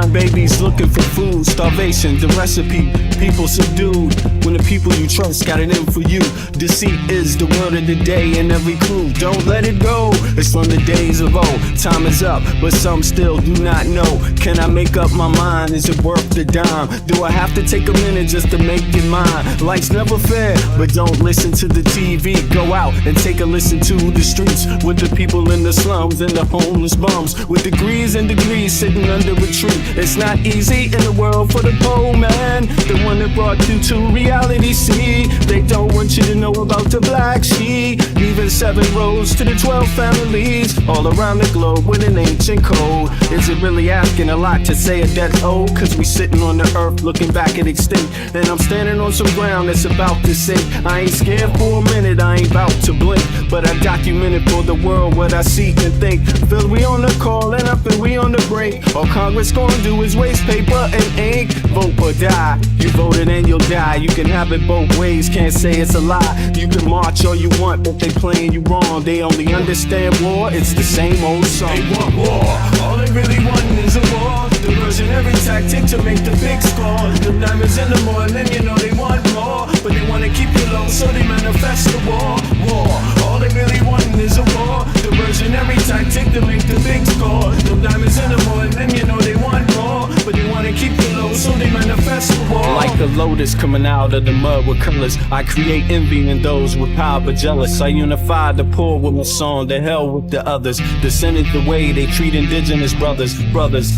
crying babies looking for food. Starvation, the recipe, people subdued. When the people you trust got it in for you. Deceit is the word of the day and every clue. Don't let it go, it's from the days of old. Time is up, but some still do not know. Can I make up my mind? Is it worth the dime? Do I have to take a minute just to make it mine? Life's never fair, but don't listen to the TV. Go out and take a listen to the streets with the people in the slums and the homeless bums with degrees and degrees sitting under a tree. It's not easy in the world for the poor man, the one that brought you to reality. See, they don't want you to know about the black sheep, leaving 7 roads to the 12 families all around the globe with an ancient code. Is it really asking a lot to say a death old? Cause we sitting on the earth looking back at extinct, and I'm standing on some ground that's about to sink. I ain't scared for a minute, I ain't about to blink, but I documented for the world what I see and think. Feel we on the call and up and we on the break. All Congress gonna do is waste paper and ink. Vote or die, you voted and you'll die. You can have it both ways, can't say it's a lie. You can march all you want, but they playing you wrong. They only understand war, it's the same old song. They want war, all they really want is a war. Diversionary tactic to make the big score. The diamonds in the morning, you know they want more, but they wanna keep you low, so they manifest the war. All they really want is a war. Diversionary tactic to make the big score. The diamonds in the morning, you know they want more, but they wanna keep you low, so they manifest the war. Like a lotus coming out of the mud with colors, I create envy in those with power but jealous. I unify the poor with my song, the hell with the others. Descended the way they treat indigenous brothers,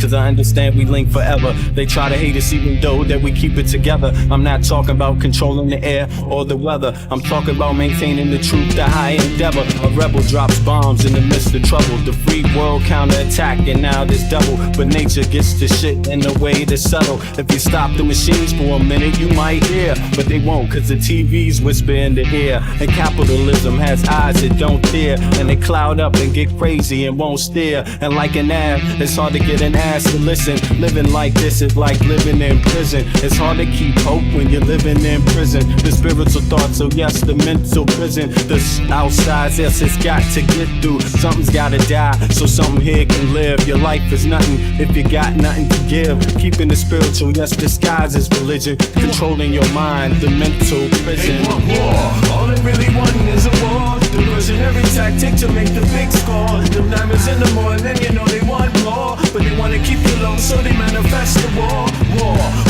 cause I understand we link forever. They try to hate us even though that we keep it together. I'm not talking about controlling the air or the weather, I'm talking about maintaining the truth, the high endeavor. A rebel drops bombs in the midst of trouble. The free world counterattack and now there's double, but nature gets the shit in the way to settle. If you stop the machines for a minute you might hear, but they won't cause the TV's whisper in the ear. And capitalism has eyes that don't tear, and they cloud up and get crazy and won't steer. And like an ab, it's hard to get an ass to listen. Living like this is like living in prison. It's hard to keep hope when you're living in prison. The spiritual thoughts, so yes, the mental prison. The outside, yes, it's got to get through. Something's gotta die, so something here can live. Your life is nothing if you got nothing to give. Keeping the spiritual, yes, disguised as religion. Controlling your mind, the mental prison. They want war, all they really want is a war. Diversionary tactic to make the big score. The diamonds in the morning, you know they want more, but they wanna keep you low, so they manifest the war.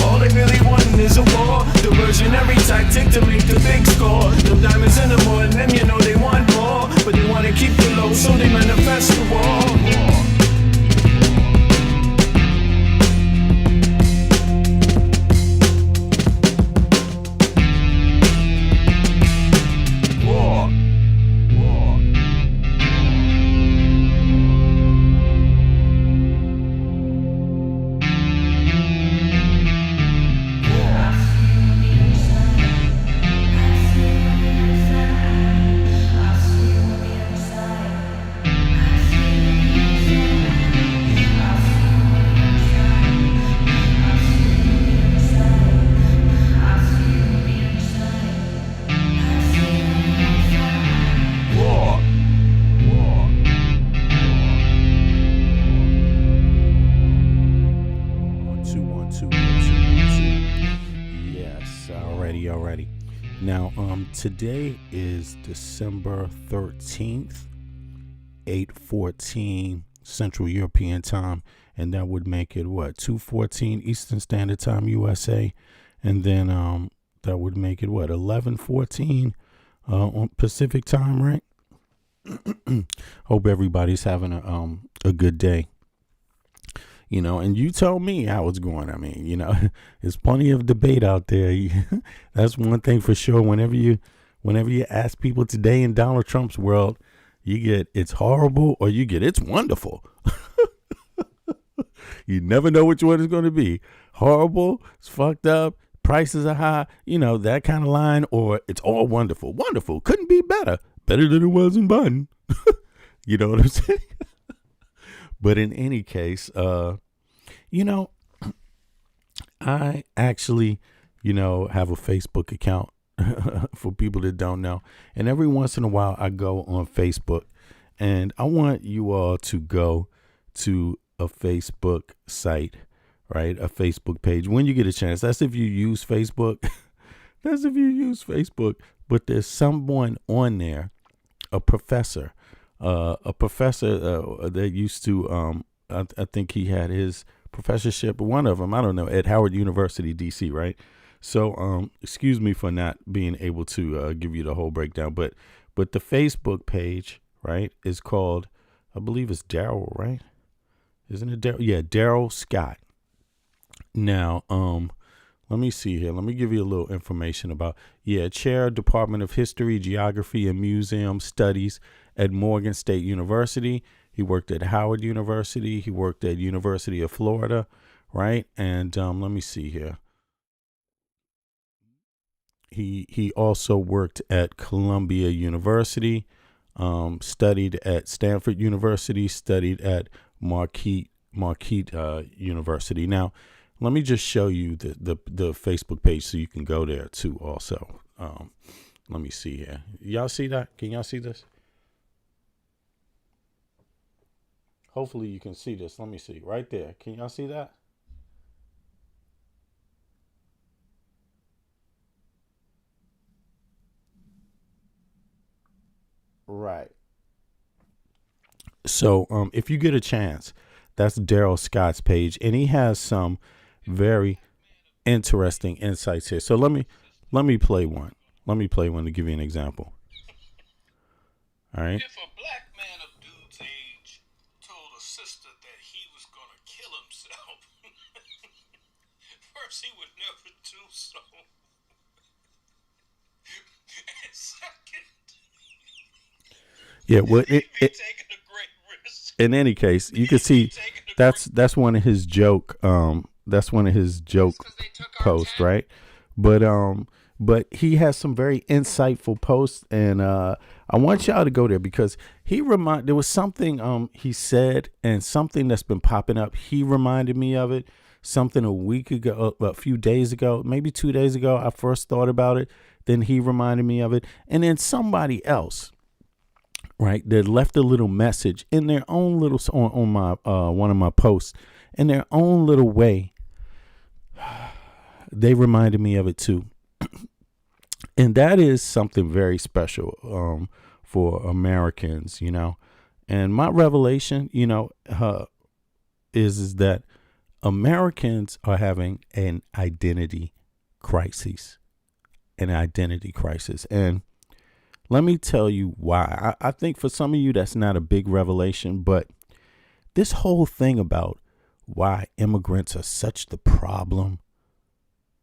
All they really want is a war. Diversionary tactic to make the big score. The diamonds in the morning, you know they want more, but they wanna keep you low, so they manifest the war. Already. Now, today is December 13th, 8:14 Central European Time, and that would make it what, 2:14 Eastern Standard Time USA, and then that would make it what, 11:14 on Pacific Time, right? Hope everybody's having a good day. You know, and you tell me how it's going. I mean, you know, there's plenty of debate out there. That's one thing for sure. Whenever you ask people today in Donald Trump's world, you get it's horrible or you get it's wonderful. You never know which one it's going to be. Horrible, it's fucked up, prices are high, you know, that kind of line, or it's all wonderful. Wonderful, couldn't be better. Better than it was in Biden. You know what I'm saying? But in any case, you know, I actually, you know, have a Facebook account for people that don't know. And every once in a while I go on Facebook, and I want you all to go to a Facebook site right? A Facebook page when you get a chance. That's if you use Facebook. That's if you use Facebook. But there's someone on there, a professor that used to, I think he had his professorship, one of them, I don't know, at Howard University, DC, right? So, excuse me for not being able to give you the whole breakdown, but the Facebook page, right, is called, I believe it's Daryl, right? Isn't it Daryl? Yeah, Daryl Scott. Now, let me see here. Let me give you a little information about, Chair, Department of History, Geography, and Museum Studies at Morgan State University. He worked at Howard University. He worked at University of Florida, right? And let me see here. He also worked at Columbia University, studied at Stanford University, studied at Marquette University. Now, let me just show you the Facebook page so you can go there too also. Let me see here. Y'all see that? Can y'all see this? Hopefully you can see this. Let me see. Right there. Can y'all see that? Right. So if you get a chance, that's Daryl Scott's page, and he has some very interesting insights here. So let me play one. Let me play one to give you an example. All right. If a black man of dude's age told a sister that he was gonna kill himself, first he would never do so, and second, taking a great risk. In any case, you can see that's one of his joke. That's one of his joke posts, right? But he has some very insightful posts, and I want y'all to go there because there was something he said and something that's been popping up. He reminded me of it. Something a week ago, a few days ago, maybe 2 days ago, I first thought about it. Then he reminded me of it, and then somebody else, right, that left a little message in their own little on my one of my posts in their own little way. They reminded me of it too. And that is something very special for Americans, you know. And my revelation, you know, is that Americans are having an identity crisis. And let me tell you why. I think for some of you, that's not a big revelation, but this whole thing about why immigrants are such the problem.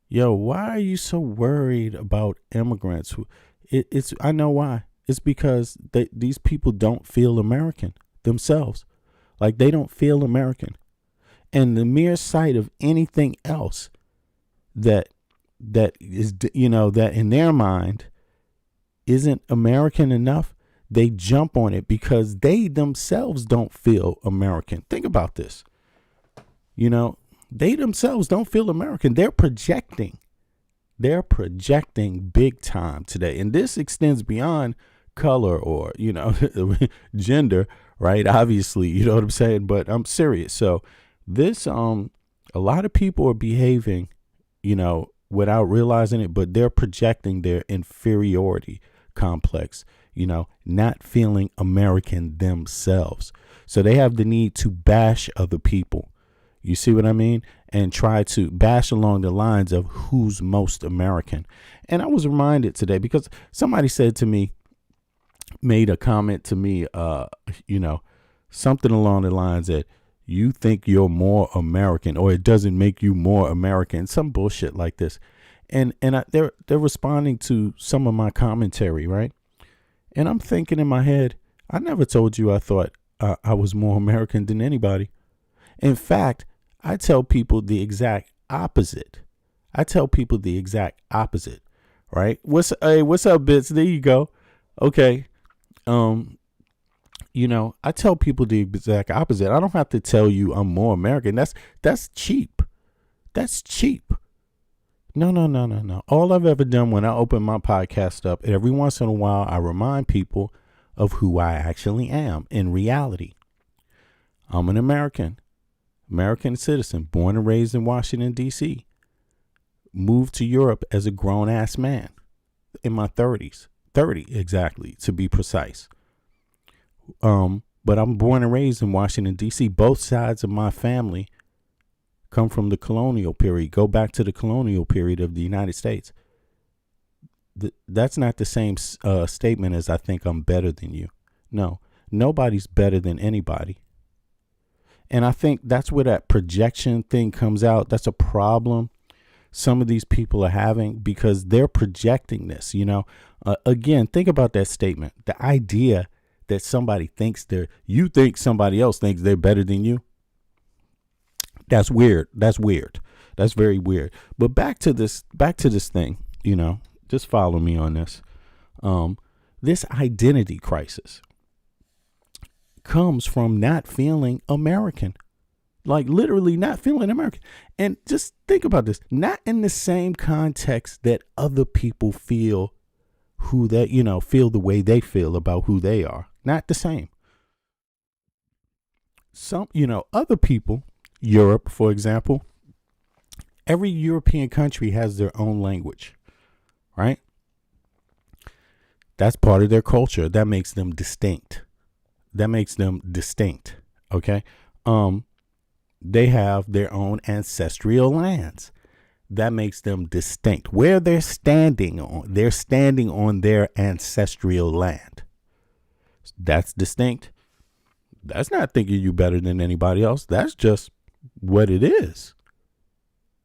Yo, why are you so worried about immigrants? I know why. It's because these people don't feel American themselves. Like, they don't feel American. And the mere sight of anything else that is, you know, that in their mind isn't American enough, they jump on it because they themselves don't feel American. Think about this. You know, they themselves don't feel American. They're projecting big time today. And this extends beyond color or, you know, gender, right? Obviously, you know what I'm saying? But I'm serious. So this, a lot of people are behaving, you know, without realizing it, but they're projecting their inferiority complex, you know, not feeling American themselves. So they have the need to bash other people. You see what I mean? And try to bash along the lines of who's most American. And I was reminded today because somebody said to me, made a comment to me, you know, something along the lines that you think you're more American or it doesn't make you more American, some bullshit like this. And they're responding to some of my commentary, right? And I'm thinking in my head, I never told you I thought I was more American than anybody. In fact, I tell people the exact opposite. Right? What's up, Bits? There you go. Okay. You know, I tell people the exact opposite. I don't have to tell you I'm more American. That's cheap. That's cheap. No. All I've ever done when I open my podcast up, every once in a while, I remind people of who I actually am in reality. I'm an American. American citizen, born and raised in Washington, D.C., moved to Europe as a grown-ass man in my 30s. 30, exactly, to be precise. But I'm born and raised in Washington, D.C. Both sides of my family come from the colonial period, go back to the colonial period of the United States. That's not the same statement as I think I'm better than you. No, nobody's better than anybody. And I think that's where that projection thing comes out. That's a problem some of these people are having because they're projecting this, you know. Again, think about that statement. The idea that somebody thinks you think somebody else thinks they're better than you. That's weird. That's weird. That's very weird. But back to this thing, you know, just follow me on this. This identity crisis comes from not feeling American, like literally not feeling American. And just think about this, not in the same context that other people feel feel the way they feel about who they are. Not the same. Some, other people, Europe, for example, every European country has their own language, right? That's part of their culture. That makes them distinct. Okay. They have their own ancestral lands. That makes them distinct. Where they're standing on their ancestral land. That's distinct. That's not thinking you better than anybody else. That's just what it is.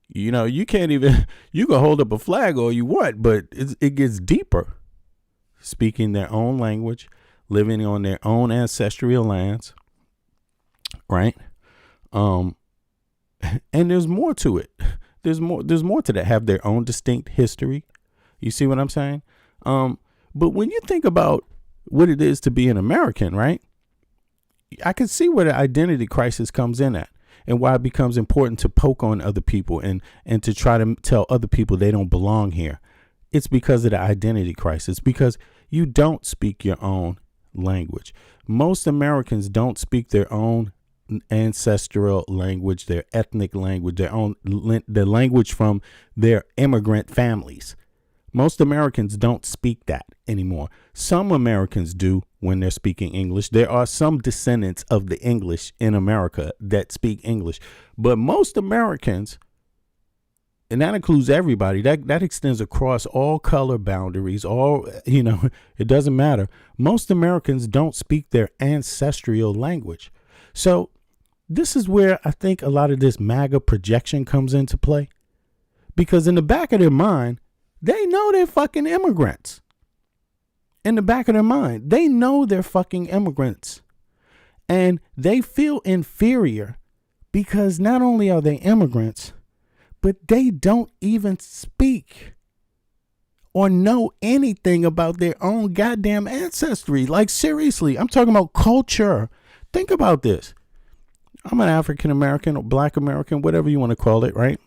You can't even, you can hold up a flag all you want, but it gets deeper. Speaking their own language, living on their own ancestral lands, right? And there's more to it. There's more to that. Have their own distinct history. You see what I'm saying? But when you think about what it is to be an American, right? I can see where the identity crisis comes in at and why it becomes important to poke on other people and to try to tell other people they don't belong here. It's because of the identity crisis, because you don't speak your own language. Most Americans don't speak their own ancestral language, their ethnic language, their language from their immigrant families. Most Americans don't speak that anymore. Some Americans do when they're speaking English. There are some descendants of the English in America that speak English, but most Americans, and that includes everybody, that extends across all color boundaries, it doesn't matter. Most Americans don't speak their ancestral language. So this is where I think a lot of this MAGA projection comes into play, because in the back of their mind, they know they're fucking immigrants. In the back of their mind, they know they're fucking immigrants, and they feel inferior because not only are they immigrants, but they don't even speak or know anything about their own goddamn ancestry. Like, seriously, I'm talking about culture. Think about this. I'm an African American or Black American, whatever you want to call it, right?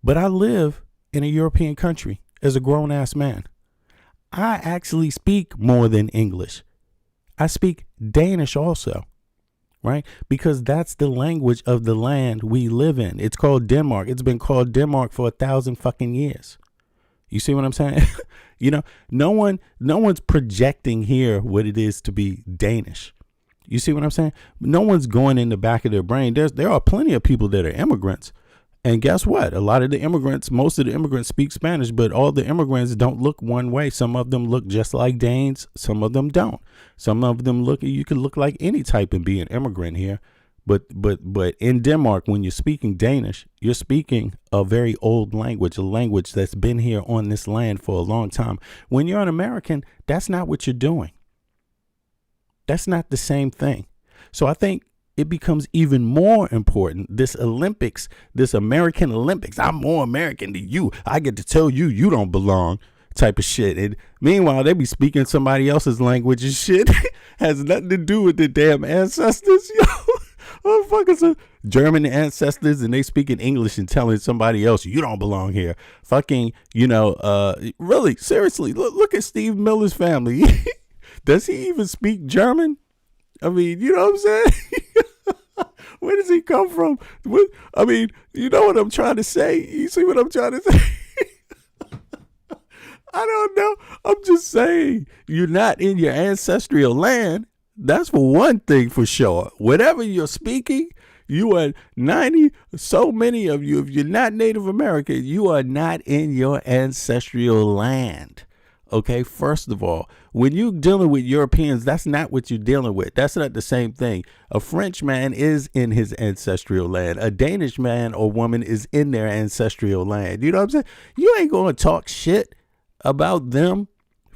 But I live in a European country as a grown-ass man. I actually speak more than English. I speak Danish also. Right? Because that's the language of the land we live in. It's called Denmark. It's been called Denmark for 1,000 fucking years. You see what I'm saying? No one's projecting here what it is to be Danish. You see what I'm saying? No one's going in the back of their brain. There are plenty of people that are immigrants. And guess what? Most of the immigrants speak Spanish, but all the immigrants don't look one way. Some of them look just like Danes. Some of them don't. Some of them you can look like any type and be an immigrant here. But in Denmark, when you're speaking Danish, you're speaking a very old language, a language that's been here on this land for a long time. When you're an American, that's not what you're doing. That's not the same thing. So I think it becomes even more important, this Olympics, this American Olympics. I'm more American than you. I get to tell you, you don't belong type of shit. And meanwhile, they be speaking somebody else's language and shit. Has nothing to do with their damn ancestors. Yo, motherfuckers are German ancestors and they speaking English and telling somebody else, you don't belong here. Fucking, really, seriously, look at Steve Miller's family. Does he even speak German? I mean, you know what I'm saying? Where does he come from? I mean, you know what I'm trying to say? You see what I'm trying to say? I don't know. I'm just saying, you're not in your ancestral land. That's for one thing for sure. Whatever you're speaking, you are 90, so many of you, if you're not Native American, you are not in your ancestral land. Okay, first of all, when you're dealing with Europeans, that's not what you're dealing with. That's not the same thing. A French man is in his ancestral land. A Danish man or woman is in their ancestral land. You know what I'm saying? You ain't going to talk shit about them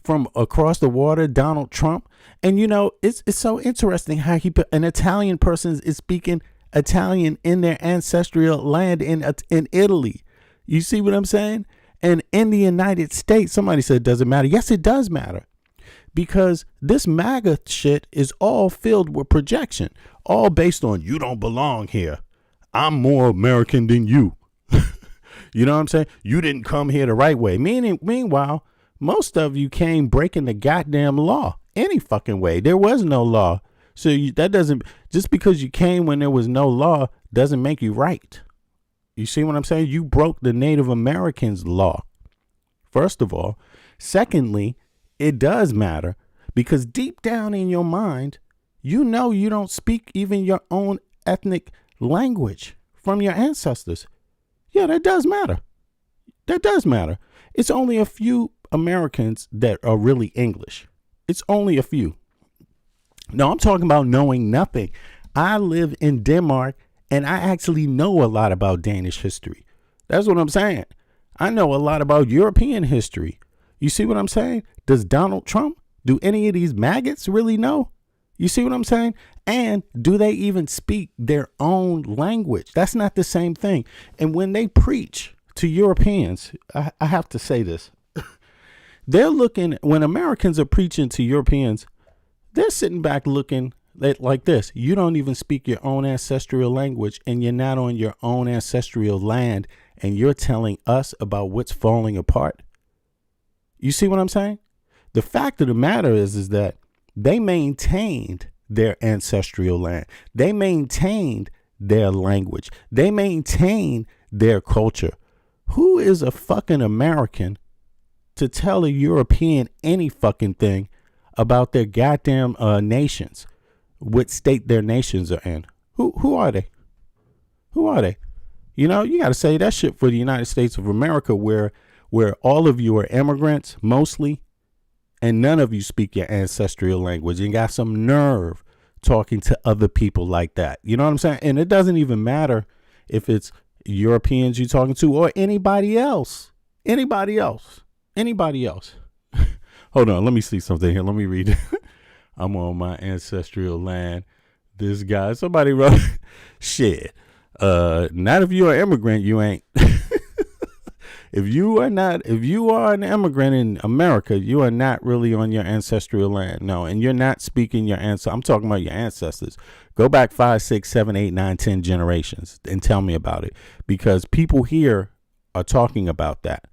from across the water, Donald Trump. And, you know, it's so interesting how an Italian person is speaking Italian in their ancestral land in Italy. You see what I'm saying? And in the United States, somebody said it doesn't matter. Yes, it does matter. Because this MAGA shit is all filled with projection, all based on you don't belong here. I'm more American than you. You know what I'm saying? You didn't come here the right way. Meanwhile, most of you came breaking the goddamn law any fucking way. There was no law. So that doesn't, just because you came when there was no law doesn't make you right. You see what I'm saying? You broke the Native Americans' law, first of all. Secondly, it does matter because deep down in your mind, you know you don't speak even your own ethnic language from your ancestors. Yeah, that does matter. That does matter. It's only a few Americans that are really English. It's only a few. No, I'm talking about knowing nothing. I live in Denmark and I actually know a lot about Danish history. That's what I'm saying. I know a lot about European history. You see what I'm saying? Does Donald Trump, do any of these maggots really know? You see what I'm saying? And do they even speak their own language? That's not the same thing. And when they preach to Europeans, I have to say this. They're looking, when Americans are preaching to Europeans, they're sitting back looking like this. You don't even speak your own ancestral language and you're not on your own ancestral land and you're telling us about what's falling apart. You see what I'm saying? The fact of the matter is that they maintained their ancestral land. They maintained their language. They maintained their culture. Who is a fucking American to tell a European any fucking thing about their goddamn nations, what state their nations are in? Who are they? Who are they? You know, you got to say that shit for the United States of America, where all of you are immigrants mostly, and none of you speak your ancestral language and got some nerve talking to other people like that. You know what I'm saying? And it doesn't even matter if it's Europeans you're talking to or anybody else. Anybody else. Anybody else. Hold on. Let me see something here. Let me read it. I'm on my ancestral land. This guy, somebody wrote, shit. Not if you're an immigrant, you ain't. If you are an immigrant in America, you are not really on your ancestral land. No, and you're not speaking your ancestors. I'm talking about your ancestors. Go back 5, 6, 7, 8, 9, 10 generations and tell me about it, because people here are talking about that,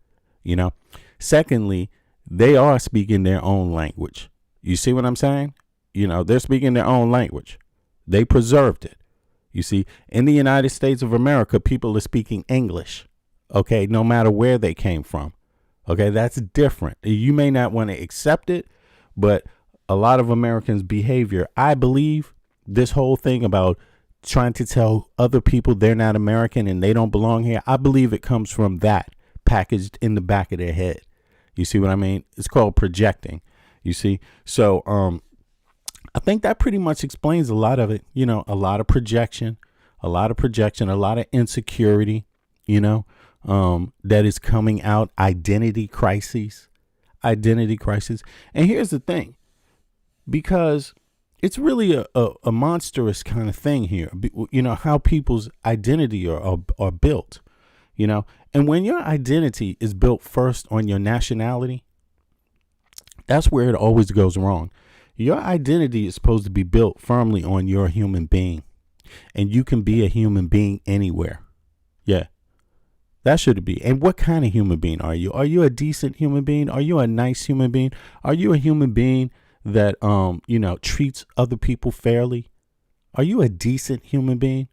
you know. Secondly, they are speaking their own language. You see what I'm saying? You know, they're speaking their own language. They preserved it. You see, in the United States of America, people are speaking English. Okay, no matter where they came from. Okay, that's different. You may not want to accept it, but a lot of Americans' behavior, I believe this whole thing about trying to tell other people they're not American and they don't belong here, I believe it comes from that packaged in the back of their head. You see what I mean? It's called projecting. You see? So I think that pretty much explains a lot of it. You know, a lot of projection, a lot of insecurity, you know. That is coming out, identity crises. And here's the thing, because it's really a monstrous kind of thing here, you know, how people's identity are built, you know, and when your identity is built first on your nationality, that's where it always goes wrong. Your identity is supposed to be built firmly on your human being, and you can be a human being anywhere. Yeah. That should be. And what kind of human being are you? Are you a decent human being? Are you a nice human being? Are you a human being that, treats other people fairly? Are you a decent human being?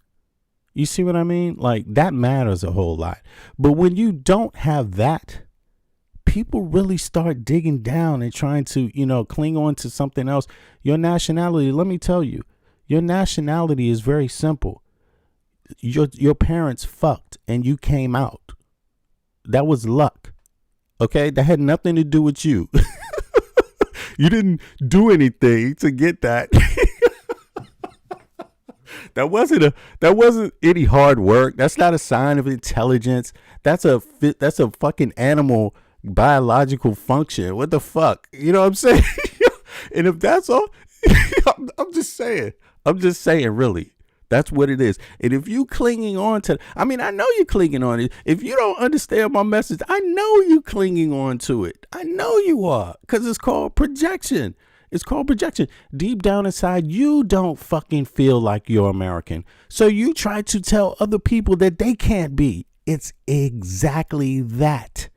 You see what I mean? Like, that matters a whole lot. But when you don't have that, people really start digging down and trying to, cling on to something else. Your nationality, let me tell you, your nationality is very simple. Your parents fucked and you came out. That was luck. Okay? That had nothing to do with you. You didn't do anything to get that. That wasn't any hard work. That's not a sign of intelligence. That's a fucking animal biological function. What the fuck? You know what I'm saying? And if that's all, I'm just saying, really. That's what it is. And if you clinging on to, I know you're clinging on it. If you don't understand my message, I know you clinging on to it. I know you are, because it's called projection. It's called projection. Deep down inside, you don't fucking feel like you're American. So you try to tell other people that they can't be. It's exactly that.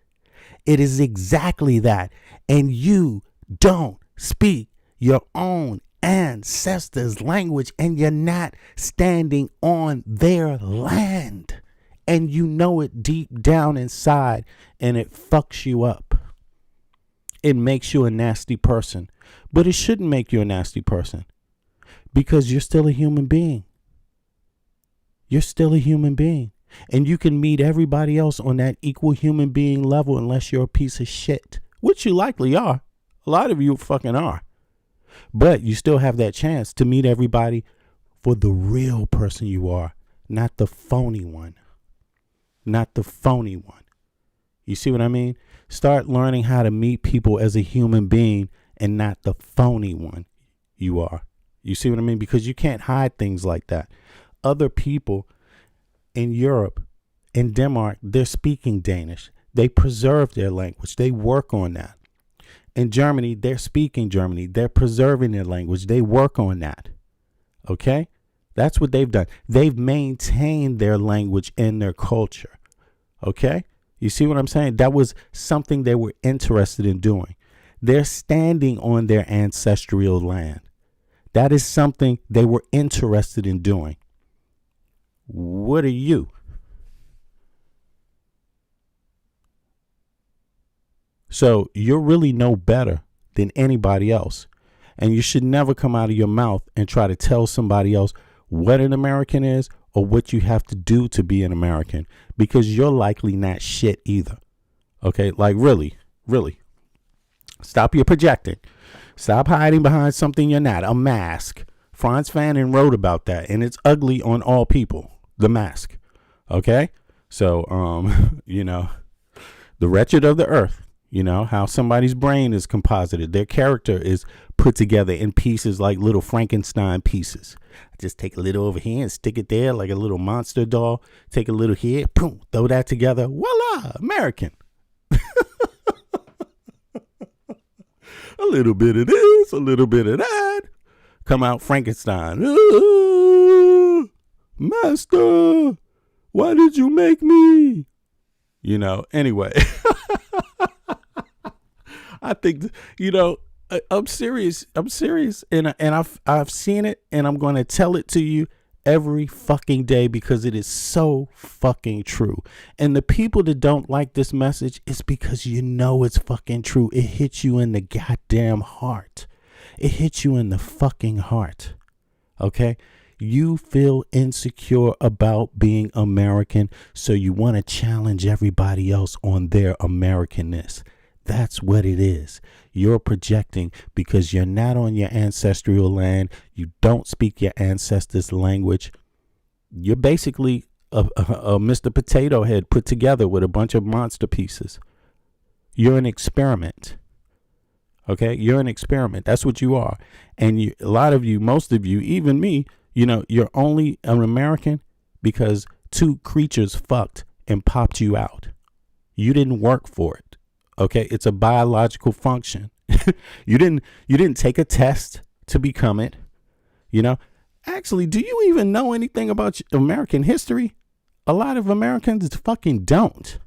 It is exactly that. And you don't speak your own ancestors' language, and you're not standing on their land. And you know it deep down inside, and it fucks you up. It makes you a nasty person. But it shouldn't make you a nasty person, because you're still a human being. You're still a human being. And you can meet everybody else on that equal human being level unless you're a piece of shit, which you likely are. A lot of you fucking are. But you still have that chance to meet everybody for the real person you are, not the phony one. Not the phony one. You see what I mean? Start learning how to meet people as a human being and not the phony one you are. You see what I mean? Because you can't hide things like that. Other people in Europe, in Denmark, they're speaking Danish. They preserve their language. They work on that. In Germany, they're speaking Germany. They're preserving their language. They work on that. Okay? That's what they've done. They've maintained their language and their culture. Okay? You see what I'm saying? That was something they were interested in doing. They're standing on their ancestral land. That is something they were interested in doing. What are you? So you're really no better than anybody else. And you should never come out of your mouth and try to tell somebody else what an American is or what you have to do to be an American, because you're likely not shit either. Okay? Like, really. Stop your projecting. Stop hiding behind something you're not. A mask. Franz Fanon wrote about that, and it's ugly on all people. The mask. Okay? So, the wretched of the earth. How somebody's brain is composited. Their character is put together in pieces like little Frankenstein pieces. I just take a little over here and stick it there like a little monster doll. Take a little here, boom, throw that together. Voila, American. A little bit of this, a little bit of that. Come out Frankenstein. Master, why did you make me? Anyway. I think, I'm serious. And I've seen it, and I'm going to tell it to you every fucking day because it is so fucking true. And the people that don't like this message, it's because it's fucking true. It hits you in the goddamn heart. It hits you in the fucking heart. Okay? You feel insecure about being American, so you want to challenge everybody else on their Americanness. That's what it is. You're projecting because you're not on your ancestral land. You don't speak your ancestors' language. You're basically a Mr. Potato Head put together with a bunch of monster pieces. You're an experiment. Okay? You're an experiment. That's what you are. And a lot of you, most of you, even me, you're only an American because two creatures fucked and popped you out. You didn't work for it. Okay, it's a biological function. You didn't take a test to become it. Actually, do you even know anything about American history? A lot of Americans fucking don't.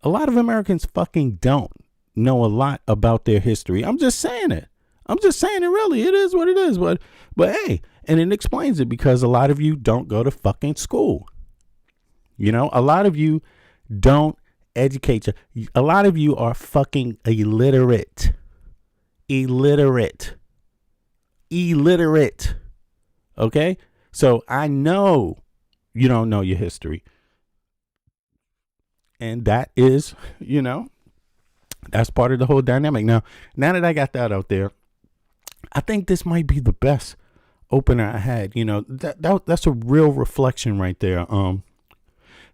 A lot of Americans fucking don't know a lot about their history. I'm just saying it. I'm just saying it really. It is what it is. But hey, and it explains it because a lot of you don't go to fucking school. You know, a lot of you don't educate you. A lot of you are fucking illiterate. Okay? So I know you don't know your history. And that is, you know, that's part of the whole dynamic. Now that I got that out there, I think this might be the best opener I had. You know, that's a real reflection right there.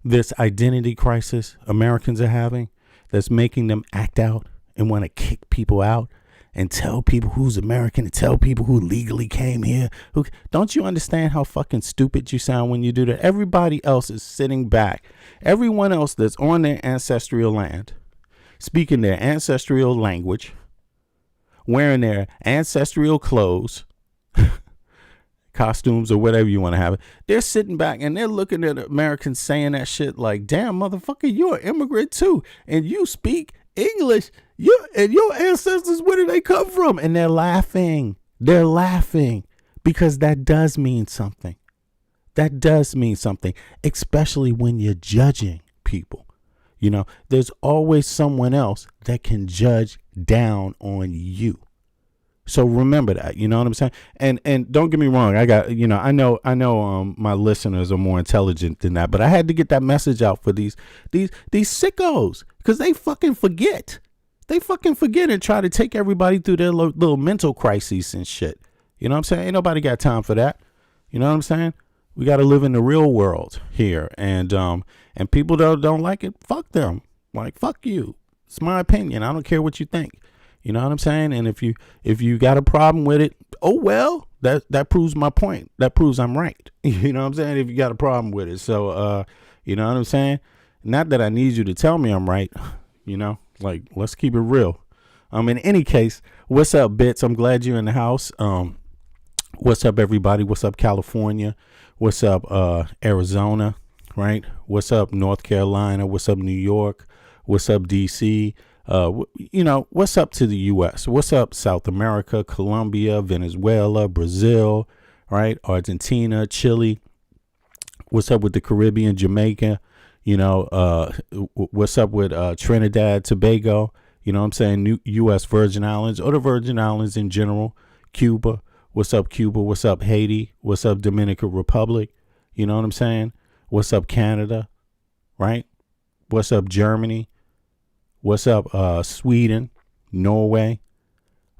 This identity crisis Americans are having that's making them act out and want to kick people out and tell people who's American and tell people who legally came here. Don't you understand how fucking stupid you sound when you do that? Everybody else is sitting back. Everyone else that's on their ancestral land, speaking their ancestral language, wearing their ancestral clothes, costumes or whatever you want to have it. They're sitting back and they're looking at Americans saying that shit like, damn, motherfucker, you're an immigrant too. And you speak English. And your ancestors, where did they come from? And they're laughing. They're laughing because that does mean something. That does mean something, especially when you're judging people. You know, there's always someone else that can judge down on you. So remember that, you know what I'm saying? And don't get me wrong. I got, you know, I know my listeners are more intelligent than that, but I had to get that message out for these sickos because they fucking forget. They fucking forget and try to take everybody through their little mental crises and shit. You know what I'm saying? Ain't nobody got time for that. You know what I'm saying? We got to live in the real world here. And people don't like it. Fuck them. Like, fuck you. It's my opinion. I don't care what you think. You know what I'm saying? And if you got a problem with it, oh, well, that proves my point. That proves I'm right. You know what I'm saying? If you got a problem with it. So, you know what I'm saying? Not that I need you to tell me I'm right. You know, like, let's keep it real. In any case, what's up, Bits? I'm glad you're in the house. What's up, everybody? What's up, California? What's up, Arizona? Right? What's up, North Carolina? What's up, New York? What's up, DC? You know, what's up to the U.S.? What's up, South America, Colombia, Venezuela, Brazil, right? Argentina, Chile. What's up with the Caribbean, Jamaica? You know, what's up with Trinidad, Tobago? You know what I'm saying? U.S. Virgin Islands or the Virgin Islands in general. Cuba. What's up, Cuba? What's up, Haiti? What's up, Dominican Republic? You know what I'm saying? What's up, Canada? Right? What's up, Germany? What's up, Sweden, Norway,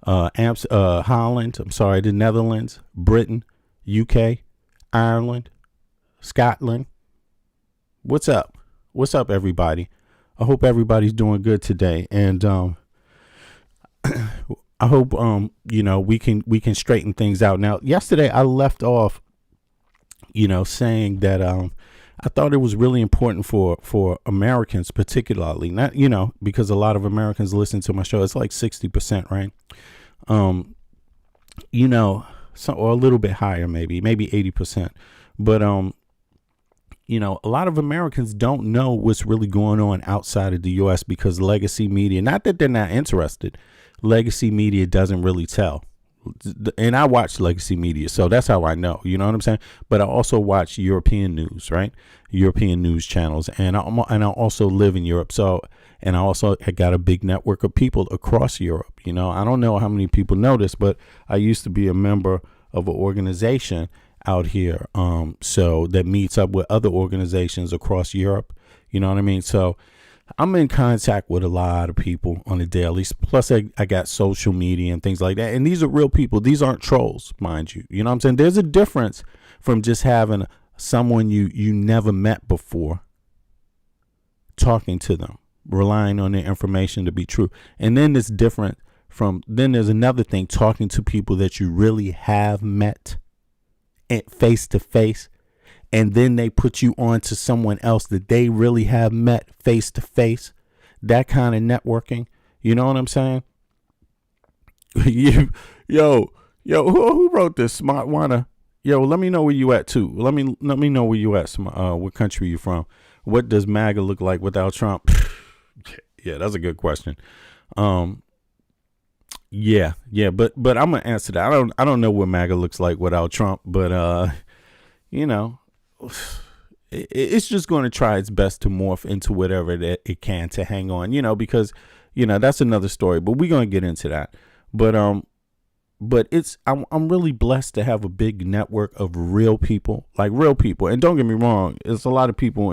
Holland, the Netherlands, Britain, UK, Ireland, Scotland. What's up? What's up, everybody? I hope everybody's doing good today. And I hope, you know, we can straighten things out. Now, yesterday I left off, you know, saying that I thought it was really important for Americans, particularly, not, you know, because a lot of Americans listen to my show. It's like 60%, right? You know, or a little bit higher, maybe 80%. But, you know, a lot of Americans don't know what's really going on outside of the U.S. because legacy media, not that they're not interested, legacy media doesn't really tell. And I watch legacy media, so that's how I know, you know what I'm saying? But I also watch European news, right? European news channels. And I also live in Europe. So, and I got a big network of people across Europe. You know, I don't know how many people know this, but I used to be a member of an organization out here. So that meets up with other organizations across Europe. You know what I mean? So I'm in contact with a lot of people on a daily. Plus, I got social media and things like that. And these are real people. These aren't trolls, mind you. You know what I'm saying? There's a difference from just having someone you never met before, talking to them, relying on their information to be true. And then it's different then there's another thing, talking to people that you really have met face to face. And then they put you on to someone else that they really have met face to face. That kind of networking. You know what I'm saying? Yo, who wrote this? Smart Wanna. Yo, let me know where you at too. Let me know where you at. What country you from? What does MAGA look like without Trump? Yeah, that's a good question. Yeah, but I'm gonna answer that. I don't know what MAGA looks like without Trump, but you know, it's just going to try its best to morph into whatever that it can to hang on, because that's another story. But we're gonna get into that. But I'm really blessed to have a big network of real people, like real people. And don't get me wrong, there's a lot of people,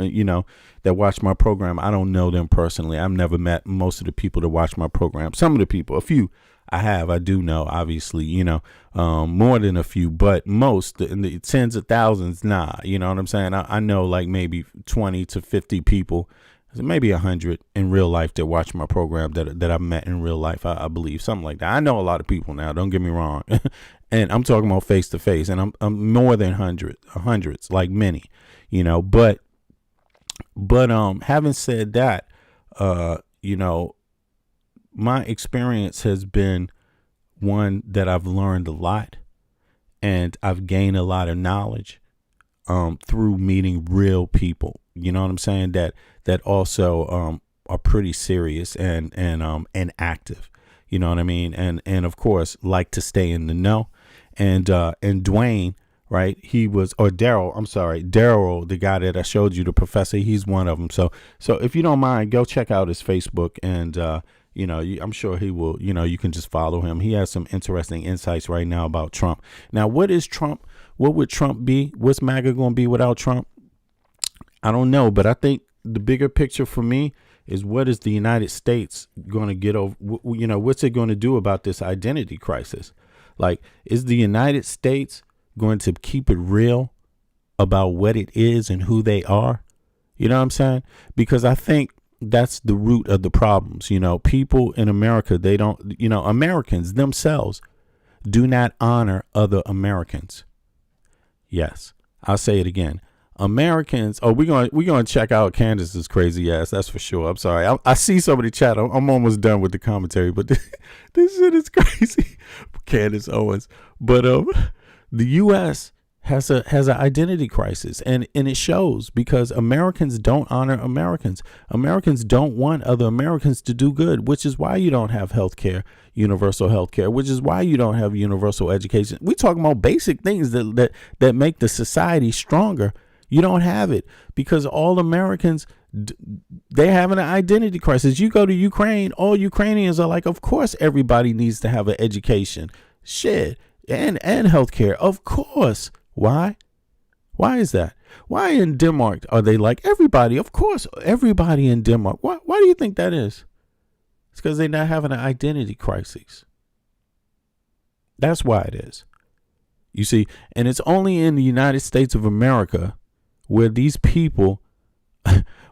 that watch my program. I don't know them personally. I've never met most of the people that watch my program. Some of the people, a few I do know, obviously, more than a few, but most in the tens of thousands, nah, you know what I'm saying? I know like maybe 20 to 50 people, maybe 100 in real life that watch my program that I've met in real life. I believe something like that. I know a lot of people now, don't get me wrong. And I'm talking about face to face, and I'm more than hundreds, like many, but having said that, my experience has been one that I've learned a lot, and I've gained a lot of knowledge through meeting real people. You know what I'm saying? That also are pretty serious and active. You know what I mean? And of course, like to stay in the know. And Dwayne, right? Daryl, the guy that I showed you, the professor, he's one of them. So if you don't mind, go check out his Facebook, and I'm sure he will, you can just follow him. He has some interesting insights right now about Trump. Now, what is Trump? What would Trump be? What's MAGA going to be without Trump? I don't know, but I think the bigger picture for me is, what is the United States going to get over? What's it going to do about this identity crisis? Like, is the United States going to keep it real about what it is and who they are? You know what I'm saying? Because I think that's the root of the problems. People in America, they don't, Americans themselves do not honor other Americans. Yes, I'll say it again. Americans. Oh, we're going to check out Candace's crazy ass. That's for sure. I'm sorry. I see somebody chat. I'm almost done with the commentary, but this shit is crazy. Candace Owens. But the U.S. has an identity crisis, and it shows, because Americans don't honor Americans. Americans don't want other Americans to do good, which is why you don't have health care, universal health care, which is why you don't have universal education. We talking about basic things that make the society stronger. You don't have it because all Americans, they have an identity crisis. You go to Ukraine, all Ukrainians are like, of course, everybody needs to have an education, shit, and healthcare. Of course. Why? Why is that? Why in Denmark are they like everybody? Of course, everybody in Denmark. Why do you think that is? It's because they're not having an identity crisis. That's why it is. You see, and it's only in the United States of America where these people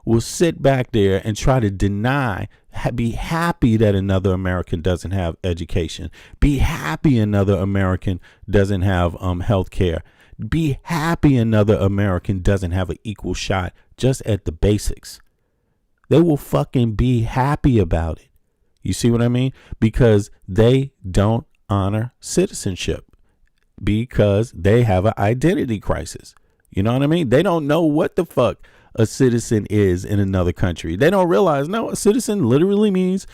will sit back there and try to deny, be happy that another American doesn't have education, be happy another American doesn't have health care, be happy another American doesn't have an equal shot just at the basics. They will fucking be happy about it. You see what I mean? Because they don't honor citizenship, because they have an identity crisis. You know what I mean? They don't know what the fuck a citizen is in another country. They don't realize, no, a citizen literally means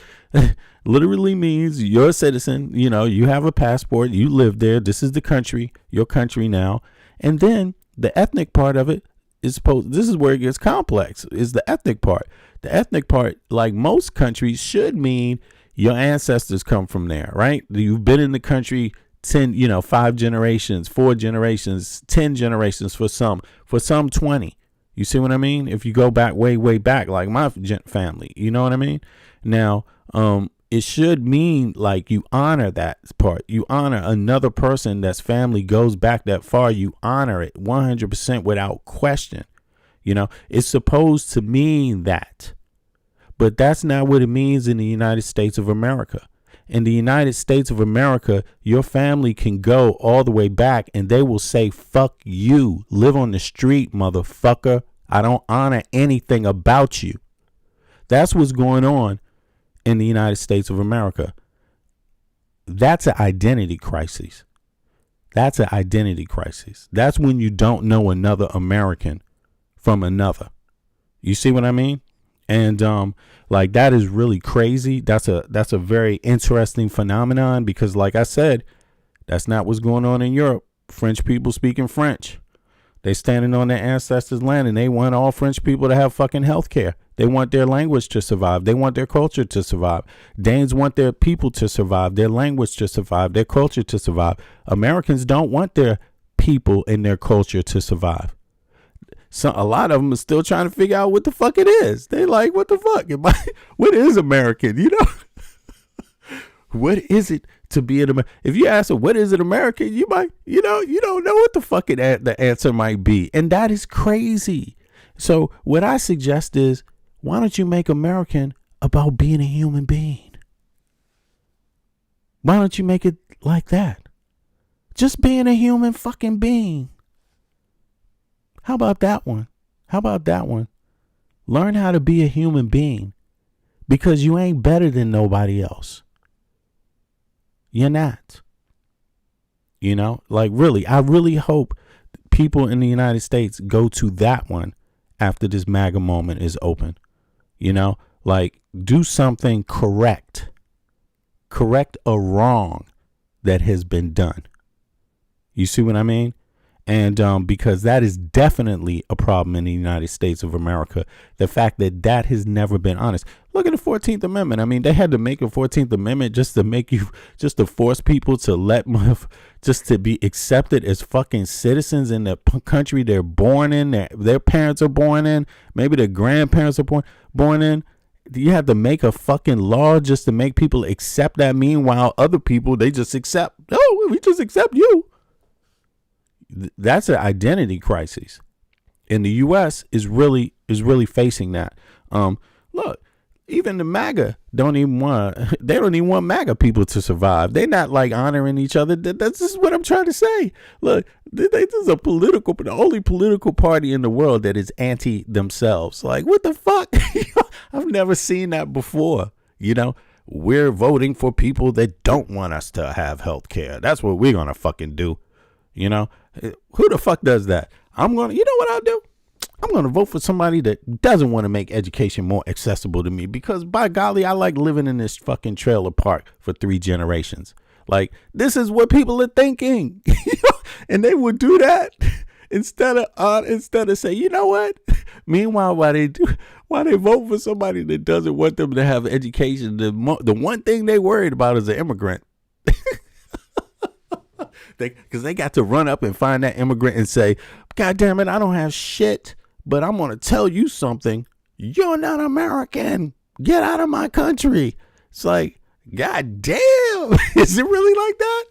you're a citizen. You have a passport, you live there. This is the country, your country now. And then the ethnic part of it is this is where it gets complex, is the ethnic part. The ethnic part, like most countries, should mean your ancestors come from there, right? You've been in the country 10, 5 generations, 4 generations, 10 generations for some 20. You see what I mean? If you go back, way back, like my family, you know what I mean? Now, it should mean like you honor that part. You honor another person that's family goes back that far. You honor it 100% without question. It's supposed to mean that. But that's not what it means in the United States of America. In the United States of America, your family can go all the way back and they will say, fuck you, live on the street, motherfucker. I don't honor anything about you. That's what's going on in the United States of America. That's an identity crisis. That's an identity crisis. That's when you don't know another American from another. You see what I mean? And like that is really crazy. That's a very interesting phenomenon because like I said, that's not what's going on in Europe. French people speaking French. They standing on their ancestors' land and they want all French people to have fucking health care. They want their language to survive. They want their culture to survive. Danes want their people to survive, their language to survive, their culture to survive. Americans don't want their people and their culture to survive. So a lot of them are still trying to figure out what the fuck it is. They like, what the fuck? What is American? You know, what is it to be an American? If you ask them, what is an American? You might, you don't know what the fuck the answer might be. And that is crazy. So what I suggest is, why don't you make American about being a human being? Why don't you make it like that? Just being a human fucking being. How about that one? How about that one? Learn how to be a human being because you ain't better than nobody else. You're not. You know, like really, I really hope people in the United States go to that one after this MAGA moment is open. You know, like do something correct a wrong that has been done. You see what I mean? And because that is definitely a problem in the United States of America, the fact that has never been honest. Look at the 14th Amendment. I mean, they had to make a 14th Amendment just to force people to just to be accepted as fucking citizens in the country they're born in, their parents are born in, maybe their grandparents are born in. You have to make a fucking law just to make people accept that. Meanwhile, other people, they just accept, we just accept you. That's an identity crisis. And the U.S. is really facing that. Look, even the MAGA they don't even want MAGA people to survive. They're not like honoring each other. That's just what I'm trying to say. Look, this is the only political party in the world that is anti themselves. Like, what the fuck? I've never seen that before. You know, we're voting for people that don't want us to have health care. That's what we're going to fucking do. You know, who the fuck does that? You know what I'll do? I'm going to vote for somebody that doesn't want to make education more accessible to me because by golly, I like living in this fucking trailer park for 3 generations. Like, this is what people are thinking. And they would do that instead of say, you know what? Meanwhile, while they vote for somebody that doesn't want them to have education, the one thing they worried about is an immigrant. Because they got to run up and find that immigrant and say, God damn it, I don't have shit, but I'm going to tell you something. You're not American. Get out of my country. It's like, God damn. Is it really like that?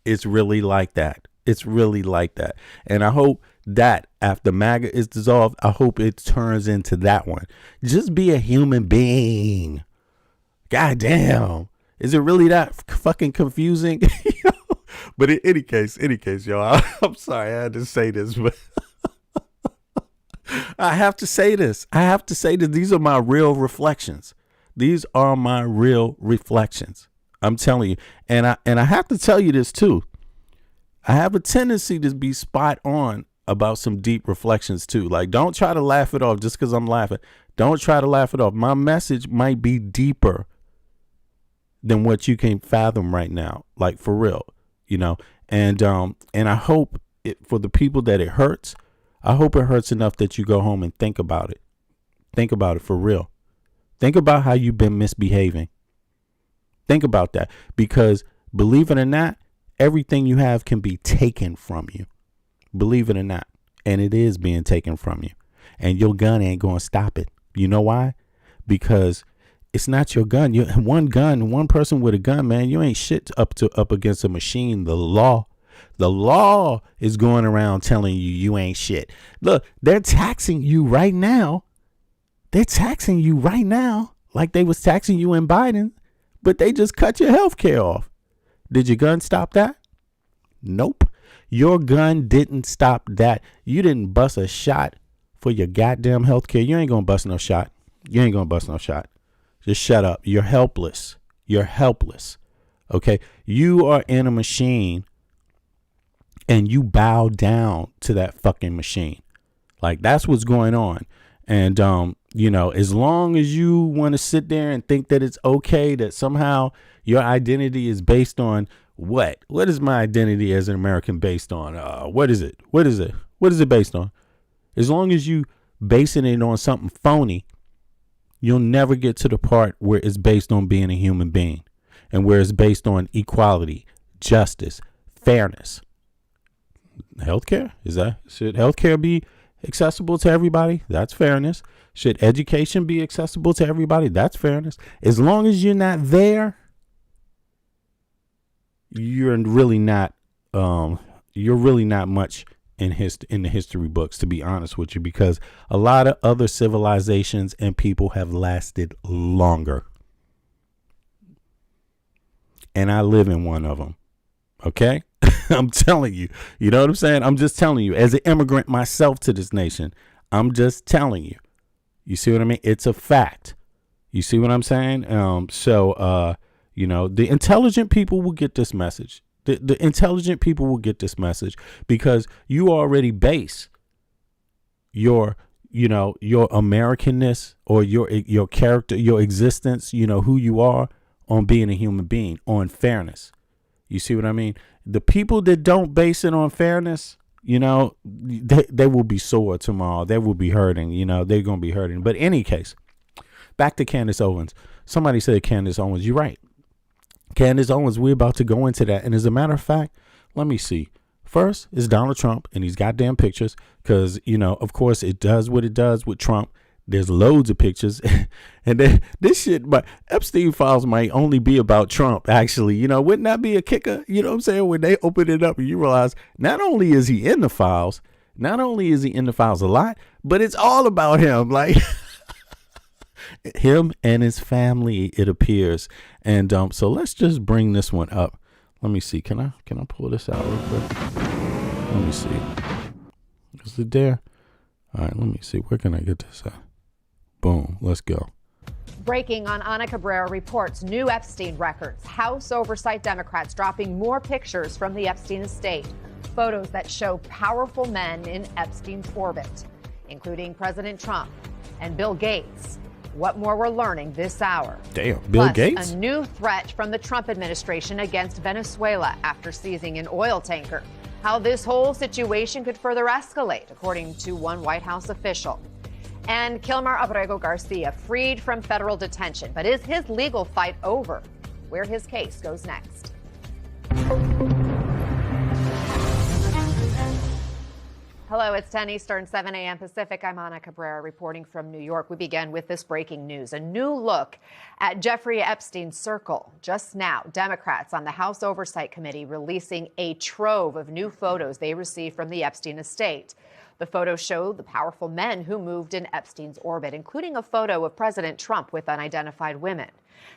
It's really like that. It's really like that. And I hope that after MAGA is dissolved, I hope it turns into that one. Just be a human being. God damn. Is it really that fucking confusing? But in any case, y'all, I'm sorry I had to say this, but I have to say this. These are my real reflections. I'm telling you. And I have to tell you this too. I have a tendency to be spot on about some deep reflections too. Like, don't try to laugh it off just because I'm laughing. Don't try to laugh it off. My message might be deeper than what you can fathom right now. Like, for real. You know, and I hope for the people that it hurts, I hope it hurts enough that you go home and think about it. Think about it for real. Think about how you've been misbehaving. Think about that, because believe it or not, everything you have can be taken from you. Believe it or not. And it is being taken from you, and your gun ain't going to stop it. You know why? Because it's not your gun. You one person with a gun, man. You ain't shit up against a machine. The law is going around telling you ain't shit. Look, they're taxing you right now. Like they was taxing you in Biden, but they just cut your health care off. Did your gun stop that? Nope. Your gun didn't stop that. You didn't bust a shot for your goddamn health care. You ain't gonna bust no shot. Just shut up. You're helpless. Okay. You are in a machine and you bow down to that fucking machine. Like, that's what's going on. And You know, as long as you want to sit there and think that it's okay that somehow your identity is based on what? What is my identity as an American based on? What is it? What is it? What is it based on? As long as you basing it on something phony, you'll never get to the part where it's based on being a human being and where it's based on equality, justice, fairness. Healthcare? Should healthcare be accessible to everybody? That's fairness. Should education be accessible to everybody? That's fairness. As long as you're not there, you're really not much in the history books, to be honest with you, because a lot of other civilizations and people have lasted longer. And I live in one of them. Okay? I'm telling you. You know what I'm saying? I'm just telling you, as an immigrant myself to this nation, I'm just telling you. You see what I mean? It's a fact. You see what I'm saying? You know, the intelligent people will get this message. The intelligent people will get this message because you already base your Americanness or your character, your existence, you know, who you are, on being a human being, on fairness. You see what I mean? The people that don't base it on fairness, you know, they will be sore tomorrow. They will be hurting, you know, they're going to be hurting. But in any case, back to Candace Owens. Somebody said Candace Owens. You're right. Candace Owens, we're about to go into that. And as a matter of fact, let me see. First is Donald Trump and these goddamn pictures because, you know, of course, it does what it does with Trump. There's loads of pictures. And then this shit, but Epstein files might only be about Trump, actually. You know, wouldn't that be a kicker? You know what I'm saying? When they open it up and you realize not only is he in the files a lot, but it's all about him. Like him and his family, it appears. And so let's just bring this one up. Let me see. Can I pull this out real quick? Let me see. Is it there? All right, let me see. Where can I get this at? Boom. Let's go. Breaking on Ana Cabrera reports new Epstein records. House Oversight Democrats dropping more pictures from the Epstein estate. Photos that show powerful men in Epstein's orbit, including President Trump and Bill Gates. What more we're learning this hour. Damn, Bill Plus, Gates? A new threat from the Trump administration against Venezuela after seizing an oil tanker. How this whole situation could further escalate, according to one White House official. And Kilmar Abrego Garcia freed from federal detention. But is his legal fight over? Where his case goes next. Hello, it's 10 Eastern, 7 a.m. Pacific. I'm Ana Cabrera reporting from New York. We begin with this breaking news. A new look at Jeffrey Epstein's circle. Just now, Democrats on the House Oversight Committee releasing a trove of new photos they received from the Epstein estate. The photos show the powerful men who moved in Epstein's orbit, including a photo of President Trump with unidentified women,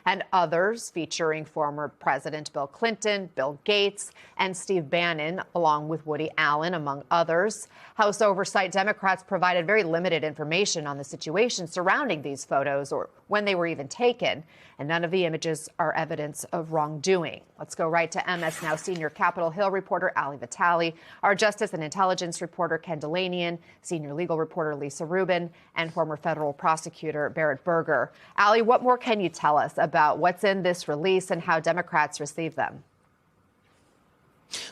and others featuring former President Bill Clinton, Bill Gates, and Steve Bannon, along with Woody Allen, among others. House Oversight Democrats provided very limited information on the situation surrounding these photos or when they were even taken, and none of the images are evidence of wrongdoing. Let's go right to MS Now senior Capitol Hill reporter Ali Vitale, our Justice and Intelligence reporter Ken Delanian, senior legal reporter Lisa Rubin, and former federal prosecutor Barrett Berger. Ali, what more can you tell us about what's in this release and how Democrats receive them?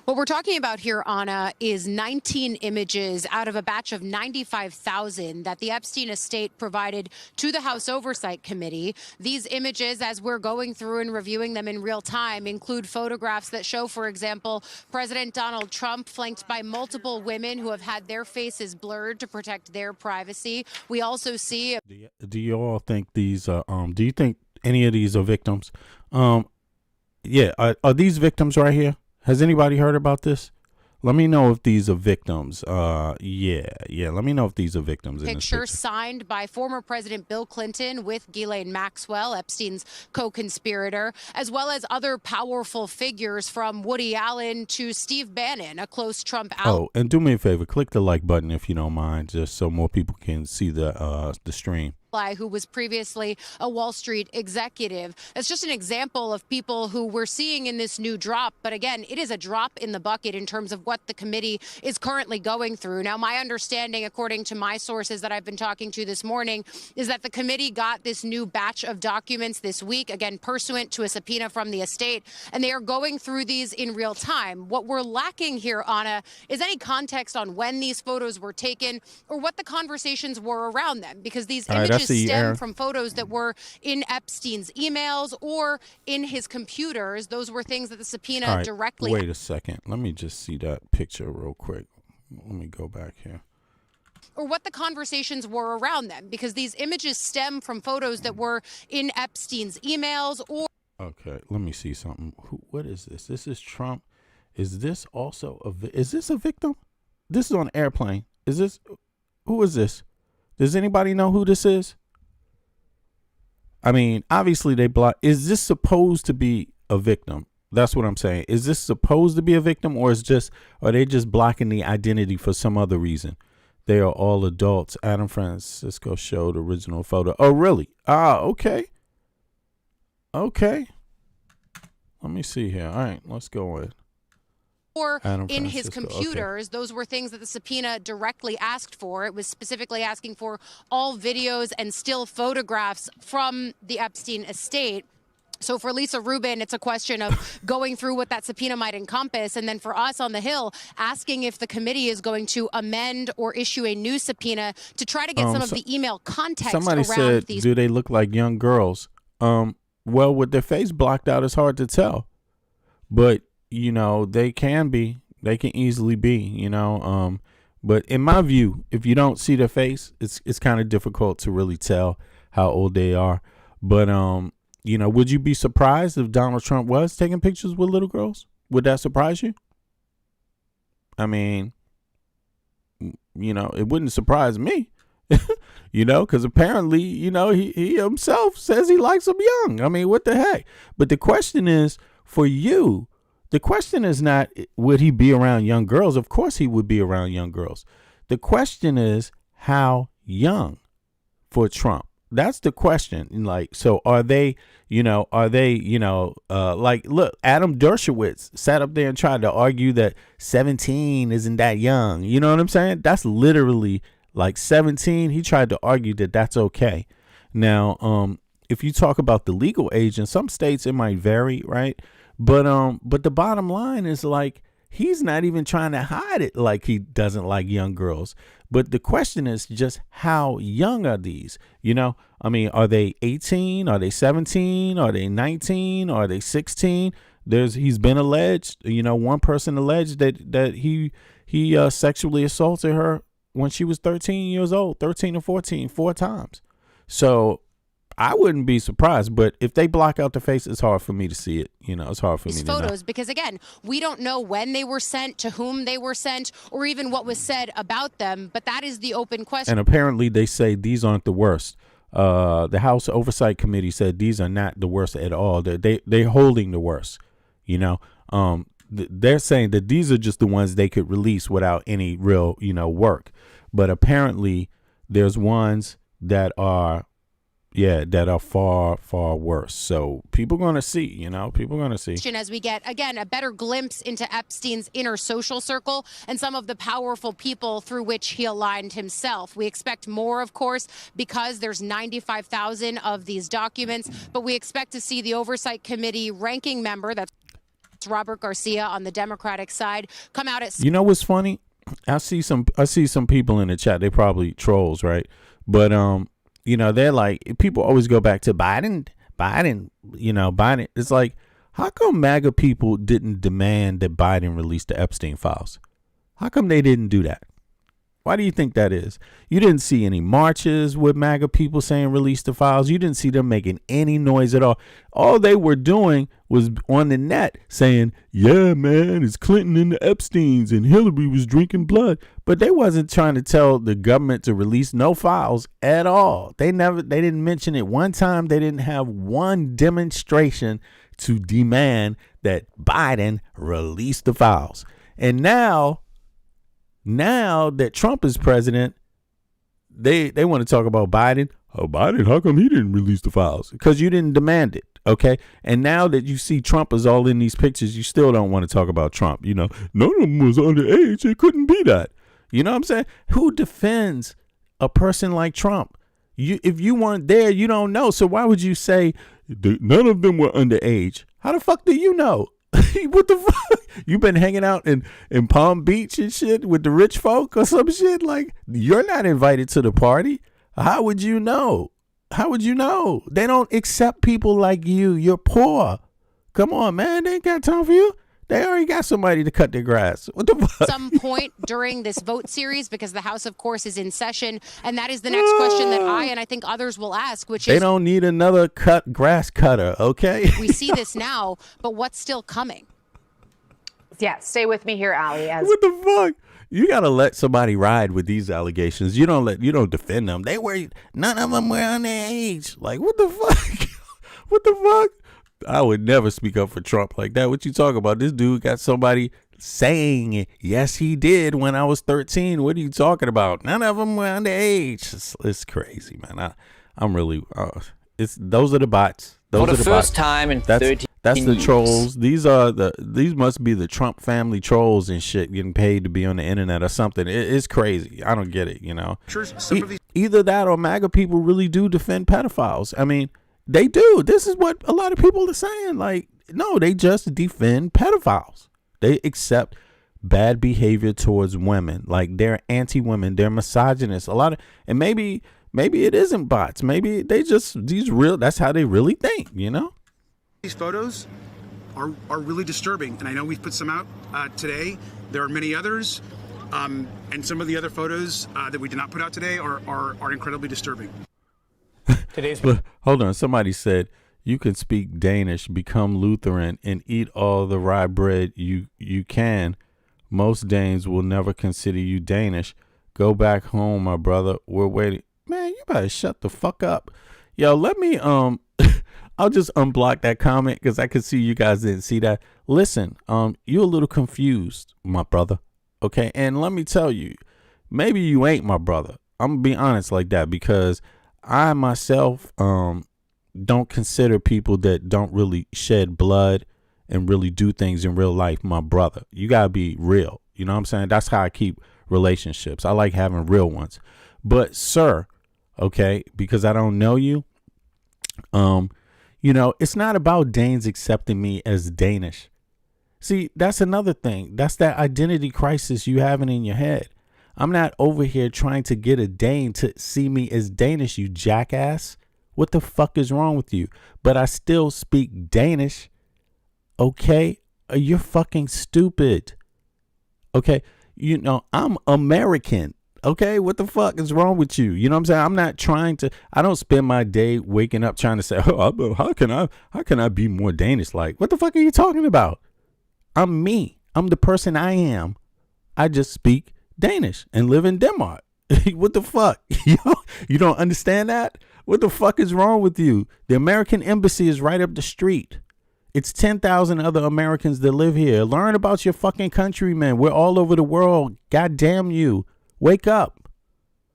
What we're talking about here, Anna, is 19 images out of a batch of 95,000 that the Epstein estate provided to the House Oversight Committee. These images, as we're going through and reviewing them in real time, include photographs that show, for example, President Donald Trump flanked by multiple women who have had their faces blurred to protect their privacy. We also see... Do you all think these are, do you think any of these are victims? Are these victims right here? Has anybody heard about this? Let me know if these are victims. Let me know if these are victims. Picture signed by former President Bill Clinton with Ghislaine Maxwell, Epstein's co-conspirator, as well as other powerful figures from Woody Allen to Steve Bannon, a close Trump ally. Oh, and do me a favor, click the like button if you don't mind, just so more people can see the stream. who was previously a Wall Street executive. That's just an example of people who we're seeing in this new drop. But again, it is a drop in the bucket in terms of what the committee is currently going through. Now, my understanding, according to my sources that I've been talking to this morning, is that the committee got this new batch of documents this week, again, pursuant to a subpoena from the estate, and they are going through these in real time. What we're lacking here, Anna, is any context on when these photos were taken or what the conversations were around them, because these images stem from photos that were in Epstein's emails or in his computers. Those were things that the subpoena directly... Wait a second. Let me just see that picture real quick. Let me go back here. Or what the conversations were around them, because these images stem from photos that were in Epstein's emails or... Okay, let me see something. What is this? This is Trump. Is this also is this a victim? This is on an airplane. Is this, who is this? Does anybody know who this is? I mean, obviously they block. Is this supposed to be a victim? That's what I'm saying. Is this supposed to be a victim, or are they just blocking the identity for some other reason? They are all adults. Adam Francisco showed original photo. Oh, really? Ah, okay. Okay. Let me see here. All right, let's go in. Or in his computers. Okay. Those were things that the subpoena directly asked for. It was specifically asking for all videos and still photographs from the Epstein estate. So for Lisa Rubin, it's a question of going through what that subpoena might encompass. And then for us on the Hill, asking if the committee is going to amend or issue a new subpoena to try to get some of the email context somebody around said, these. Do they look like young girls? Well, with their face blocked out, it's hard to tell. But, you know, they can easily be, you know. But in my view, if you don't see their face, it's kind of difficult to really tell how old they are. But, you know, would you be surprised if Donald Trump was taking pictures with little girls? Would that surprise you? I mean, you know, it wouldn't surprise me. You know, because apparently, you know, he himself says he likes them young. I mean, what the heck? But the question is, for you, the question is not, would he be around young girls? Of course he would be around young girls. The question is, how young for Trump? That's the question. Like, so are they, like, look, Adam Dershowitz sat up there and tried to argue that 17 isn't that young. You know what I'm saying? That's literally like 17. He tried to argue that that's okay. Now, if you talk about the legal age, in some states it might vary, right? But the bottom line is, like, he's not even trying to hide it like he doesn't like young girls. But the question is just, how young are these? You know, I mean, are they 18? Are they 17? Are they 19? Are they 16? He's been alleged, you know, one person alleged that he sexually assaulted her when she was 13 years old, 13 or 14, 4 times. So I wouldn't be surprised, but if they block out the face, it's hard for me to see it. You know, it's hard for me to know. Photos, because again, we don't know when they were sent, to whom they were sent, or even what was said about them. But that is the open question. And apparently they say these aren't the worst. The House Oversight Committee said these are not the worst at all. They're holding the worst. You know, they're saying that these are just the ones they could release without any real, you know, work. But apparently there's ones that are far, far worse. So people going to see, you know, As we get, again, a better glimpse into Epstein's inner social circle and some of the powerful people through which he aligned himself. We expect more, of course, because there's 95,000 of these documents, but we expect to see the Oversight Committee ranking member, that's Robert Garcia on the Democratic side, come out at... You know what's funny? I see some people in the chat. They probably trolls, right? But, you know, they're like, people always go back to Biden. It's like, how come MAGA people didn't demand that Biden release the Epstein files? How come they didn't do that? Why do you think that is? You didn't see any marches with MAGA people saying release the files. You didn't see them making any noise at all. All they were doing was on the net saying, yeah, man, it's Clinton and the Epsteins and Hillary was drinking blood. But they wasn't trying to tell the government to release no files at all. They didn't mention it one time. They didn't have one demonstration to demand that Biden release the files. And now that Trump is president, they want to talk about Biden. oh, Biden, how come he didn't release the files? Because you didn't demand it. Okay. And now that you see Trump is all in these pictures, you still don't want to talk about Trump. You know, none of them was underage. It couldn't be that. You know what I'm saying? Who defends a person like Trump? If you weren't there, you don't know. So why would you say none of them were underage? How the fuck do you know? What the fuck? You been hanging out in Palm Beach and shit with the rich folk or some shit? Like, you're not invited to the party. How would you know? How would you know? They don't accept people like you. You're poor. Come on, man. They ain't got time for you. They already got somebody to cut their grass. What the fuck? Some point during this vote series, because the House, of course, is in session. And that is the next question that I and I think others will ask, which is... They don't need another grass cutter, okay? We see this now, but what's still coming? Yeah, stay with me here, Allie. What the fuck? You gotta let somebody ride with these allegations. You don't defend them. None of them were underage. Like, what the fuck? What the fuck? I would never speak up for Trump like that. What you talking about? This dude got somebody saying, yes, he did when I was 13. What are you talking about? None of them were underage. It's crazy, man. I'm really, those are the bots. Those For the first time in 13 That's the years. trolls. These must be the Trump family trolls and shit getting paid to be on the internet or something. It's crazy. I don't get it, you know. Either that or MAGA people really do defend pedophiles. I mean, they do. This is what a lot of people are saying. Like, no, they just defend pedophiles. They accept bad behavior towards women. Like, they're anti-women. They're misogynists. And maybe it isn't bots. Maybe they just that's how they really think, you know? These photos are really disturbing, and I know we've put some out today. There are many others, and some of the other photos that we did not put out today are incredibly disturbing. Hold on. Somebody said you can speak Danish, become Lutheran, and eat all the rye bread you can. Most Danes will never consider you Danish. Go back home, my brother. We're waiting. Man, you better shut the fuck up. Yo, let me I'll just unblock that comment because I could see you guys didn't see that. Listen, you're a little confused, my brother. Okay, and let me tell you, maybe you ain't my brother. I'm gonna be honest like that because I myself don't consider people that don't really shed blood and really do things in real life my brother. You gotta be real. You know what I'm saying? That's how I keep relationships. I like having real ones. But sir, okay, because I don't know you, you know, it's not about Danes accepting me as Danish. See, that's another thing. That's that identity crisis you having in your head. I'm not over here trying to get a Dane to see me as Danish, you jackass. What the fuck is wrong with you? But I still speak Danish. Okay? You're fucking stupid. Okay? You know, I'm American. Okay, what the fuck is wrong with you? You know what I'm saying? I'm not trying to. I don't spend my day waking up trying to say, oh, how can I be more Danish? Like, what the fuck are you talking about? I'm me. I'm the person I am. I just speak Danish and live in Denmark. What the fuck? You don't understand that? What the fuck is wrong with you? The American embassy is right up the street. It's 10,000 other Americans that live here. Learn about your fucking countrymen. We're all over the world. God damn you. Wake up.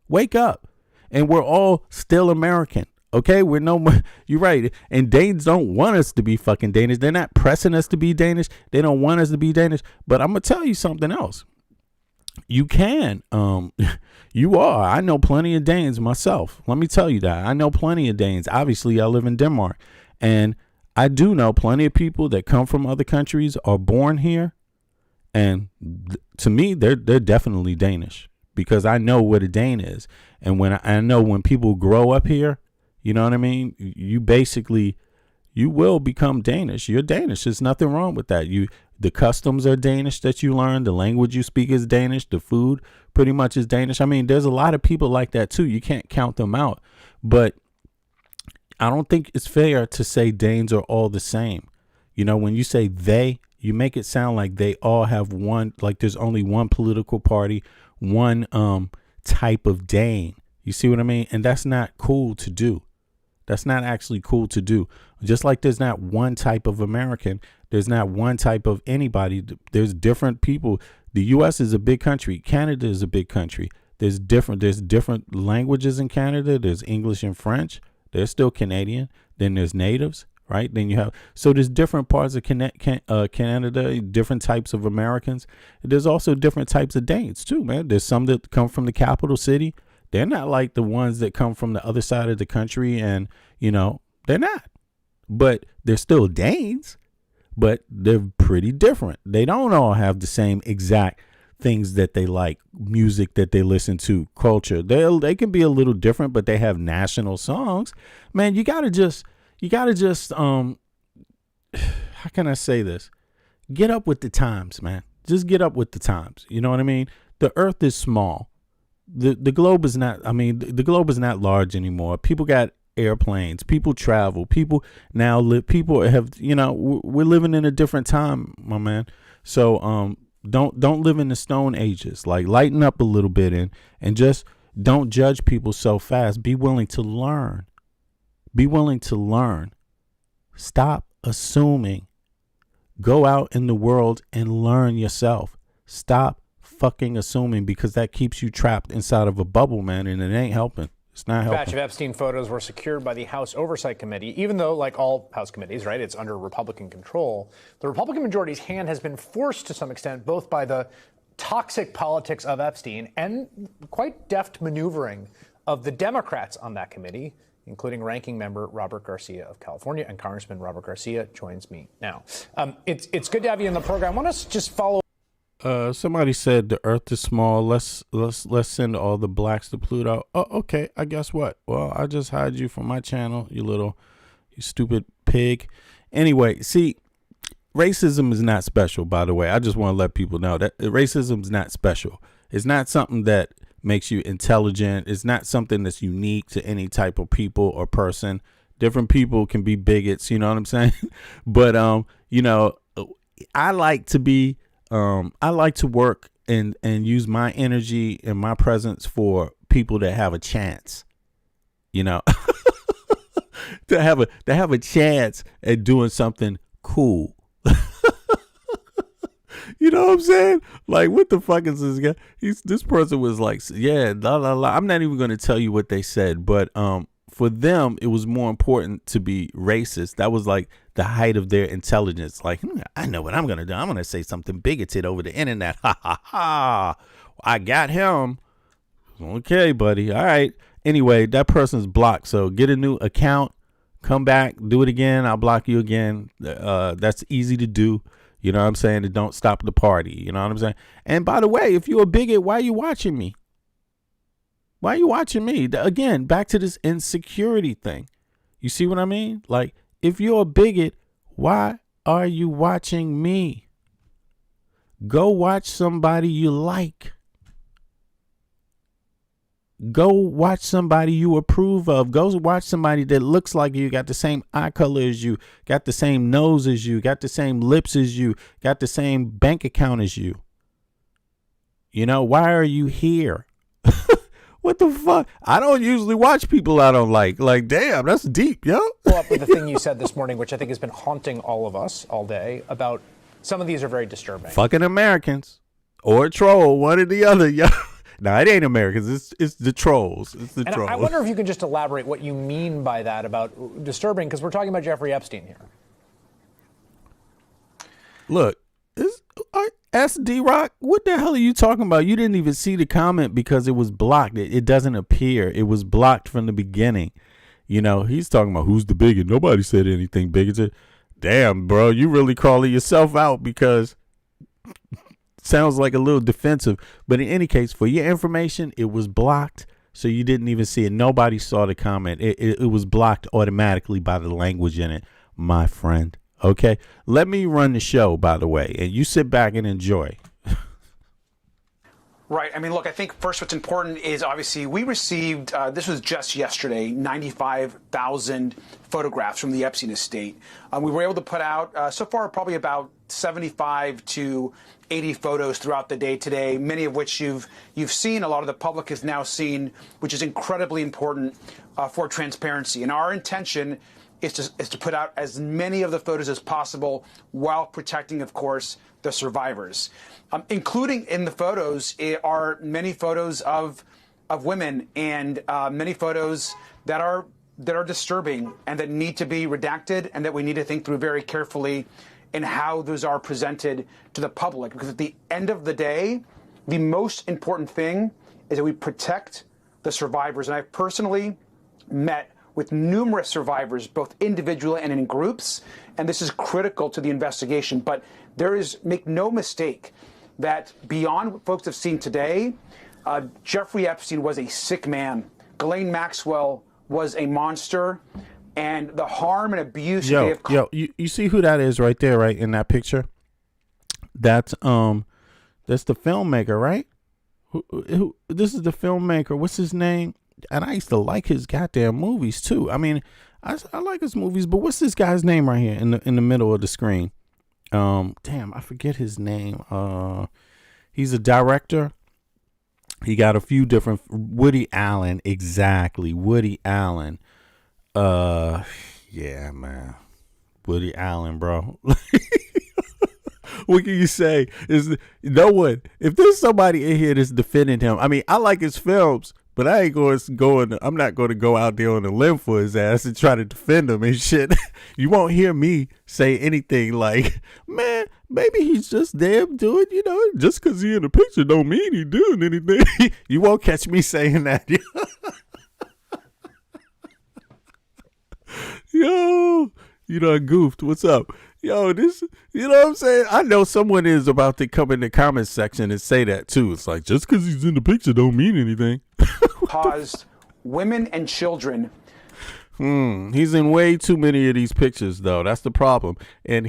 Wake up. And we're all still American. Okay? We're no more. You're right. And Danes don't want us to be fucking Danish. They're not pressing us to be Danish. They don't want us to be Danish. But I'm going to tell you something else. You can. You are. I know plenty of Danes myself. Let me tell you that. I know plenty of Danes. Obviously, I live in Denmark. And I do know plenty of people that come from other countries, are born here. And to me, they're definitely Danish. Because I know what a Dane is. And when I know when people grow up here, you know what I mean? You will become Danish. You're Danish. There's nothing wrong with that. The customs are Danish that you learn. The language you speak is Danish. The food pretty much is Danish. I mean, there's a lot of people like that too. You can't count them out. But I don't think it's fair to say Danes are all the same. You know, when you say they, you make it sound like they all have one, like there's only one political party, one type of Dane. You see what I mean? And that's not cool to do. That's not actually cool to do. Just like there's not one type of American, there's not one type of anybody. There's different people. The U.S. is a big country. Canada is a big country. There's different languages in Canada. There's English and French. They're still Canadian. Then there's natives, right? Then you have, so there's different parts of Canada, different types of Americans. There's also different types of Danes too, man. There's some that come from the capital city. They're not like the ones that come from the other side of the country, and they're not. But they're still Danes, but they're pretty different. They don't all have the same exact things that they like, music that they listen to, culture. They can be a little different, but they have national songs. Man, you gotta just how can I say this? Get up with the times, man. Just get up with the times. You know what I mean? The earth is small. The globe is not, the globe is not large anymore. People got airplanes, people travel, people now live, people have, we're living in a different time, my man. So, don't live in the stone ages. Like, lighten up a little bit and just don't judge people so fast. Be willing to learn. Stop assuming. Go out in the world and learn yourself. Stop fucking assuming, because that keeps you trapped inside of a bubble, man, and it ain't helping. It's not helping. A batch of Epstein photos were secured by the House Oversight Committee, even though, like all House committees, right, it's under Republican control. The Republican majority's hand has been forced to some extent, both by the toxic politics of Epstein and quite deft maneuvering of the Democrats on that committee, including ranking member Robert Garcia of California. And Congressman Robert Garcia joins me now. It's good to have you in the program. I want us to just follow. Somebody said the earth is small. Let's send all the blacks to Pluto. Oh, okay. I guess what? Well, I just hide you from my channel, you stupid pig. Anyway, see, racism is not special, by the way. I just want to let people know that racism is not special. It's not something that makes you intelligent. It's not something that's unique to any type of people or person. Different people can be bigots, you know what I'm saying? But, I like to work and use my energy and my presence for people that have a chance, to have a chance at doing something cool. You know what I'm saying? Like, what the fuck is this guy? This person was like, yeah, la la la. I'm not even going to tell you what they said, but for them, it was more important to be racist. That was like the height of their intelligence. Like, I know what I'm going to do. I'm going to say something bigoted over the internet. Ha ha ha. I got him. Okay, buddy. All right. Anyway, that person's blocked. So get a new account, come back, do it again. I'll block you again. That's easy to do. You know what I'm saying? And don't stop the party. You know what I'm saying? And by the way, if you're a bigot, why are you watching me? Why are you watching me? Again, back to this insecurity thing. You see what I mean? Like, if you're a bigot, why are you watching me? Go watch somebody you like. Go watch somebody you approve of. Go watch somebody that looks like you, got the same eye color as you, got the same nose as you, got the same lips as you, got the same bank account as you. Why are you here? What the fuck? I don't usually watch people I don't like. Like, damn, that's deep, yo. Follow up with the thing you said this morning, which I think has been haunting all of us all day, about some of these are very disturbing. Fucking Americans or a troll, one or the other, yo. No, it ain't Americans. It's the trolls. It's the trolls. I wonder if you can just elaborate what you mean by that about disturbing, because we're talking about Jeffrey Epstein here. Look, SD Rock, what the hell are you talking about? You didn't even see the comment because it was blocked. It doesn't appear. It was blocked from the beginning. He's talking about who's the bigot. Nobody said anything bigoted. Damn, bro, you really calling yourself out because sounds like a little defensive. But in any case, for your information, it was blocked. So you didn't even see it. Nobody saw the comment. It was blocked automatically by the language in it, my friend. Okay, let me run the show, by the way, and you sit back and enjoy. Right. I mean, look, I think first what's important is obviously we received, this was just yesterday, 95,000 photographs from the Epstein estate. We were able to put out so far probably about 75 to 80 photos throughout the day today, many of which you've seen. A lot of the public has now seen, which is incredibly important for transparency. And our intention is to put out as many of the photos as possible while protecting, of course, the survivors. Including in the photos are many photos of women and many photos that are disturbing and that need to be redacted and that we need to think through very carefully in how those are presented to the public. Because at the end of the day, the most important thing is that we protect the survivors. And I've personally met with numerous survivors, both individually and in groups, and this is critical to the investigation. But make no mistake that beyond what folks have seen today, Jeffrey Epstein was a sick man. Ghislaine Maxwell was a monster, and the harm and abuse they have you see who that is right there, right in that picture? That's the filmmaker, right? Who this is the filmmaker. What's his name? And I used to like his goddamn movies too. I mean, I like his movies, but what's this guy's name right here in the middle of the screen? Damn, I forget his name. He's a director. He got a few different. Woody Allen, exactly. Woody Allen. Yeah, man. Woody Allen, bro. What can you say? Is no one? If there's somebody in here that's defending him, I mean, I like his films, but I ain't I'm not going to go out there on a limb for his ass and try to defend him and shit. You won't hear me say anything like, man, maybe he's just damn doing, just because he in the picture don't mean he doing anything. You won't catch me saying that. Yo, I goofed. What's up? Yo, this, what I'm saying? I know someone is about to come in the comments section and say that too. It's like, just because he's in the picture don't mean anything. Caused women and children. He's in way too many of these pictures, though. That's the problem. And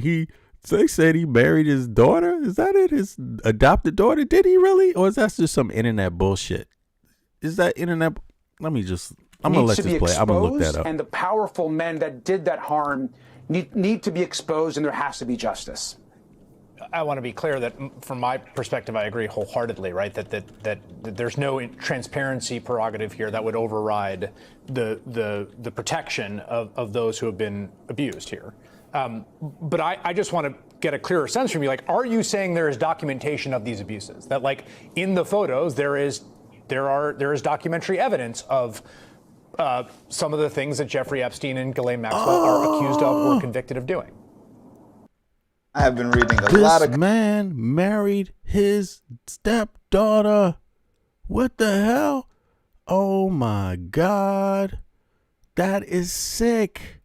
they said he married his daughter. Is that it? His adopted daughter? Did he really? Or is that just some internet bullshit? Is that internet? I'm going to let this play. I'm going to look that up. And the powerful men that did that harm need to be exposed, and there has to be justice. I want to be clear that from my perspective, I agree wholeheartedly, right? That there's no transparency prerogative here that would override the protection of those who have been abused here. But I just want to get a clearer sense from you. Like, are you saying there is documentation of these abuses? That, like, in the photos, there is documentary evidence of some of the things that Jeffrey Epstein and Ghislaine Maxwell are accused of or convicted of doing? I have been reading a lot of. This man married his stepdaughter. What the hell? Oh my God. That is sick.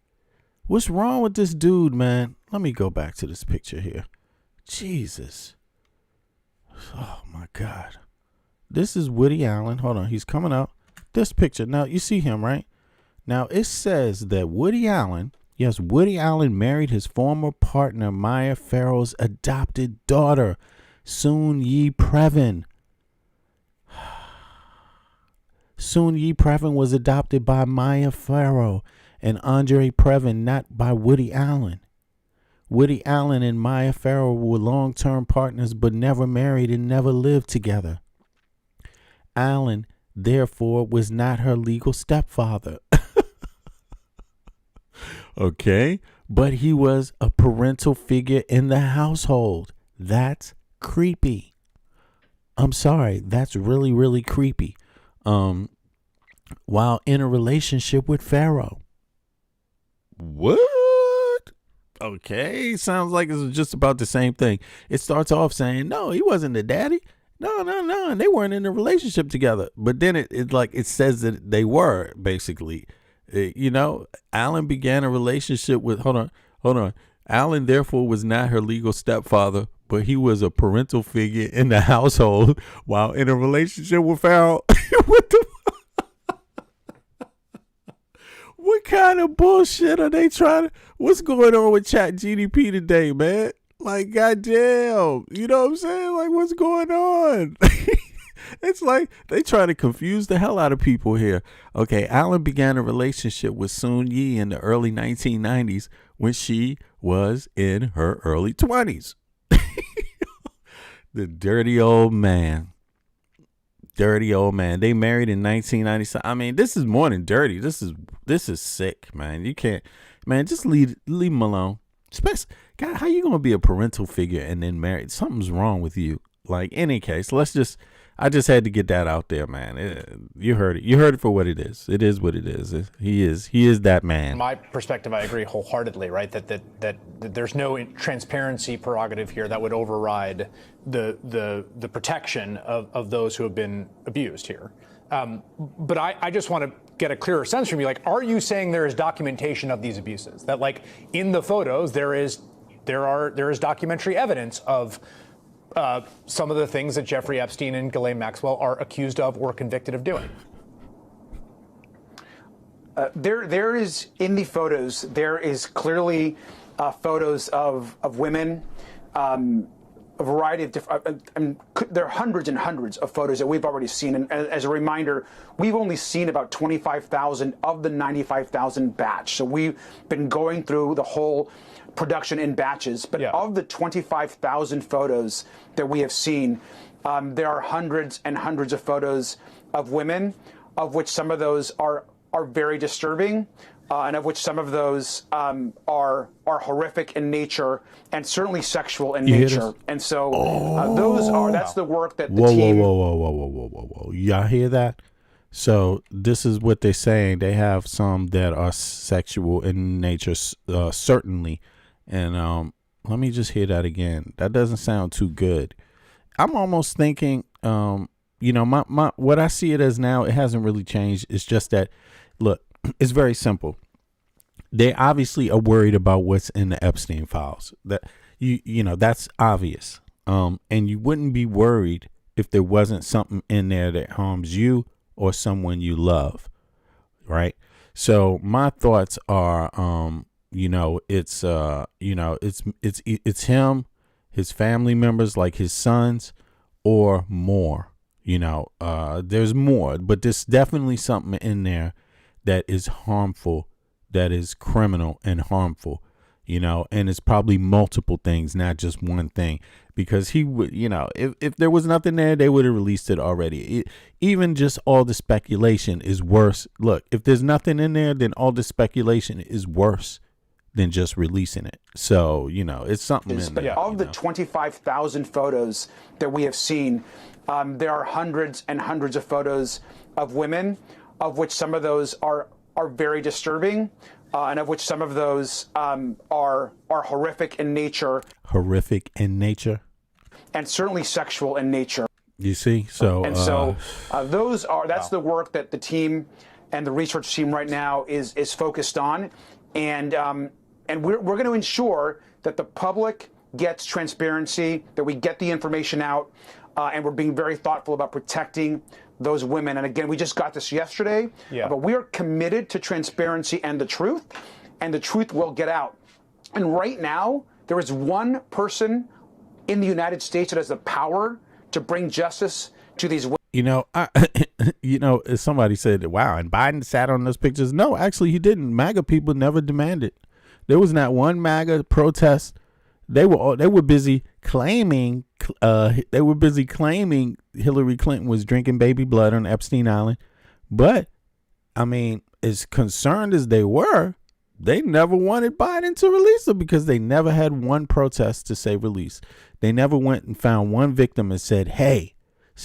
What's wrong with this dude, man? Let me go back to this picture here. Jesus. Oh my God. This is Woody Allen. Hold on. He's coming up. This picture. Now, you see him, right? Now, it says that Woody Allen married his former partner, Maya Farrow's adopted daughter, Soon Yi Previn. Soon Yi Previn was adopted by Maya Farrow and Andre Previn, not by Woody Allen. Woody Allen and Maya Farrow were long-term partners but never married and never lived together. Allen, therefore, was not her legal stepfather. Okay, but he was a parental figure in the household. That's creepy. I'm sorry, that's really, really creepy. While in a relationship with Farrow. What? Okay, sounds like it's just about the same thing. It starts off saying, no, he wasn't the daddy. No, and they weren't in a relationship together. But then it says that they were, basically. Allen began a relationship with, hold on. Allen, therefore, was not her legal stepfather, but he was a parental figure in the household while in a relationship with Farrell. What kind of bullshit are they what's going on with ChatGPT today, man? Like, goddamn, you know what I'm saying? Like, what's going on? It's like they try to confuse the hell out of people here. Okay, Allen began a relationship with Soon Yi in the early 1990s when she was in her early 20s. The dirty old man. dirty old man. They married in 1997. I mean, this is more than dirty. This is sick, man. You can't, man. Just leave him alone. Especially, God, how you gonna be a parental figure and then married? Something's wrong with you. Like, any case, I just had to get that out there, man. You heard it. You heard it for what it is. It is what it is. He is that man. From my perspective, I agree wholeheartedly, right? That there's no transparency prerogative here that would override the protection of those who have been abused here. But I just want to get a clearer sense from you. Like, are you saying there is documentation of these abuses? That, like, in the photos, there is documentary evidence of some of the things that Jeffrey Epstein and Ghislaine Maxwell are accused of or convicted of doing? There is, in the photos, there is clearly photos of women, a variety of different, there are hundreds and hundreds of photos that we've already seen. And as a reminder, we've only seen about 25,000 of the 95,000 batch. So we've been going through the whole production in batches. But of the 25,000 photos that we have seen, there are hundreds and hundreds of photos of women, of which some of those are very disturbing. And of which some of those are horrific in nature and certainly sexual in nature. And so that's the work that the team. Whoa. Y'all hear that? So this is what they're saying. They have some that are sexual in nature, certainly. And let me just hear that again. That doesn't sound too good. I'm almost thinking, my what I see it as now, it hasn't really changed. It's just that, look, it's very simple. They obviously are worried about what's in the Epstein files. That that's obvious. And you wouldn't be worried if there wasn't something in there that harms you or someone you love, right? So my thoughts are, it's him, his family members, like his sons, or more. There's more, but there's definitely something in there that is harmful, that is criminal and harmful, and it's probably multiple things, not just one thing, because he would, if there was nothing there, they would have released it already. Even just all the speculation is worse. Look, if there's nothing in there, then all the speculation is worse than just releasing it. So, it's something in there. Of the 25,000 photos that we have seen, there are hundreds and hundreds of photos of women, of which some of those are very disturbing, and of which some of those are horrific in nature. Horrific in nature? And certainly sexual in nature. You see? That's the work that the team and the research team right now is focused on. And we're going to ensure that the public gets transparency, that we get the information out, and we're being very thoughtful about protecting those women. And again, we just got this yesterday, but we are committed to transparency and the truth will get out. And right now, there is one person in the United States that has the power to bring justice to these women. Somebody said, wow, and Biden sat on those pictures. No, actually he didn't. MAGA people never demanded. There was not one MAGA protest. They were busy claiming Hillary Clinton was drinking baby blood on Epstein Island. But, I mean, as concerned as they were, they never wanted Biden to release her because they never had one protest to say release. They never went and found one victim and said, hey,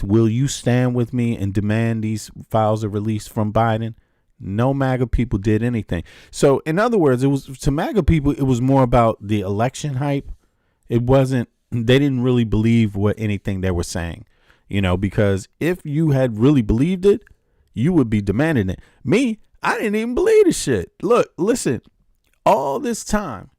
will you stand with me and demand these files are released from Biden? No MAGA people did anything. So, in other words, it was to MAGA people, it was more about the election hype. It wasn't, they didn't really believe what anything they were saying, because if you had really believed it, you would be demanding it. Me, I didn't even believe the shit. Look, listen, all this time,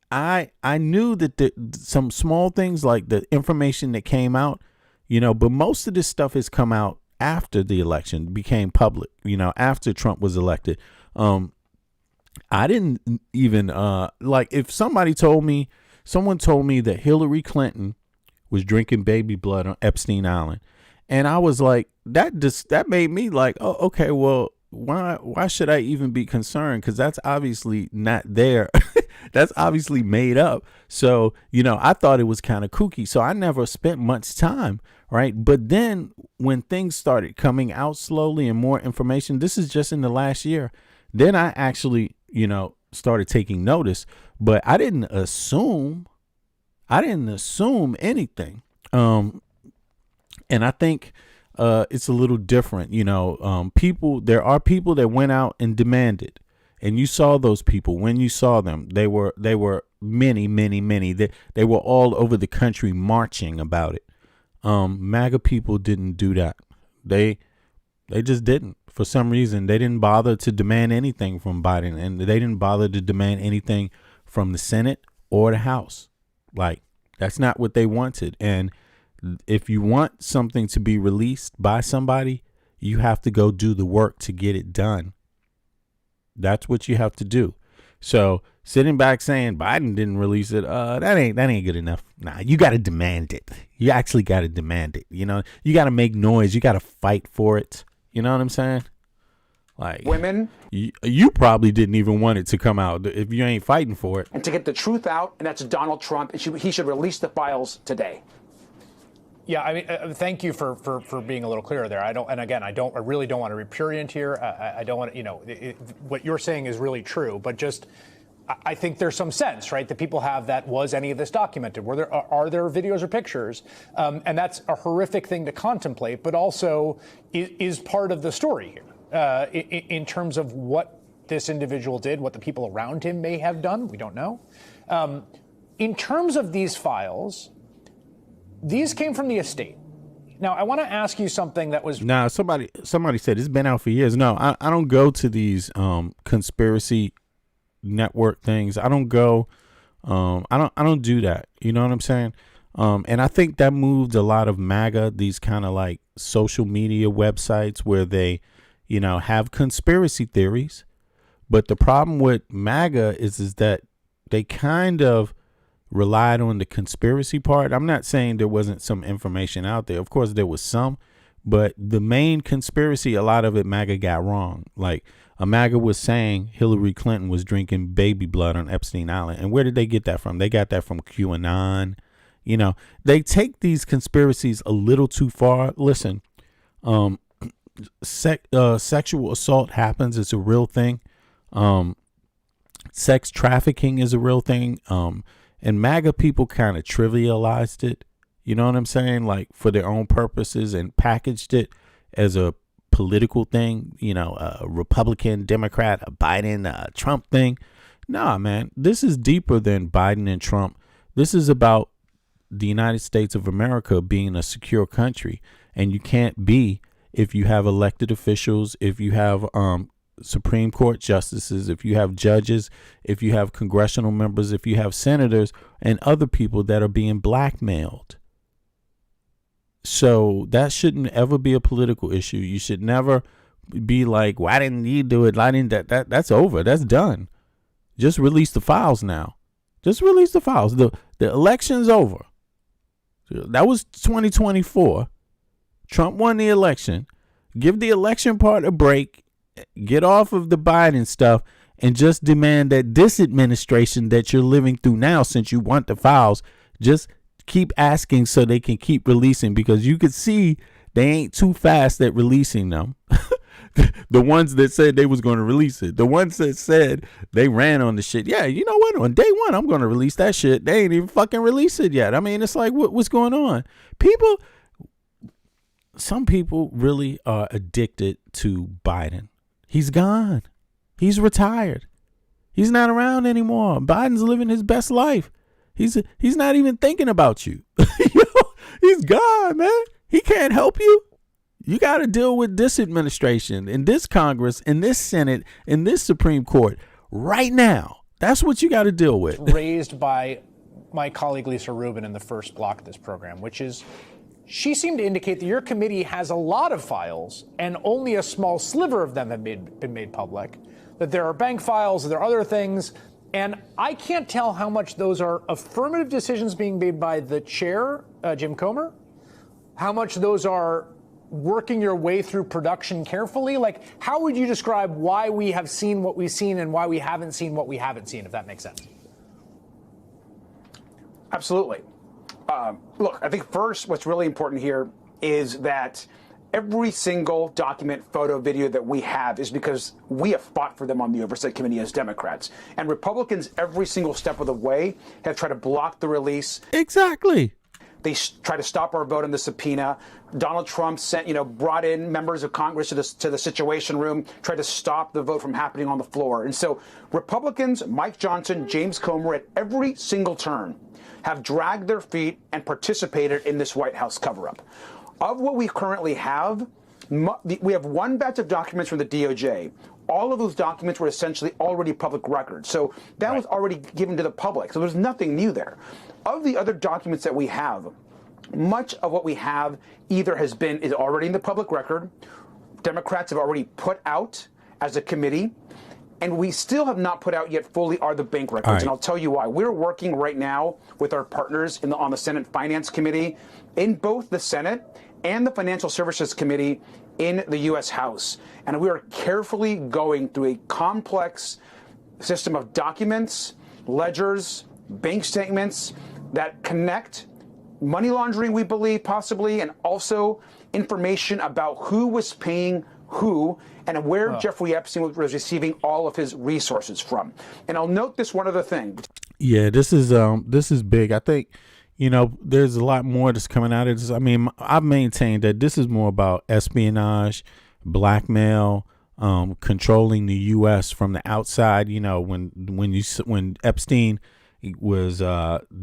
I knew that some small things like the information that came out, but most of this stuff has come out after the election became public, after Trump was elected. I didn't even, if someone told me that Hillary Clinton was drinking baby blood on Epstein Island, and I was like, that made me like, oh, okay, well, why should I even be concerned? Because that's obviously not there. That's obviously made up. So, I thought it was kind of kooky. So I never spent much time, right? But then when things started coming out slowly and more information, this is just in the last year, then I actually, started taking notice. But I didn't assume anything. And I think it's a little different. There are people that went out and demanded. And you saw those people when you saw them. They were many. They were all over the country marching about it. MAGA people didn't do that. They just didn't. For some reason, they didn't bother to demand anything from Biden, and they didn't bother to demand anything from the Senate or the House. Like, that's not what they wanted. And if you want something to be released by somebody, you have to go do the work to get it done. That's what you have to do. So sitting back saying Biden didn't release it, that ain't good enough. Nah, you got to demand it. You actually got to demand it. You got to make noise. You got to fight for it. You know what I'm saying? Like, women. You probably didn't even want it to come out if you ain't fighting for it. And to get the truth out, and that's Donald Trump. He should release the files today. Yeah, I mean, thank you for being a little clearer there. I really don't want to repudiate here. I don't want to, what you're saying is really true, but just, I think there's some sense, right, that people have that was any of this documented? Are there videos or pictures? And that's a horrific thing to contemplate, but also is part of the story here in terms of what this individual did, what the people around him may have done. We don't know. In terms of these files, these came from the estate. Now, I want to ask you something that was... Now, somebody said it's been out for years. No, I don't go to these conspiracy network things. I don't go... I don't do that. You know what I'm saying? And I think that moved a lot of MAGA, these kind of like social media websites where they, have conspiracy theories. But the problem with MAGA is that they kind of relied on the conspiracy part. I'm not saying there wasn't some information out there. Of course there was some, but the main conspiracy, a lot of it MAGA got wrong. Like MAGA was saying Hillary Clinton was drinking baby blood on Epstein Island. And where did they get that from? They got that from QAnon. They take these conspiracies a little too far. Listen, sexual assault happens. It's a real thing. Sex trafficking is a real thing. And MAGA people kind of trivialized it, you know what I'm saying? Like for their own purposes and packaged it as a political thing, a Republican, Democrat, a Biden, a Trump thing. Nah, man, this is deeper than Biden and Trump. This is about the United States of America being a secure country. And you can't be if you have elected officials, if you have Supreme Court justices, if you have judges, if you have congressional members, if you have senators and other people that are being blackmailed. So that shouldn't ever be a political issue. You should never be like, why didn't you do it? Why didn't that's over. That's done. Just release the files now. Just release the files. The election's over. That was 2024. Trump won the election. Give the election part a break. Get off of the Biden stuff and just demand that this administration that you're living through now, since you want the files, just keep asking so they can keep releasing, because you could see they ain't too fast at releasing them. The ones that said they was going to release it, the ones that said they ran on the shit. Yeah, you know what? On day one, I'm going to release that shit. They ain't even fucking released it yet. I mean, it's like, what's going on? Some people really are addicted to Biden. He's gone. He's retired. He's not around anymore. Biden's living his best life. He's not even thinking about you. He's gone, man. He can't help you. You got to deal with this administration and this Congress and this Senate and this Supreme Court right now. That's what you got to deal with. Raised by my colleague Lisa Rubin in the first block of this program, which is, she seemed to indicate that your committee has a lot of files and only a small sliver of them have been made public, that there are bank files, that there are other things. And I can't tell how much those are affirmative decisions being made by the chair, Jim Comer, how much those are working your way through production carefully. Like, how would you describe why we have seen what we've seen and why we haven't seen what we haven't seen, if that makes sense? Absolutely. Look, I think first what's really important here is that every single document, photo, video that we have is because we have fought for them on the Oversight Committee as Democrats. And Republicans, every single step of the way, have tried to block the release. Exactly. They try to stop our vote on the subpoena. Donald Trump brought in members of Congress to the Situation Room, tried to stop the vote from happening on the floor. And so Republicans, Mike Johnson, James Comer, at every single turn have dragged their feet and participated in this White House cover-up. Of what we currently have, we have one batch of documents from the DOJ. All of those documents were essentially already public record. So that was already given to the public. So there's nothing new there. Of the other documents that we have, much of what we have either is already in the public record, Democrats have already put out as a committee, and we still have not put out yet fully are the bank records. Right. And I'll tell you why. We're working right now with our partners on the Senate Finance Committee, in both the Senate and the Financial Services Committee in the U.S. House. And we are carefully going through a complex system of documents, ledgers, bank statements that connect money laundering, we believe, possibly, and also information about who was paying who and where Jeffrey Epstein was receiving all of his resources from. And I'll note this one other thing. Yeah, this is big. I think, there's a lot more that's coming out of this. I mean, I've maintained that this is more about espionage, blackmail, controlling the U.S. from the outside. When Epstein was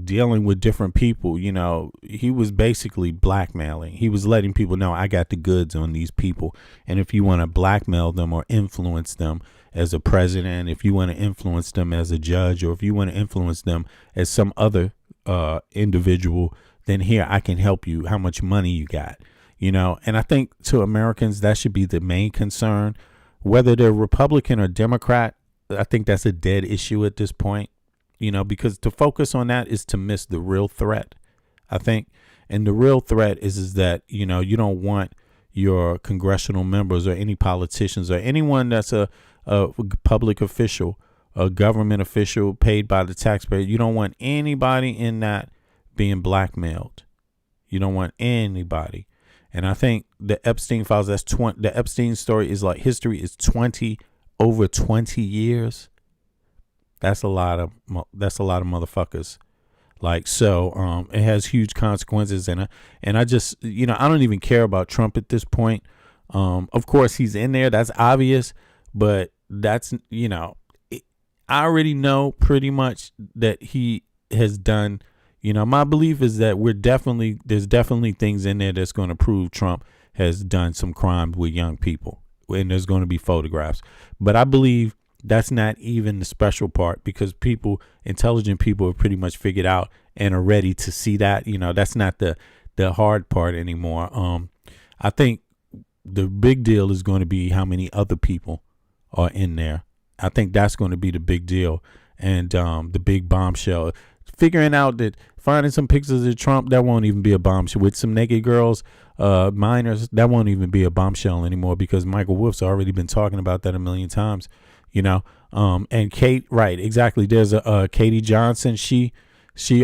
dealing with different people, he was basically blackmailing. He was letting people know, I got the goods on these people. And if you want to blackmail them or influence them as a president, if you want to influence them as a judge, or if you want to influence them as some other individual, then here, I can help you. How much money you got, And I think to Americans, that should be the main concern. Whether they're Republican or Democrat, I think that's a dead issue at this point. Because to focus on that is to miss the real threat, I think. And the real threat is that, you don't want your congressional members or any politicians or anyone that's a public official, a government official paid by the taxpayer. You don't want anybody in that being blackmailed. You don't want anybody. And I think the Epstein files, the Epstein story is like history is over 20 years. That's a lot of motherfuckers. It has huge consequences, and I just, I don't even care about Trump at this point. Of course he's in there, that's obvious, but that's, I already know pretty much that he has done. My belief is that there's definitely things in there that's going to prove Trump has done some crimes with young people, and there's going to be photographs. But I believe that's not even the special part, because intelligent people have pretty much figured out and are ready to see that. That's not the hard part anymore. I think the big deal is going to be how many other people are in there. I think that's going to be the big deal. And the big bombshell, figuring out that finding some pictures of Trump, that won't even be a bombshell. With some naked girls, minors, that won't even be a bombshell anymore, because Michael Wolff's already been talking about that a million times. And Kate, right, exactly. There's a Katie Johnson. She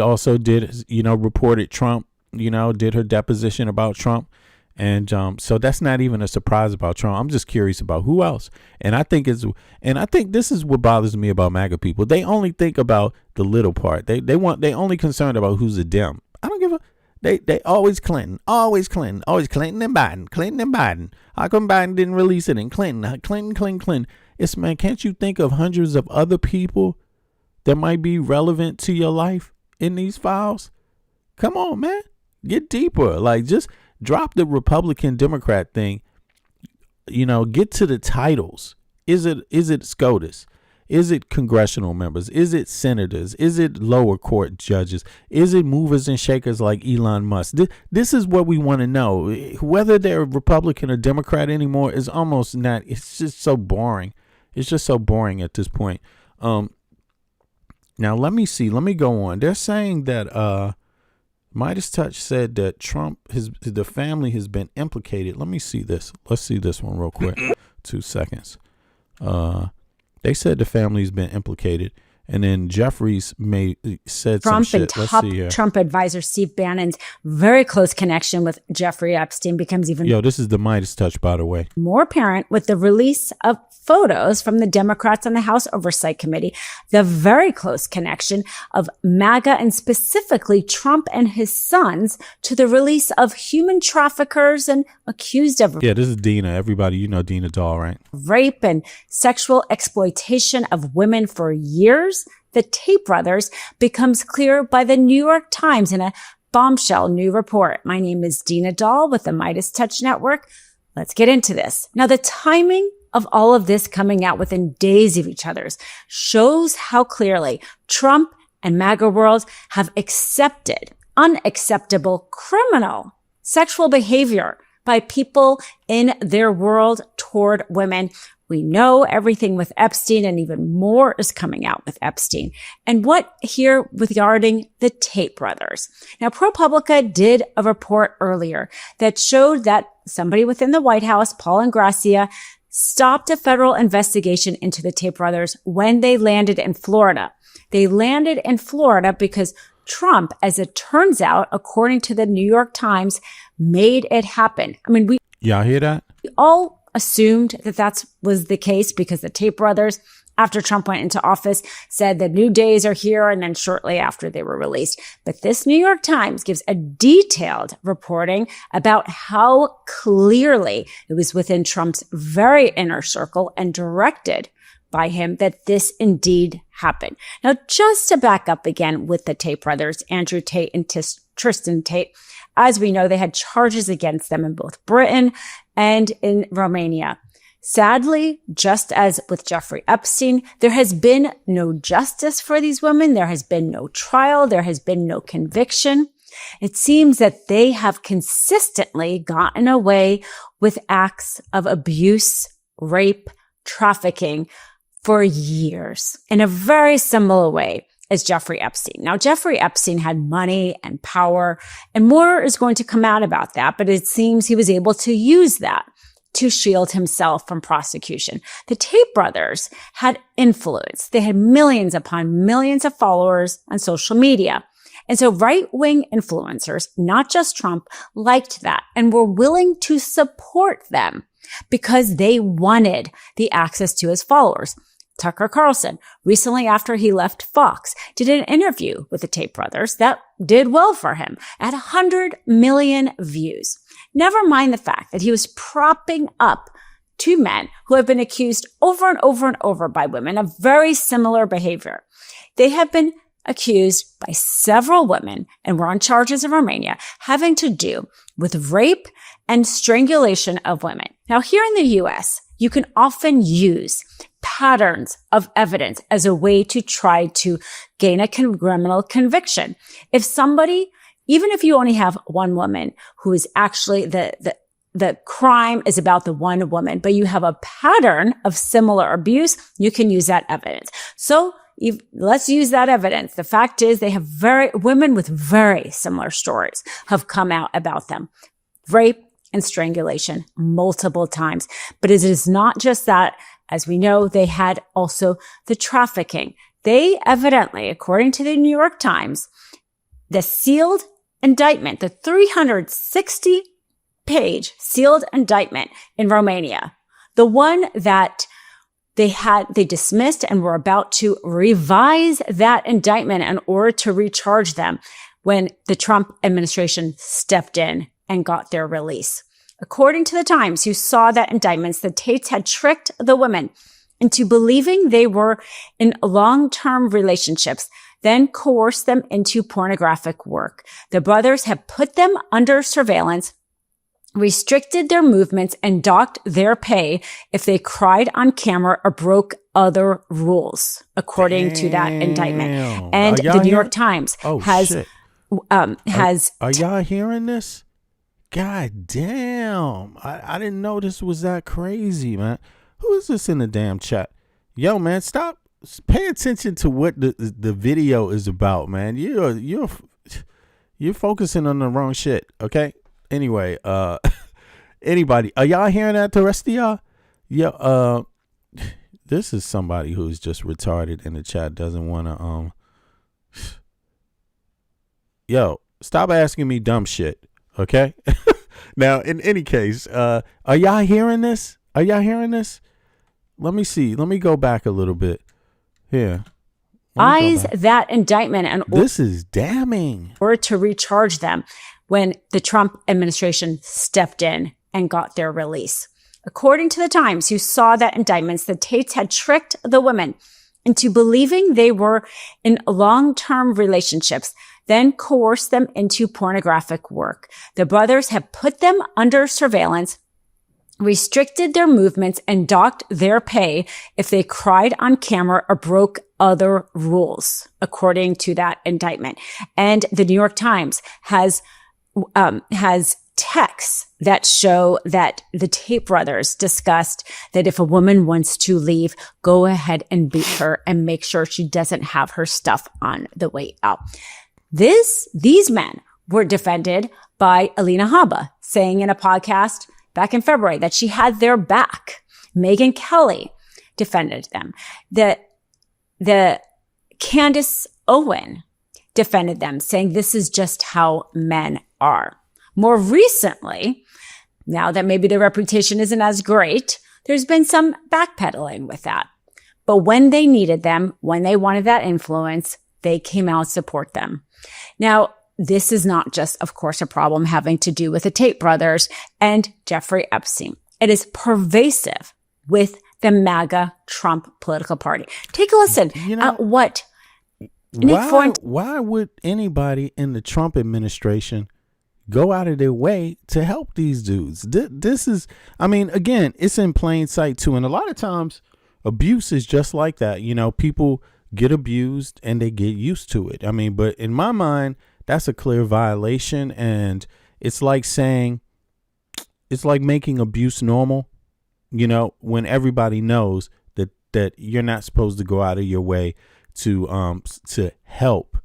also did, reported Trump, did her deposition about Trump. And so that's not even a surprise about Trump. I'm just curious about who else. And I think this is what bothers me about MAGA people. They only think about the little part. They only concerned about who's a Dem. I don't give a. They always Clinton and Biden. How come Biden didn't release it? And Clinton. It's, man, can't you think of hundreds of other people that might be relevant to your life in these files? Come on, man. Get deeper. Just drop the Republican Democrat thing. Get to the titles. Is it SCOTUS? Is it congressional members? Is it senators? Is it lower court judges? Is it movers and shakers like Elon Musk? This is what we want to know. Whether they're Republican or Democrat anymore is almost not. It's just so boring. It's just so boring at this point. Now, let me see. Let me go on. They're saying that Midas Touch said that the family has been implicated. Let me see this. Let's see this one real quick. 2 seconds. They said the family's been implicated And then Jeffries said Trump some and shit. Let's top see here. Trump advisor Steve Bannon's very close connection with Jeffrey Epstein becomes even Yo, this is the Midas touch, by the way. more apparent with the release of photos from the Democrats on the House Oversight Committee, the very close connection of MAGA and specifically Trump and his sons to the release of human traffickers and accused of Yeah, this is Dina. Everybody, you know Dina Doll, right? rape and sexual exploitation of women for years. The Tate brothers becomes clear by the New York Times in a bombshell new report. My name is Dina Doll with the Midas Touch Network. Let's get into this. Now, the timing of all of this coming out within days of each other's shows how clearly Trump and MAGA world have accepted unacceptable criminal sexual behavior by people in their world toward women. We know everything with Epstein, and even more is coming out with Epstein. And what here regarding the Tate brothers? Now, ProPublica did a report earlier that showed that somebody within the White House, Paul Ingrassia, stopped a federal investigation into the Tate brothers when they landed in Florida. They landed in Florida because Trump, as it turns out, according to the New York Times, made it happen. I mean, Y'all hear that? we all assumed that was the case because the Tate brothers, after Trump went into office, said the new days are here, and then shortly after they were released. But this New York Times gives a detailed reporting about how clearly it was within Trump's very inner circle and directed by him that this indeed happened. Now, just to back up again with the Tate brothers, Andrew Tate and Tristan Tate, as we know, they had charges against them in both Britain and in Romania. Sadly, just as with Jeffrey Epstein, there has been no justice for these women. There has been no trial. There has been no conviction. It seems that they have consistently gotten away with acts of abuse, rape, trafficking for years in a very similar way as Jeffrey Epstein. Now, Jeffrey Epstein had money and power, and more is going to come out about that, but it seems he was able to use that to shield himself from prosecution. The Tate brothers had influence. They had millions upon millions of followers on social media. And so right-wing influencers, not just Trump, liked that and were willing to support them because they wanted the access to his followers. Tucker Carlson, recently after he left Fox, did an interview with the Tate brothers that did well for him at 100 million views. Never mind the fact that he was propping up two men who have been accused over and over and over by women of very similar behavior. They have been accused by several women and were on charges in Romania having to do with rape and strangulation of women. Now, here in the U.S., you can often use patterns of evidence as a way to try to gain a criminal conviction. If somebody, even if you only have one woman who is actually the crime is about the one woman, but you have a pattern of similar abuse, you can use that evidence. So let's use that evidence. The fact is they have women with very similar stories have come out about them. Rape and strangulation multiple times. But it is not just that. As we know, they had also the trafficking. They evidently, according to the New York Times, the sealed indictment, the 360-page sealed indictment in Romania, the one that they dismissed and were about to revise that indictment in order to recharge them when the Trump administration stepped in and got their release. According to the Times, who saw that indictments, the Tates had tricked the women into believing they were in long-term relationships, then coerced them into pornographic work. The brothers have put them under surveillance, restricted their movements, and docked their pay if they cried on camera or broke other rules, according to that indictment. And the New York Times has... Are y'all hearing this? God damn. I didn't know this was that crazy, man. Who is this in the damn chat? Yo, man, stop. Pay attention to what the video is about, man. You're focusing on the wrong shit, okay? Anyway, anybody, are y'all hearing that, the rest of y'all? Yeah, this is somebody who's just retarded in the chat, doesn't want to yo, stop asking me dumb shit, okay? Now, in any case, are y'all hearing this? Are y'all hearing this? Let me see. Let me go back a little bit. Here. Eyes that indictment and this is damning. Or to recharge them when the Trump administration stepped in and got their release. According to the Times, who saw that indictments, the Tates had tricked the women into believing they were in long-term relationships, then coerced them into pornographic work. The brothers have put them under surveillance, restricted their movements, and docked their pay if they cried on camera or broke other rules, according to that indictment. And the New York Times has texts that show that the Tate brothers discussed that if a woman wants to leave, go ahead and beat her and make sure she doesn't have her stuff on the way out. These men were defended by Alina Habba, saying in a podcast back in February that she had their back. Megyn Kelly defended them. The Candace Owens defended them, saying this is just how men are. More recently, now that maybe their reputation isn't as great, there's been some backpedaling with that. But when they needed them, when they wanted that influence, they came out to support them. Now, this is not just, of course, a problem having to do with the Tate brothers and Jeffrey Epstein. It is pervasive with the MAGA Trump political party. Take a listen at what why would anybody in the Trump administration go out of their way to help these dudes? This is, I mean, again, it's in plain sight too. And a lot of times abuse is just like that. You know, people get abused and they get used to it. I mean, but in my mind, that's a clear violation. And it's like saying, it's like making abuse normal, you know, when everybody knows that you're not supposed to go out of your way to help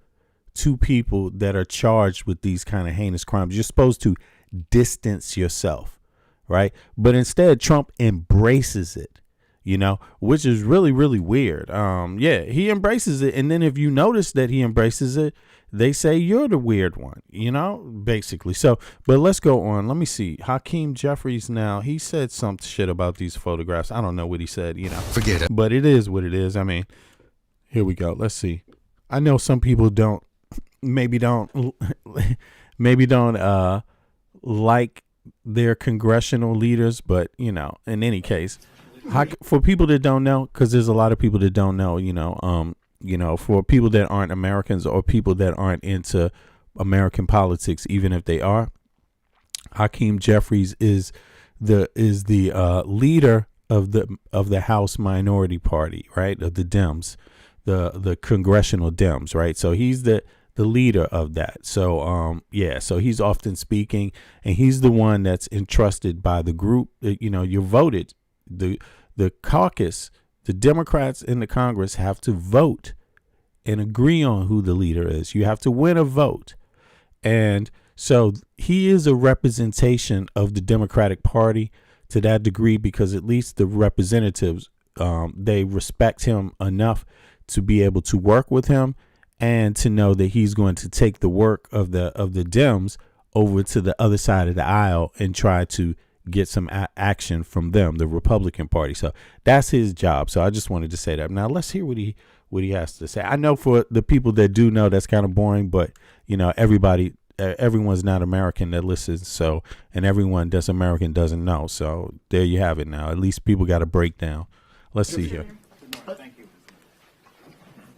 two people that are charged with these kind of heinous crimes. You're supposed to distance yourself, right? But instead, Trump embraces it, you know, which is really, really weird. Yeah, he embraces it. And then if you notice that he embraces it, they say you're the weird one, you know, basically. So, but let's go on. Let me see. Hakeem Jeffries now, he said some shit about these photographs. I don't know what he said, you know. Forget it. But it is what it is. I mean, here we go. Let's see. I know some people maybe don't like their congressional leaders, but, you know, in any case, for people that don't know, because there's a lot of people that don't know, you know, for people that aren't Americans or people that aren't into American politics, even if they are, Hakeem Jeffries is the leader of the House Minority Party, right? Of the Dems, the congressional Dems, right? So he's the leader of that. So yeah, so he's often speaking, and he's the one that's entrusted by the group. You know, you voted, the caucus, the Democrats in the Congress have to vote and agree on who the leader is. You have to win a vote. And so he is a representation of the Democratic Party to that degree, because at least the representatives, they respect him enough to be able to work with him and to know that he's going to take the work of the Dems over to the other side of the aisle and try to get some action from them, the Republican Party. So that's his job. So I just wanted to say that. Now let's hear what he has to say. I know for the people that do know, that's kind of boring, but you know, everyone's not American that listens. So, and everyone that's American doesn't know. So there you have it. Now, at least people got a breakdown. Let's see here. Thank you.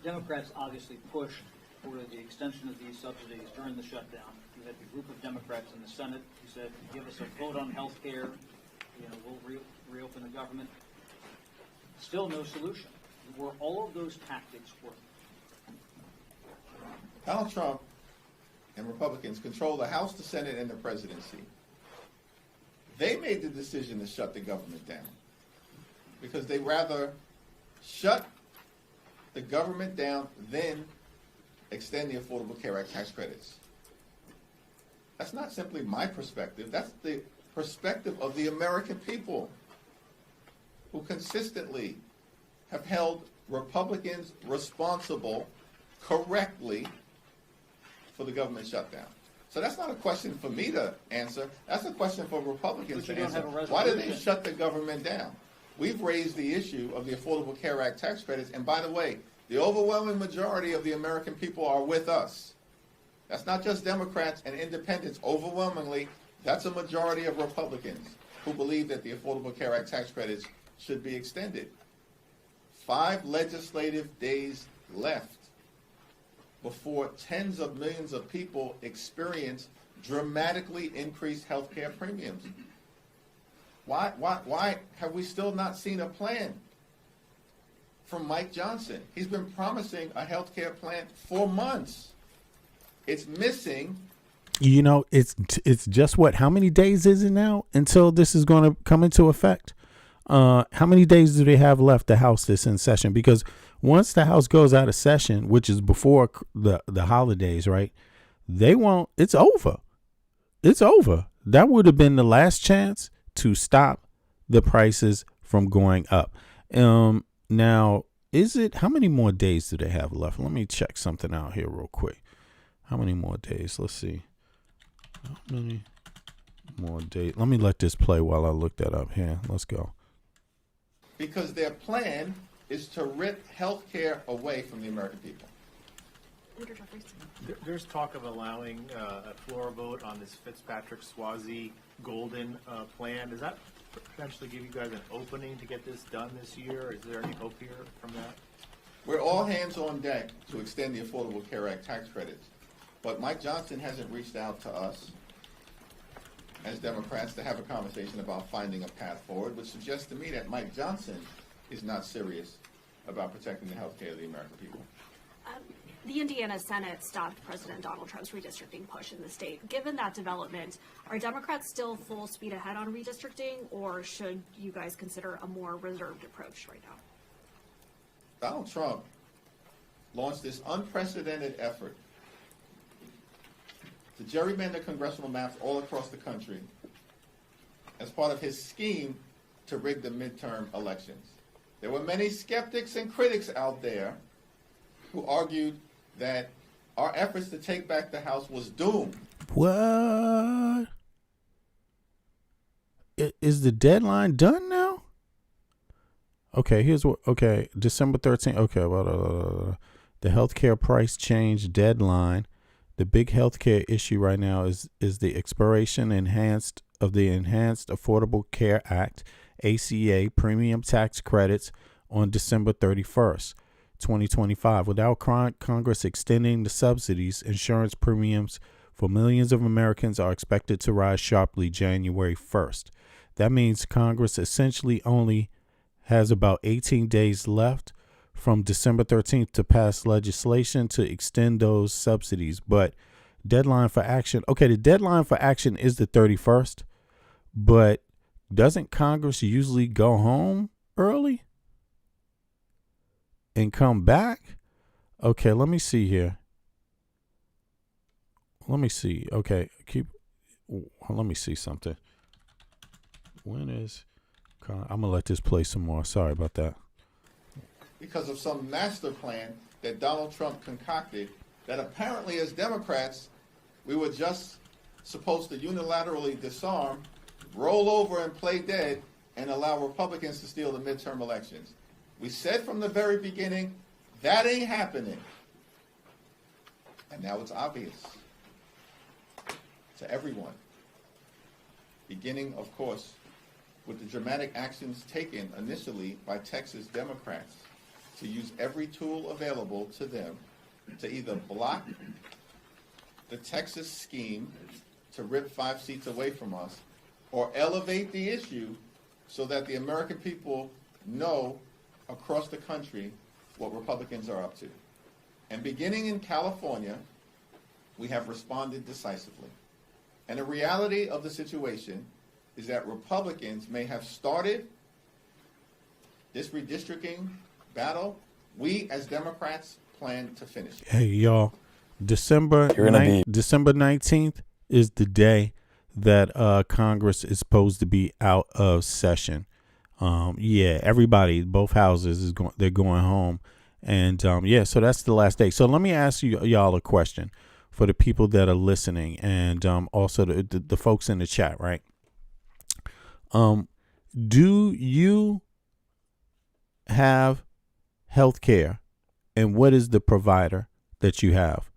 Democrats obviously pushed for the extension of these subsidies during the shutdown. You had a group of Democrats in the Senate who said, give us a vote on health care, we'll reopen the government. Still no solution. Were all of those tactics working? Donald Trump and Republicans control the House, the Senate, and the presidency. They made the decision to shut the government down because they rather shut the government down than extend the Affordable Care Act tax credits. That's not simply my perspective. That's the perspective of the American people who consistently have held Republicans responsible correctly for the government shutdown. So that's not a question for me to answer. That's a question for Republicans to answer. Why did they shut the government down? We've raised the issue of the Affordable Care Act tax credits. And by the way, the overwhelming majority of the American people are with us. That's not just Democrats and independents. Overwhelmingly, that's a majority of Republicans who believe that the Affordable Care Act tax credits should be extended. 5 legislative days left before tens of millions of people experience dramatically increased health care premiums. Why have we still not seen a plan from Mike Johnson? He's been promising a health care plan for months. It's missing. You know, it's just what? How many days is it now until this is going to come into effect? How many days do they have left, the House that's in session? Because once the House goes out of session, which is before the holidays, right? They won't. It's over. It's over. That would have been the last chance to stop the prices from going up. Now, how many more days do they have left? Let me check something out here real quick. How many more days? Let's see. How many more days? Let me let this play while I look that up here. Let's go. Because their plan is to rip health care away from the American people. There's talk of allowing a floor vote on this Fitzpatrick-Swazi Golden plan. Does that potentially give you guys an opening to get this done this year? Is there any hope here from that? We're all hands on deck to extend the Affordable Care Act tax credits. But Mike Johnson hasn't reached out to us as Democrats to have a conversation about finding a path forward, which suggests to me that Mike Johnson is not serious about protecting the health care of the American people. The Indiana Senate stopped President Donald Trump's redistricting push in the state. Given that development, are Democrats still full speed ahead on redistricting, or should you guys consider a more reserved approach right now? Donald Trump launched this unprecedented effort to gerrymander congressional maps all across the country as part of his scheme to rig the midterm elections. There were many skeptics and critics out there who argued that our efforts to take back the House was doomed. What? Is the deadline done now? Okay, here's what. Okay, December 13th. Okay, the healthcare price change deadline. The big healthcare issue right now is the expiration of the Enhanced Affordable Care Act, ACA, premium tax credits on December 31st, 2025. Without Congress extending the subsidies, insurance premiums for millions of Americans are expected to rise sharply January 1st. That means Congress essentially only has about 18 days left from December 13th to pass legislation to extend those subsidies. But deadline for action, okay, the deadline for action is the 31st, but doesn't Congress usually go home early and come back? Okay, let me see here. Let me see. Okay, let me see something. I'm going to let this play some more. Sorry about that. Because of some master plan that Donald Trump concocted that apparently as Democrats, we were just supposed to unilaterally disarm, roll over and play dead, and allow Republicans to steal the midterm elections. We said from the very beginning, that ain't happening. And now it's obvious to everyone. Beginning, of course, with the dramatic actions taken initially by Texas Democrats to use every tool available to them to either block the Texas scheme to rip 5 seats away from us or elevate the issue so that the American people know across the country what Republicans are up to. And beginning in California, we have responded decisively. And the reality of the situation is that Republicans may have started this redistricting battle. We, as Democrats, plan to finish it. Hey, y'all. December 19th is the day that Congress is supposed to be out of session. Yeah, everybody, both houses they're going home. And yeah, so that's the last day. So let me ask y'all a question for the people that are listening, and also the folks in the chat, right? Do you have health care, and what is the provider that you have?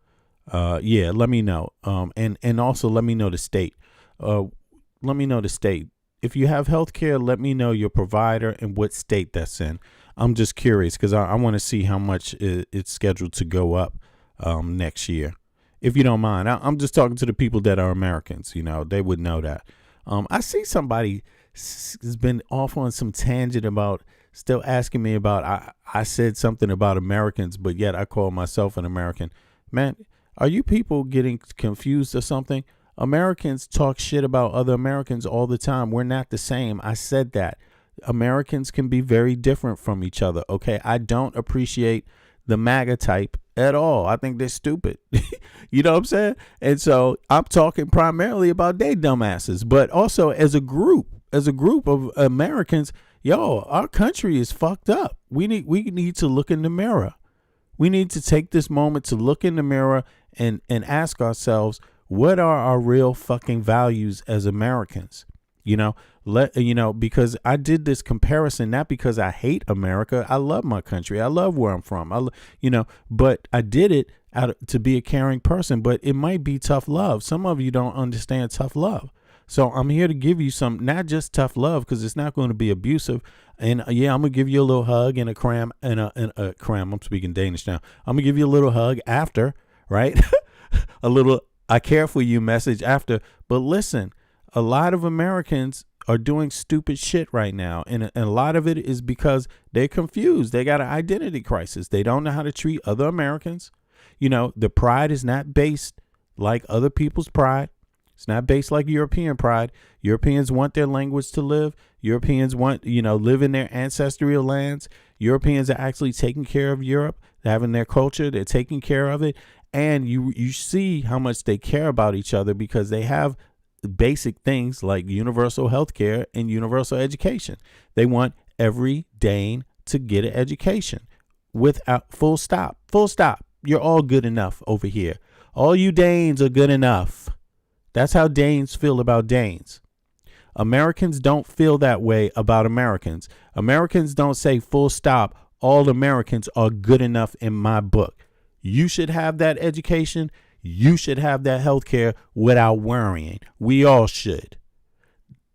Yeah, let me know. And also let me know the state. Let me know the state. If you have health care, let me know your provider and what state that's in. I'm just curious because I want to see how much it's scheduled to go up next year. If you don't mind, I'm just talking to the people that are Americans. You know, they would know that. I see somebody has been off on some tangent about still asking me about, I said something about Americans, but yet I call myself an American. Man, are you people getting confused or something? Americans talk shit about other Americans all the time. We're not the same. I said that. Americans can be very different from each other. Okay. I don't appreciate the MAGA type at all. I think they're stupid. You know what I'm saying? And so I'm talking primarily about they dumbasses, but also as a group of Americans, yo, our country is fucked up. We need to look in the mirror. We need to take this moment to look in the mirror and ask ourselves, what are our real fucking values as Americans? Because I did this comparison, not because I hate America. I love my country. I love where I'm from. But I did it to be a caring person, but it might be tough love. Some of you don't understand tough love. So I'm here to give you some, not just tough love, because it's not going to be abusive. And yeah, I'm going to give you a little hug and a cram and a cram. I'm speaking Danish now. I'm going to give you a little hug after, right? A little I care for you message after. But listen, a lot of Americans are doing stupid shit right now. And a lot of it is because they're confused. They got an identity crisis. They don't know how to treat other Americans. The pride is not based like other people's pride. It's not based like European pride. Europeans want their language to live. Europeans want, live in their ancestral lands. Europeans are actually taking care of Europe, having their culture. They're taking care of it. And you see how much they care about each other because they have basic things like universal health care and universal education. They want every Dane to get an education without full stop. Full stop. You're all good enough over here. All you Danes are good enough. That's how Danes feel about Danes. Americans don't feel that way about Americans. Americans don't say full stop. All Americans are good enough in my book. You should have that education. You should have that health care without worrying. We all should.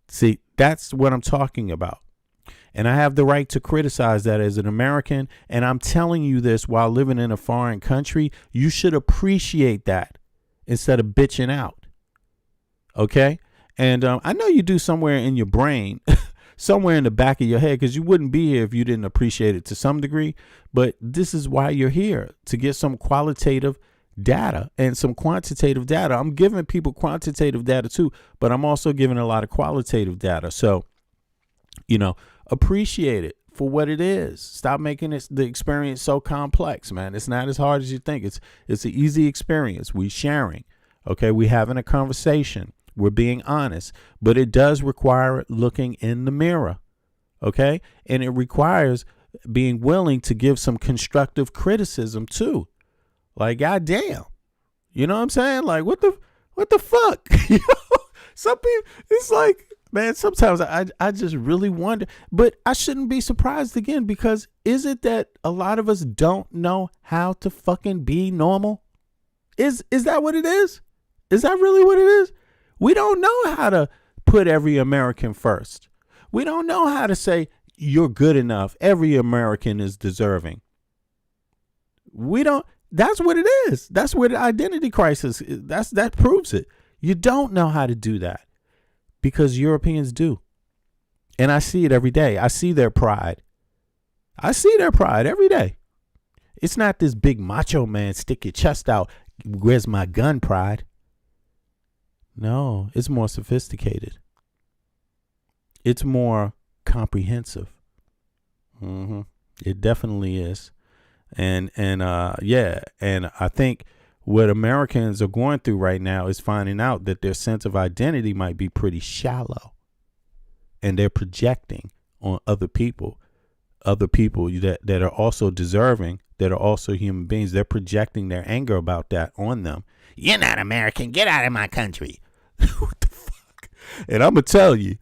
See, that's what I'm talking about. And I have the right to criticize that as an American. And I'm telling you this while living in a foreign country. You should appreciate that instead of bitching out. Okay? And I know you do somewhere in your brain, somewhere in the back of your head, because you wouldn't be here if you didn't appreciate it to some degree. But this is why you're here, to get some qualitative data and some quantitative data. I'm giving people quantitative data too, but I'm also giving a lot of qualitative data. So, appreciate it for what it is. Stop making the experience so complex, man. It's not as hard as you think. It's an easy experience. We sharing. Okay. We having a conversation. We're being honest, but it does require looking in the mirror. Okay. And it requires being willing to give some constructive criticism too. Like, goddamn, you know what I'm saying? Like, what the fuck? Some people, it's like, man, sometimes I just really wonder, but I shouldn't be surprised again, because is it that a lot of us don't know how to fucking be normal? Is that what it is? Is that really what it is? We don't know how to put every American first. We don't know how to say you're good enough. Every American is deserving. We don't. That's what it is. That's where the identity crisis is. That proves it. You don't know how to do that because Europeans do. And I see it every day. I see their pride. I see their pride every day. It's not this big macho man, stick your chest out, where's my gun pride. No, it's more sophisticated. It's more comprehensive. It definitely is. And I think what Americans are going through right now is finding out that their sense of identity might be pretty shallow, and they're projecting on other people that are also deserving, that are also human beings. They're projecting their anger about that on them. You're not American. Get out of my country. What the fuck? And I'm going to tell you,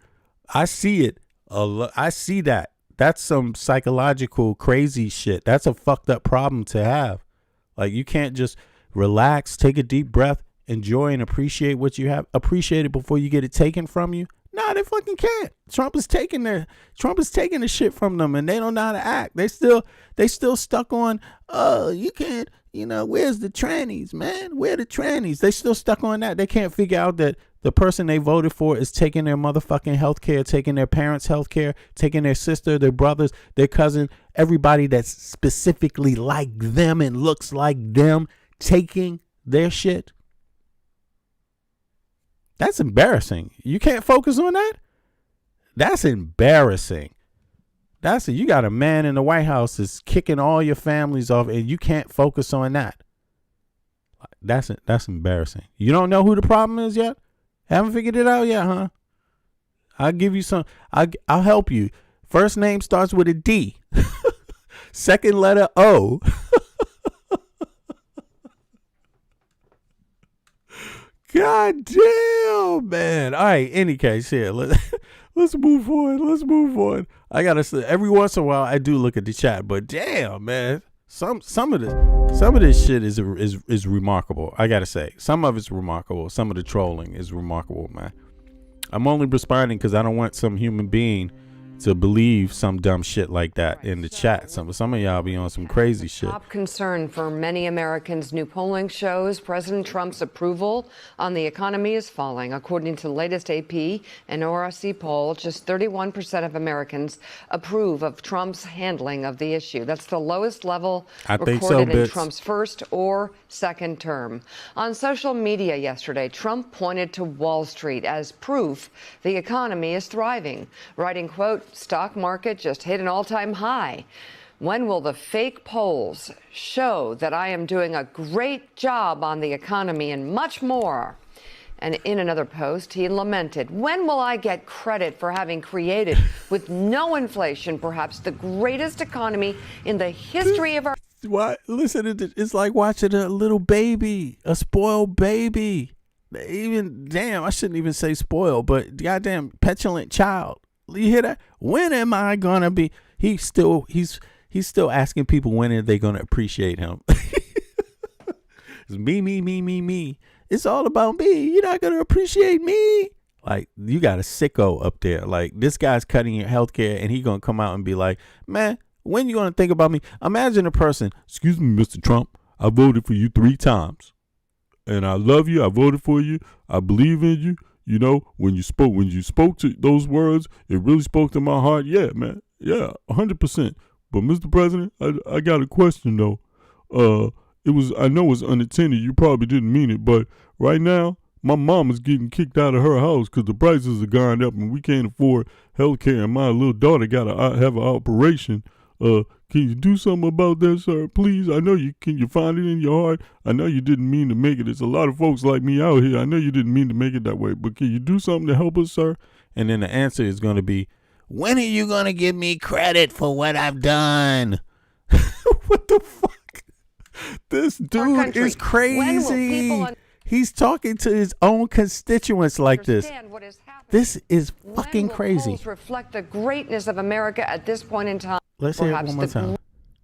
I see it. I see that. That's some psychological crazy shit. That's a fucked up problem to have. Like, you can't just relax, take a deep breath, enjoy and appreciate what you have. Appreciate it before you get it taken from you. Nah, they fucking can't. Trump is taking the shit from them, and they don't know how to act. They still stuck on, you can't, where's the trannies, man? Where the trannies? They still stuck on that. They can't figure out that the person they voted for is taking their motherfucking health care, taking their parents' health care, taking their sister, their brothers, their cousin, everybody that's specifically like them and looks like them, taking their shit. That's embarrassing. You can't focus on that? That's embarrassing. You got a man in the White House that's kicking all your families off, and you can't focus on that. That's embarrassing. You don't know who the problem is yet? Haven't figured it out yet, huh? I'll give you some. I'll help you. First name starts with a D. Second letter O. God damn, man. All right, any case, here. Let's move on. I gotta say, every once in a while I do look at the chat, but damn, man. Some of this shit is remarkable. I gotta say. Some of it's remarkable. Some of the trolling is remarkable, man. I'm only responding because I don't want some human being to believe some dumb shit like that in the chat. Some of y'all be on some crazy shit. Top concern for many Americans. New polling shows President Trump's approval on the economy is falling. According to the latest AP and ORC poll, just 31% of Americans approve of Trump's handling of the issue. That's the lowest level recorded in Trump's first or second term. On social media yesterday, Trump pointed to Wall Street as proof the economy is thriving, writing, quote, "Stock market just hit an all-time high. When will the fake polls show that I am doing a great job on the economy and much more?" And in another post, he lamented, "When will I get credit for having created, with no inflation, perhaps the greatest economy in the history of our..." Why? Listen, it's like watching a little baby, a spoiled baby. Damn, I shouldn't even say spoiled, but goddamn petulant child. You hear that? When am I gonna be? He's still asking people when are they gonna appreciate him. It's me. It's all about me. You're not gonna appreciate me. Like, you got a sicko up there. Like, this guy's cutting your health care, and he gonna come out and be like, man, when you gonna think about me? Imagine a person, excuse me, Mr. Trump, I voted for you 3 times. And I love you. I voted for you. I believe in you. You know, when you spoke to those words, it really spoke to my heart. Yeah, man. Yeah, 100%. But Mr. President, I got a question though. I know it's unintended. You probably didn't mean it, but right now, my mom is getting kicked out of her house because the prices are going up and we can't afford health care. And my little daughter got to have an operation. Can you do something about that, sir? Please. I know you can. You find it in your heart. I know you didn't mean to make it. There's a lot of folks like me out here. I know you didn't mean to make it that way, but can you do something to help us, sir? And then the answer is going to be, when are you going to give me credit for what I've done? What the fuck? This dude is crazy. He's talking to his own constituents like this. This is fucking crazy. Polls reflect the greatness of America at this point in time. Let's hear it one more time.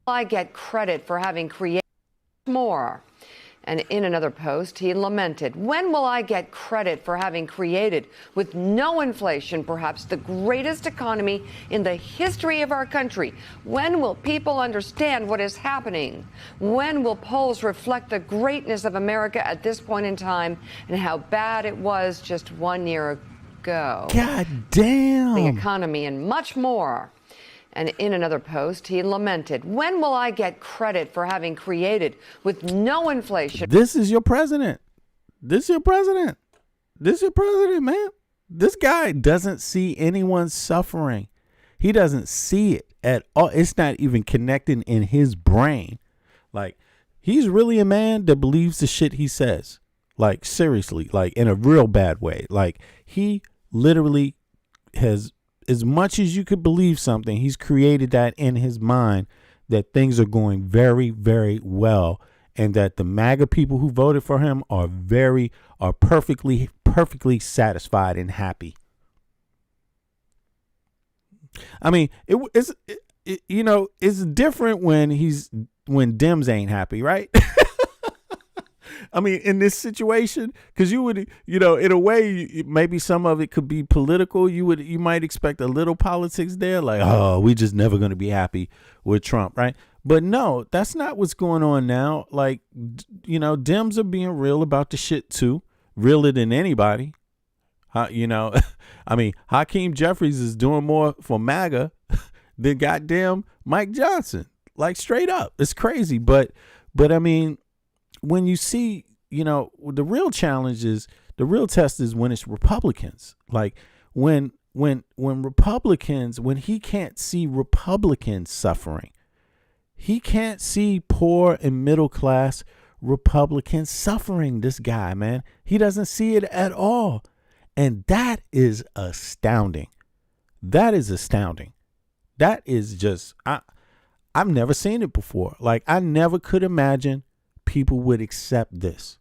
I get credit for having created more. And in another post, he lamented, "When will I get credit for having created, with no inflation, perhaps the greatest economy in the history of our country? When will people understand what is happening? When will polls reflect the greatness of America at this point in time and how bad it was just 1 year ago? God damn. The economy and much more." And in another post, he lamented, "When will I get credit for having created, with no inflation?" This is your president. This is your president, man. This guy doesn't see anyone suffering. He doesn't see it at all. It's not even connecting in his brain. Like, he's really a man that believes the shit he says. Like, seriously, like in a real bad way. Like, he literally has as much as you could believe something, he's created that in his mind that things are going very, very well, and that the MAGA people who voted for him are perfectly satisfied and happy. I mean, it's different when Dems ain't happy, right? I mean, in this situation, because you would, in a way, maybe some of it could be political. You might expect a little politics there, like, oh, we just never going to be happy with Trump, right? But no, that's not what's going on now. Like, Dems are being real about the shit too, realer than anybody. I mean, Hakeem Jeffries is doing more for MAGA than goddamn Mike Johnson. Like, straight up, it's crazy. But I mean, when you see, the real challenge is, the real test is when it's Republicans. Like when Republicans, when he can't see Republicans suffering, he can't see poor and middle class Republicans suffering. This guy, man, he doesn't see it at all. And that is astounding. That is astounding. That is just, I've never seen it before. Like, I never could imagine people would accept this.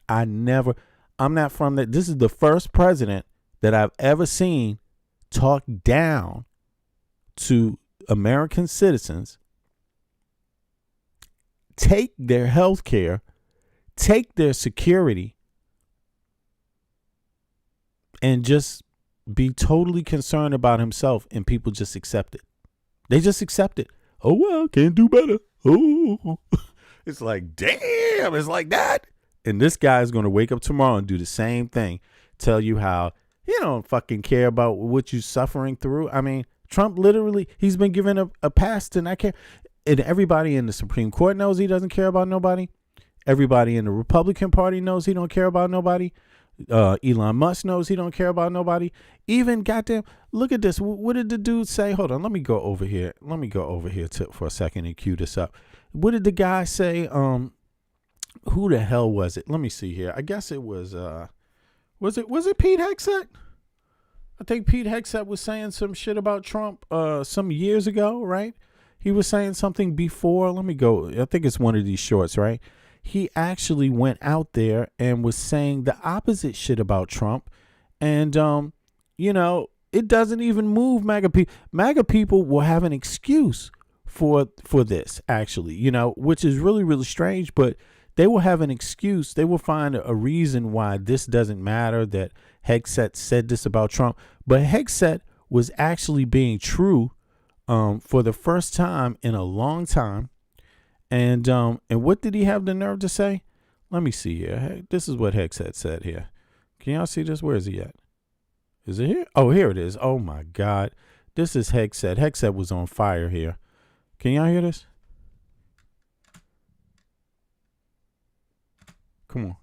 I'm not from that. This is the first president that I've ever seen talk down to American citizens, take their health care, take their security, and just be totally concerned about himself, and people just accept it. They just accept it. Oh, well, can't do better. Oh, it's like, damn, it's like that. And this guy is going to wake up tomorrow and do the same thing. Tell you how he don't fucking care about what you're suffering through. I mean, Trump literally, he's been given a pass to not care. And everybody in the Supreme Court knows he doesn't care about nobody. Everybody in the Republican Party knows he don't care about nobody. Elon Musk knows he don't care about nobody. Even goddamn, look at this. What did the dude say? Hold on, let me go over here. For a second and cue this up. What did the guy say? Who the hell was it? Let me see here. I guess it was was it Pete Hegseth? I think Pete Hegseth was saying some shit about Trump some years ago, right? He was saying something before. Let me go. I think it's one of these shorts, right? He actually went out there and was saying the opposite shit about Trump. And, it doesn't even move MAGA people. MAGA people will have an excuse for this, actually, which is really, really strange. But they will have an excuse. They will find a reason why this doesn't matter, that Hegseth said this about Trump. But Hegseth was actually being true for the first time in a long time. And what did he have the nerve to say? Let me see here. Hey, this is what Hegseth said here. Can y'all see this? Where is he at? Is it here? Oh, here it is. Oh, my God. This is Hegseth. Hegseth was on fire here. Can y'all hear this? Come on.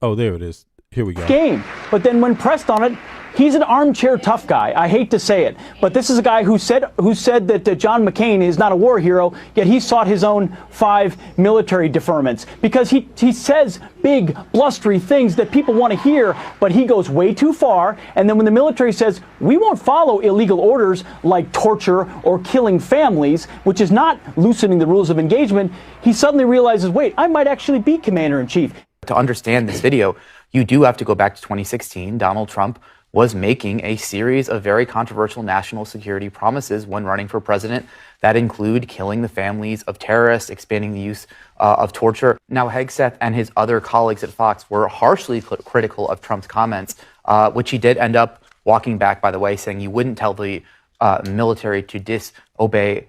Oh, there it is. Here we go. Game. But then when pressed on it, he's an armchair tough guy. I hate to say it, but this is a guy who said that John McCain is not a war hero, yet he sought his own 5 military deferments because he says big, blustery things that people want to hear, but he goes way too far. And then when the military says, we won't follow illegal orders like torture or killing families, which is not loosening the rules of engagement, he suddenly realizes, wait, I might actually be commander-in-chief. To understand this video, you do have to go back to 2016. Donald Trump was making a series of very controversial national security promises when running for president that include killing the families of terrorists, expanding the use of torture. Now, Hegseth and his other colleagues at Fox were harshly critical of Trump's comments, which he did end up walking back, by the way, saying he wouldn't tell the military to disobey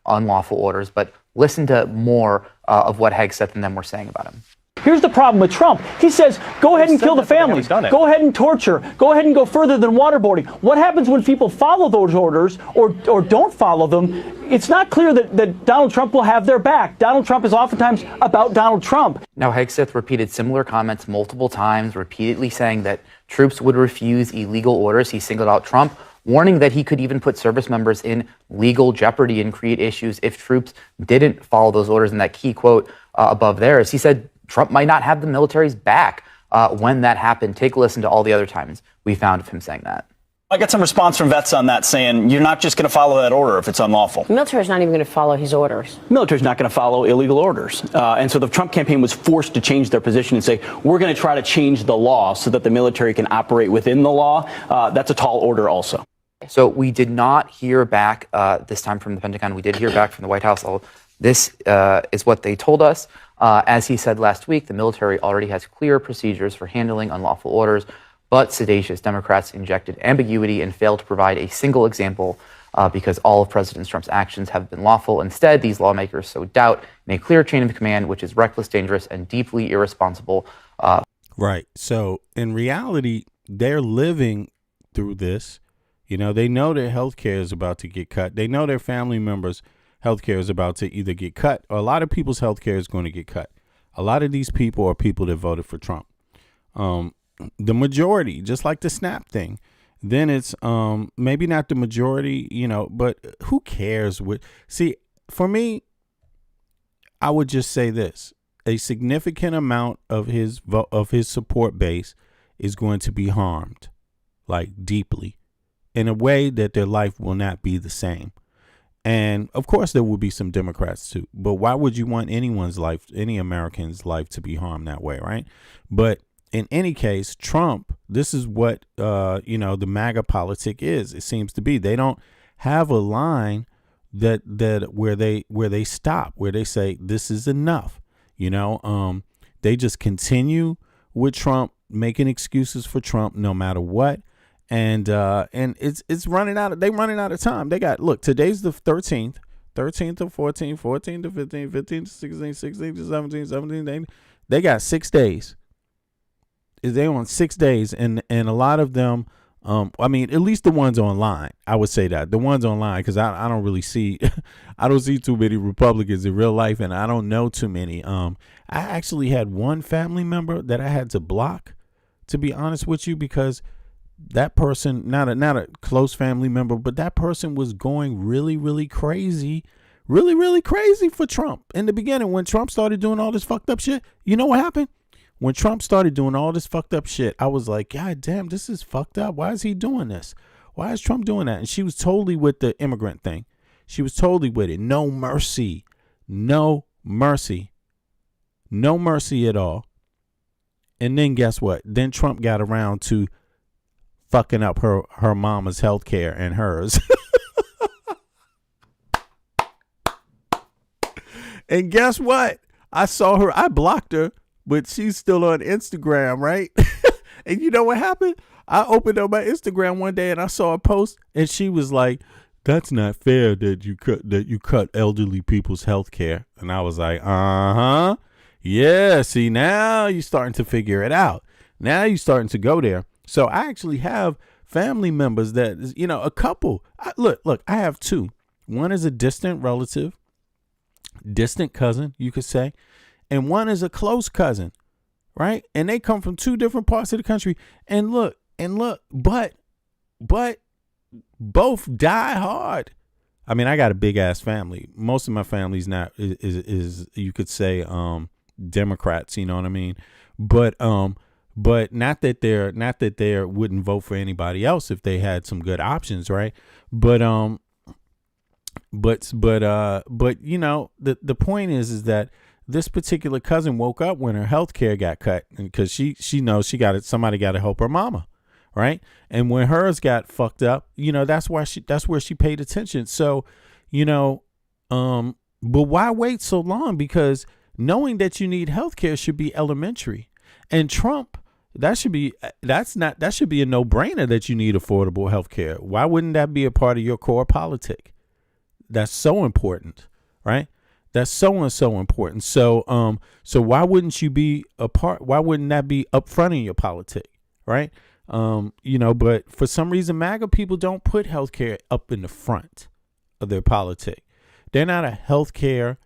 unlawful orders. But listen to more of what Hegseth and them were saying about him. Here's the problem with Trump. He says, go ahead and kill the families. Go ahead and torture. Go ahead and go further than waterboarding. What happens when people follow those orders or don't follow them? It's not clear that Donald Trump will have their back. Donald Trump is oftentimes about Donald Trump. Now, Hegseth repeated similar comments multiple times, repeatedly saying that troops would refuse illegal orders. He singled out Trump, warning that he could even put service members in legal jeopardy and create issues if troops didn't follow those orders. And that key quote above there is he said, Trump might not have the military's back when that happened. Take a listen to all the other times we found of him saying that. I got some response from vets on that saying you're not just going to follow that order if it's unlawful. The military's not even going to follow his orders. The military's not going to follow illegal orders. And so the Trump campaign was forced to change their position and say, we're going to try to change the law so that the military can operate within the law. That's a tall order also. So we did not hear back this time from the Pentagon. We did hear back from the White House. This is what they told us. As he said last week, the military already has clear procedures for handling unlawful orders, but seditious Democrats injected ambiguity and failed to provide a single example because all of President Trump's actions have been lawful. Instead, these lawmakers sow doubt in a clear chain of command, which is reckless, dangerous, and deeply irresponsible. Right. So in reality, they're living through this. You know, they know their health care is about to get cut. They know their family members' health care is about to either get cut, or a lot of people's health care is going to get cut. A lot of these people are people that voted for Trump. The majority, just like the SNAP thing, then it's maybe not the majority, you know, but who cares? See, for me, I would just say this: a significant amount of his support base is going to be harmed, like deeply, in a way that their life will not be the same. And of course, there will be some Democrats too. But why would you want anyone's life, any American's life, to be harmed that way, right? But in any case, Trump, this is what, the MAGA politic is. It seems to be. They don't have a line that where they stop, where they say this is enough. They just continue with Trump, making excuses for Trump no matter what. And it's running out. They're running out of time. They got, look, today's the 13th to 14th, 14th to 15th, 15th to 16th, 16th to 17th, 17th to 18th. They got 6 days. They're on 6 days, and a lot of them, at least the ones online, I would say that the ones online, because I don't really see, I don't see too many Republicans in real life, and I don't know too many. I actually had one family member that I had to block, to be honest with you, because that person, not a close family member, but that person was going really, really crazy for Trump in the beginning. When Trump started doing all this fucked up shit, you know what happened? When Trump started doing all this fucked up shit, I was like, God damn, this is fucked up. Why is he doing this? Why is Trump doing that? And she was totally with the immigrant thing. She was totally with it. No mercy. No mercy. No mercy at all. And then guess what? Then Trump got around to fucking up her mama's health care and hers. And guess what? I saw her. I blocked her. But she's still on Instagram, right? And you know what happened? I opened up my Instagram one day and I saw a post, and she was like, "That's not fair that you cut elderly people's health care." And I was like, yeah. See, now you're starting to figure it out. Now you're starting to go there. So I actually have family members that, a couple. Look, I have two. One is a distant relative, distant cousin, you could say. And one is a close cousin, right? And they come from two different parts of the country. And look, but both die hard. I mean, I got a big ass family. Most of my family's not is you could say Democrats, you know what I mean? But not that they wouldn't vote for anybody else if they had some good options, right? But the point is that this particular cousin woke up when her health care got cut, because she knows somebody got to help her mama, right? And when hers got fucked up, that's where she paid attention. So, but why wait so long? Because knowing that you need health care should be elementary. And Trump, that should be a no-brainer that you need affordable health care. Why wouldn't that be a part of your core politic? That's so important, right? That's so important. So why wouldn't you be a part? Why wouldn't that be up front in your politic, right? But for some reason, MAGA people don't put healthcare up in the front of their politic. They're not a healthcare,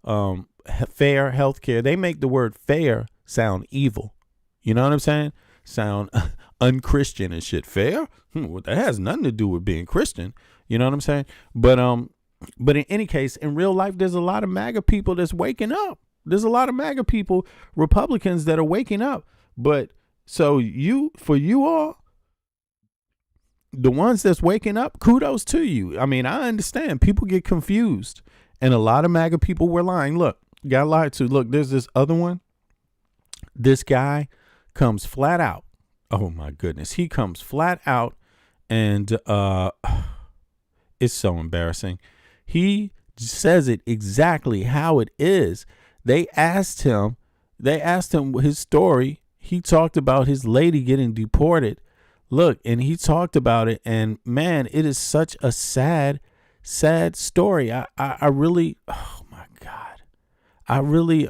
fair healthcare. They make the word fair sound evil. You know what I'm saying? Sound unchristian and shit. Fair? Well, that has nothing to do with being Christian. You know what I'm saying? But in any case, in real life, there's a lot of MAGA people that's waking up. There's a lot of MAGA people, Republicans, that are waking up. But so for you all, the ones that's waking up, kudos to you. I mean, I understand people get confused, and a lot of MAGA people were lying. Look, got lied to. Look, there's this other one. This guy comes flat out. Oh my goodness, he comes flat out, and it's so embarrassing. He says it exactly how it is. They asked him his story. He talked about his lady getting deported. Look, and he talked about it, and man, it is such a sad story. I really, oh my God, I really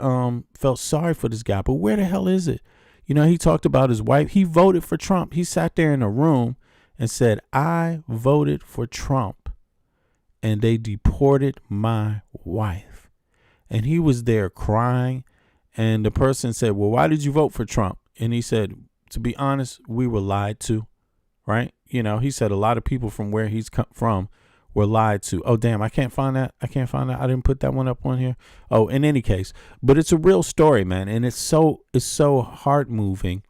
felt sorry for this guy. But where the hell is it? You know, he talked about his wife. He voted for Trump. He sat there in a room and said, "I voted for Trump, and they deported my wife." And he was there crying, and the person said, "Well, why did you vote for Trump?" And he said, "To be honest, we were lied to," right? You know, he said a lot of people from where he's come from were lied to. Oh, damn, I can't find that. I didn't put that one up on here. Oh, in any case, but it's a real story, man. And it's so heart moving.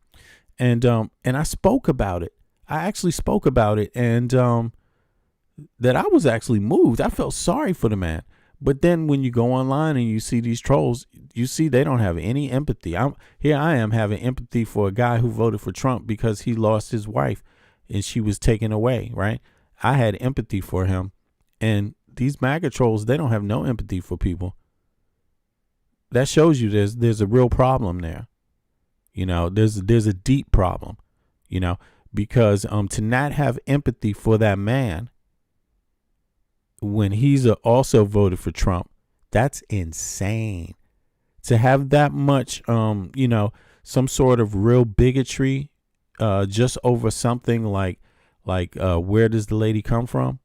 And I spoke about it. I actually spoke about it, and that I was actually moved. I felt sorry for the man. But then when you go online and you see these trolls, you see they don't have any empathy. Here I am having empathy for a guy who voted for Trump because he lost his wife and she was taken away, right? I had empathy for him. And these MAGA trolls, they don't have no empathy for people. That shows you there's a real problem there. You know, there's a deep problem, you know, because to not have empathy for that man when he's also voted for Trump, that's insane. To have that much, you know, some sort of real bigotry just over something like where does the lady come from?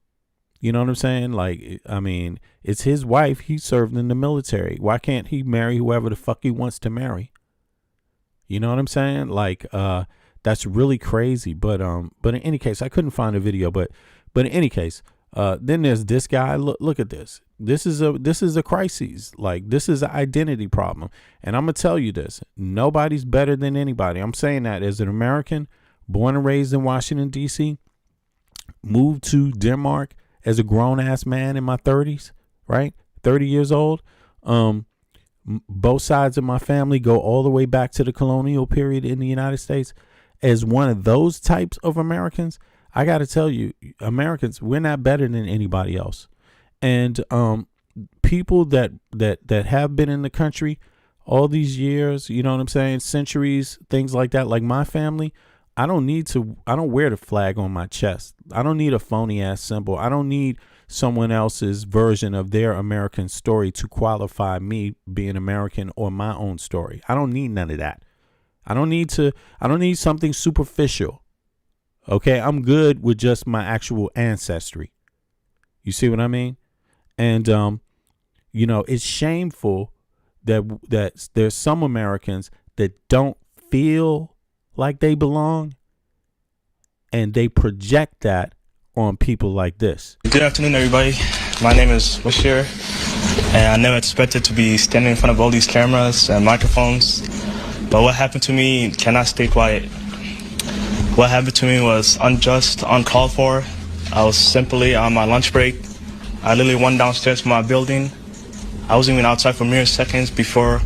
You know what I'm saying? Like, I mean, it's his wife. He served in the military. Why can't he marry whoever the fuck he wants to marry? You know what I'm saying? Like, that's really crazy. But in any case, I couldn't find a video. But in any case, then there's this guy. Look at this. This is a crisis. Like, this is an identity problem. And I'm gonna tell you this: nobody's better than anybody. I'm saying that as an American, born and raised in Washington D.C., moved to Denmark as a grown-ass man in my 30s, right? 30 years old. Both sides of my family go all the way back to the colonial period in the United States. As one of those types of Americans, I got to tell you, Americans, we're not better than anybody else. And people that have been in the country all these years, you know what I'm saying, centuries, things like that, like my family, I don't wear the flag on my chest. I don't need a phony ass symbol. I don't need someone else's version of their American story to qualify me being American or my own story. I don't need none of that. I don't need something superficial. Okay, I'm good with just my actual ancestry. You see what I mean? And you know, it's shameful that there's some Americans that don't feel like they belong, and they project that on people like this. Good afternoon, everybody. My name is Bashir, and I never expected to be standing in front of all these cameras and microphones. But what happened to me cannot stay quiet. What happened to me was unjust, uncalled for. I was simply on my lunch break. I literally went downstairs from my building. I wasn't even outside for mere seconds before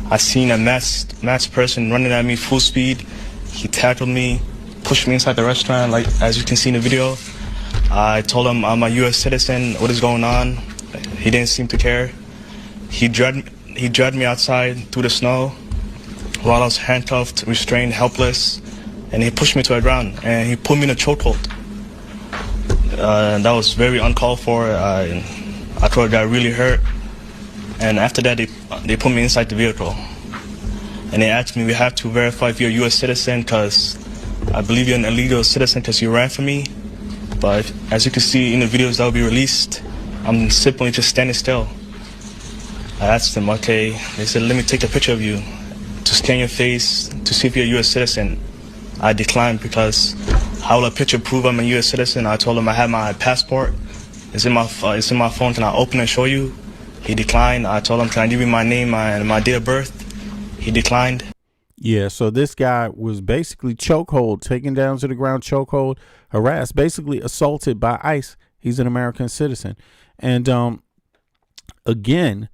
I seen a masked person running at me full speed. He tackled me, pushed me inside the restaurant, like as you can see in the video. I told him I'm a U.S. citizen, what is going on? He didn't seem to care. He dragged me outside through the snow while I was handcuffed, restrained, helpless, and he pushed me to the ground, and he put me in a chokehold. That was very uncalled for. I thought I got really hurt, and after that they put me inside the vehicle. And they asked me, we have to verify if you're a U.S. citizen because I believe you're an illegal citizen because you ran for me. But as you can see in the videos that will be released, I'm simply just standing still. I asked them, okay, they said, let me take a picture of you to scan your face to see if you're a U.S. citizen. I declined because how will a picture prove I'm a U.S. citizen? I told him I have my passport. It's in my phone. Can I open and show you? He declined. I told him, can I give you my name and my date of birth? He declined. Yeah, so this guy was basically chokehold, taken down to the ground, chokehold, harassed, basically assaulted by ICE. He's an American citizen. And again,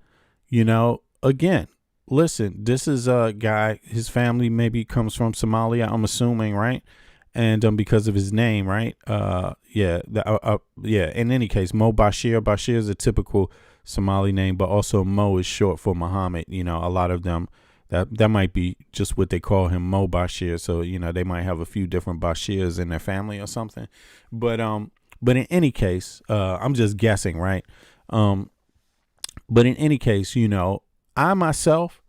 listen, this is a guy, his family maybe comes from Somalia, I'm assuming, right? And because of his name, right? In any case, Mo Bashir. Bashir is a typical Somali name, but also Mo is short for Muhammad. A lot of them, that might be just what they call him, Mo Bashir. So, they might have a few different Bashirs in their family or something. But in any case, I'm just guessing, right? But in any case, I myself,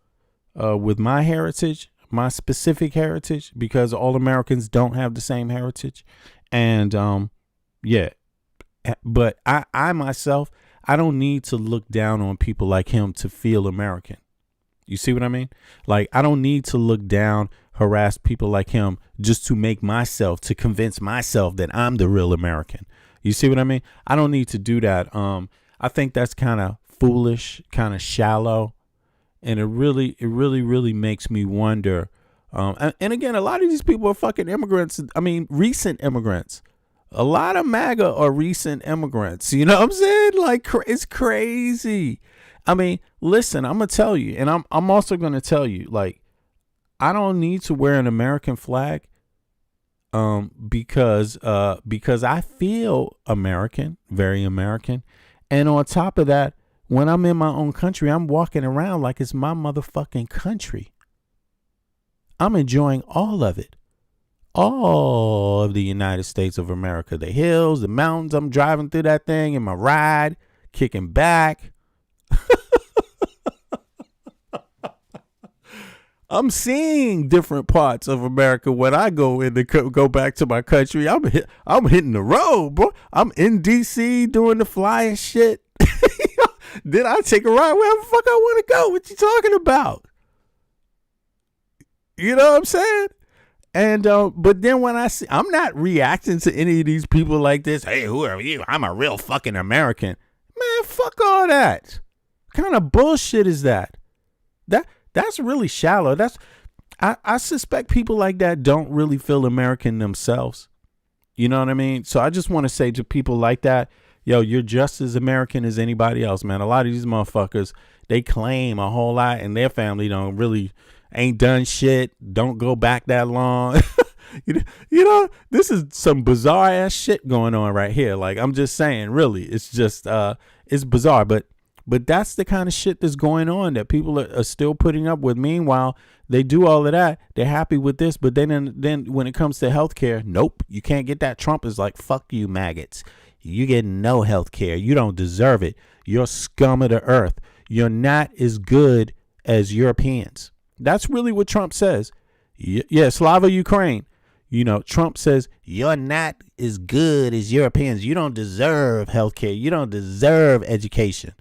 with my heritage, my specific heritage, because all Americans don't have the same heritage. And but I myself, I don't need to look down on people like him to feel American. You see what I mean? Like, I don't need to look down, harass people like him just to convince myself that I'm the real American. You see what I mean? I don't need to do that. I think that's kind of foolish, kind of shallow. And it really makes me wonder. And again, a lot of these people are fucking immigrants. I mean, recent immigrants. A lot of MAGA are recent immigrants. You know what I'm saying? Like, it's crazy. I mean, listen, I'm going to tell you, and I'm also going to tell you, like, I don't need to wear an American flag because I feel American, very American. And on top of that, when I'm in my own country, I'm walking around like it's my motherfucking country. I'm enjoying all of it. All of the United States of America, the hills, the mountains. I'm driving through that thing in my ride, kicking back. I'm seeing different parts of America when I go back to my country. I'm hitting the road, bro. I'm in DC doing the flying shit. Then I take a ride wherever the fuck I want to go. What you talking about? You know what I'm saying? And but then when I'm not reacting to any of these people like this. Hey, who are you? I'm a real fucking American. Man, fuck all that. What kind of bullshit is that? That's really shallow. I suspect people like that don't really feel American themselves. You know what I mean? So I just want to say to people like that, yo, you're just as American as anybody else, man. A lot of these motherfuckers, they claim a whole lot and their family ain't done shit, don't go back that long. You know, this is some bizarre ass shit going on right here. Like, I'm just saying, really, it's just, it's bizarre. But that's the kind of shit that's going on that people are still putting up with. Meanwhile, they do all of that. They're happy with this. But then when it comes to healthcare, nope, you can't get that. Trump is like, fuck you, maggots. You get no healthcare. You don't deserve it. You're scum of the earth. You're not as good as Europeans. That's really what Trump says. Yeah, Slava Ukraine. Trump says, you're not as good as Europeans. You don't deserve healthcare. You don't deserve education.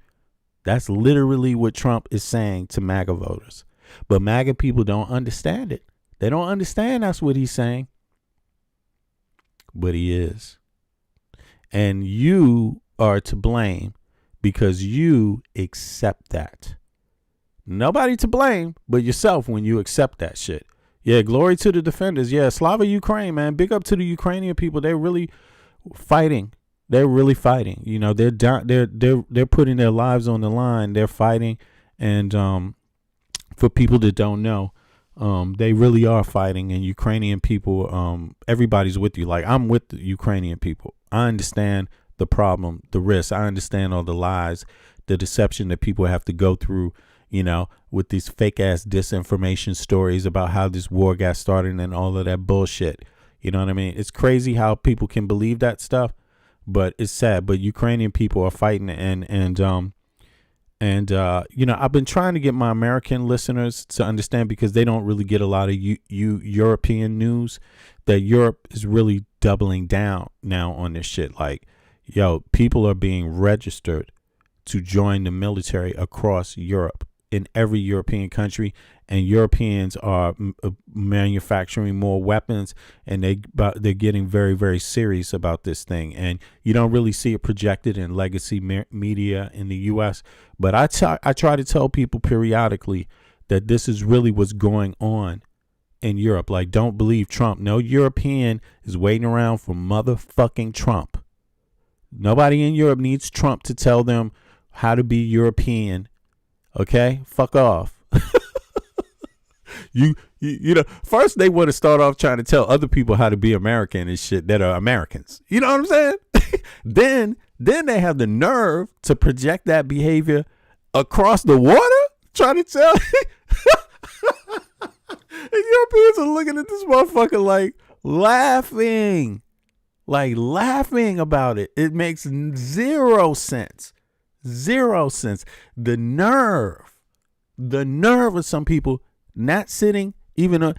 That's literally what Trump is saying to MAGA voters. But MAGA people don't understand it. They don't understand that's what he's saying. But he is. And you are to blame because you accept that. Nobody to blame but yourself when you accept that shit. Yeah, glory to the defenders. Yeah, Slava Ukraine, man. Big up to the Ukrainian people. They're really fighting. They're really fighting. They're putting their lives on the line. They're fighting. And for people that don't know, they really are fighting. And Ukrainian people, everybody's with you. Like, I'm with the Ukrainian people. I understand the problem, the risk. I understand all the lies, the deception that people have to go through, with these fake ass disinformation stories about how this war got started and all of that bullshit. You know what I mean? It's crazy how people can believe that stuff. But it's sad. But Ukrainian people are fighting, and I've been trying to get my American listeners to understand, because they don't really get a lot of European news, that Europe is really doubling down now on this shit. Like, yo, people are being registered to join the military across Europe, in every European country, and Europeans are manufacturing more weapons, and they're getting very, very serious about this thing. And you don't really see it projected in legacy media in the U.S. But I try to tell people periodically that this is really what's going on in Europe. Like, don't believe Trump. No European is waiting around for motherfucking Trump. Nobody in Europe needs Trump to tell them how to be European. Okay? Fuck off. You know, first they want to start off trying to tell other people how to be American and shit that are Americans. You know what I'm saying? Then they have the nerve to project that behavior across the water, trying to tell. And Europeans are looking at this motherfucker like laughing about it. It makes zero sense. Zero sense. The nerve of some people not sitting even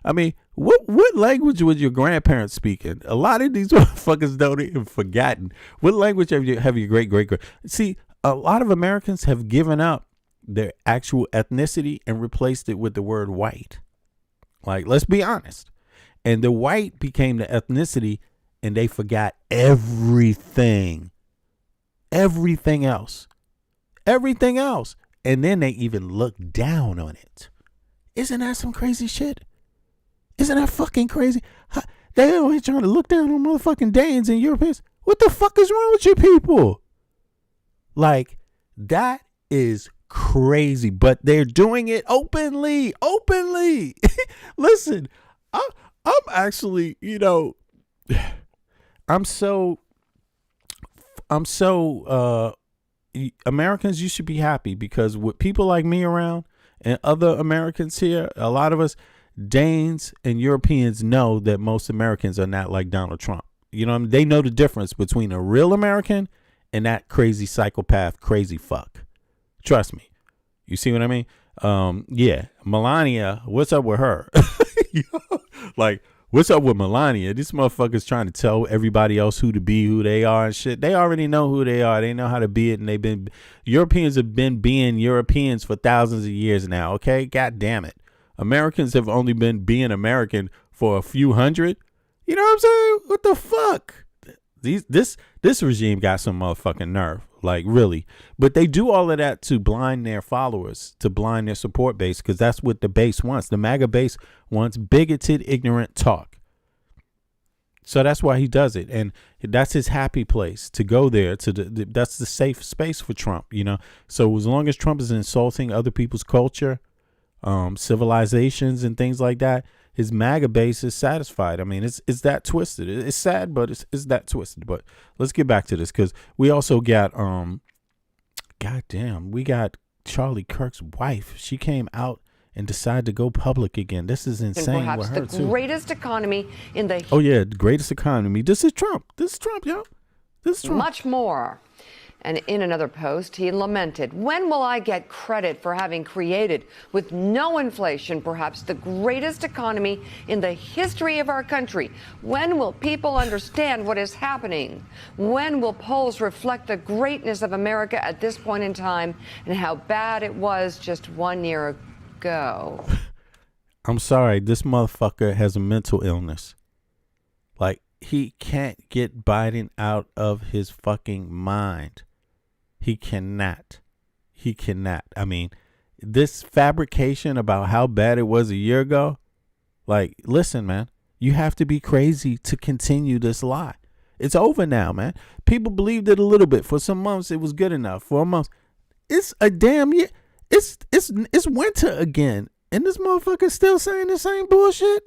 I mean, what language was your grandparents speaking? A lot of these motherfuckers don't even forgotten. What language have your great see? A lot of Americans have given up their actual ethnicity and replaced it with the word white. Like, let's be honest. And the white became the ethnicity, and they forgot everything else. And then they even look down on it. Isn't that some crazy shit? Isn't that fucking crazy? They always trying to look down on motherfucking Danes and Europeans. What the fuck is wrong with you people? Like, that is crazy, but they're doing it openly. Listen, I'm actually, you know, I'm so Americans, you should be happy, because with people like me around and other Americans here, a lot of us Danes and Europeans know that most Americans are not like Donald Trump. You know what I mean? They know the difference between a real American and that crazy psychopath, crazy fuck. Trust me. You see what I mean? Yeah. Melania, what's up with her? Like, what's up with Melania? This motherfucker's trying to tell everybody else who to be, who they are and shit. They already know who they are. They know how to be it. And Europeans have been being Europeans for thousands of years now. Okay. God damn it. Americans have only been being American for a few hundred. You know what I'm saying? What the fuck? This regime got some motherfucking nerve. Like, really. But they do all of that to blind their followers, to blind their support base, because that's what the base wants. The MAGA base wants bigoted, ignorant talk. So that's why he does it. And that's his happy place, to go there. That's the safe space for Trump, you know. So as long as Trump is insulting other people's culture, civilizations and things like that, his MAGA base is satisfied. I mean, it's that twisted. It's sad, but it's that twisted. But let's get back to this, because we also got we got Charlie Kirk's wife. She came out and decided to go public again. This is insane. Perhaps with her the greatest economy in the the greatest economy. This is Trump, yo. This is Trump. Much more. And in another post, he lamented, "When will I get credit for having created, with no inflation, perhaps the greatest economy in the history of our country? When will people understand what is happening? When will polls reflect the greatness of America at this point in time and how bad it was just 1 year ago?" I'm sorry, this motherfucker has a mental illness. Like, he can't get Biden out of his fucking mind. He cannot. I mean, this fabrication about how bad it was a year ago, like, listen, man, you have to be crazy to continue this lie. It's over now, man. People believed it a little bit. For some months, it was good enough. For a month, it's a damn year. It's winter again, and this motherfucker's still saying the same bullshit.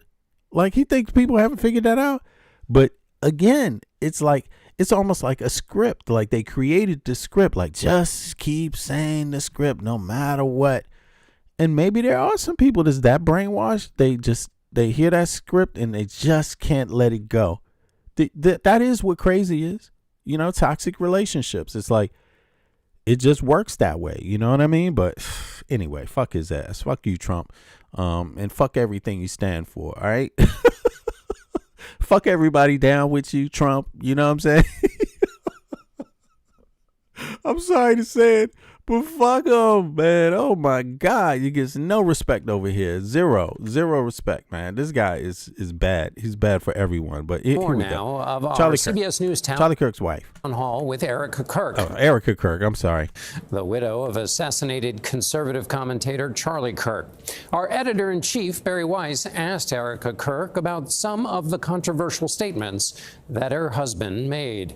Like, he thinks people haven't figured that out. But again, it's like, it's almost like a script. Like, they created the script. Like, just keep saying the script no matter what. And maybe there are some people that's that brainwashed. They hear that script and they just can't let it go. That is what crazy is. You know, toxic relationships. It's like, it just works that way. You know what I mean? But anyway, fuck his ass. Fuck you, Trump. And fuck everything you stand for. All right. Fuck everybody down with you, Trump. You know what I'm saying? I'm sorry to say it, But fuck him, man. Oh my God. You get no respect over here. Zero respect, man. This guy is bad. He's bad for everyone. But More here we now go. of our Charlie CBS News Charlie Kirk's wife. Town Hall with Erica Kirk. Oh, Erica Kirk. I'm sorry. The widow of assassinated conservative commentator Charlie Kirk. Our editor-in-chief, Barry Weiss, asked Erica Kirk about some of the controversial statements that her husband made.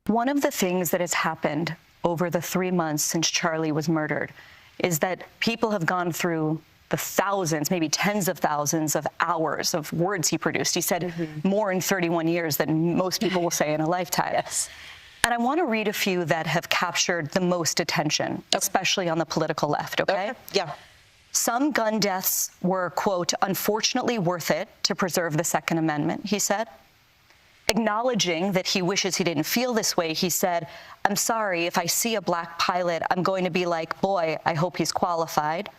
One of the things that has happened over the 3 months since Charlie was murdered is that people have gone through the thousands, maybe tens of thousands of hours of words he produced. He said more in 31 years than most people will say in a lifetime. Yes. And I want to read a few that have captured the most attention, especially on the political left, okay? Yeah. Some gun deaths were, quote, unfortunately worth it to preserve the Second Amendment, he said. Acknowledging that he wishes he didn't feel this way, he said, I'm sorry, if I see a black pilot, I'm going to be like, boy, I hope he's qualified.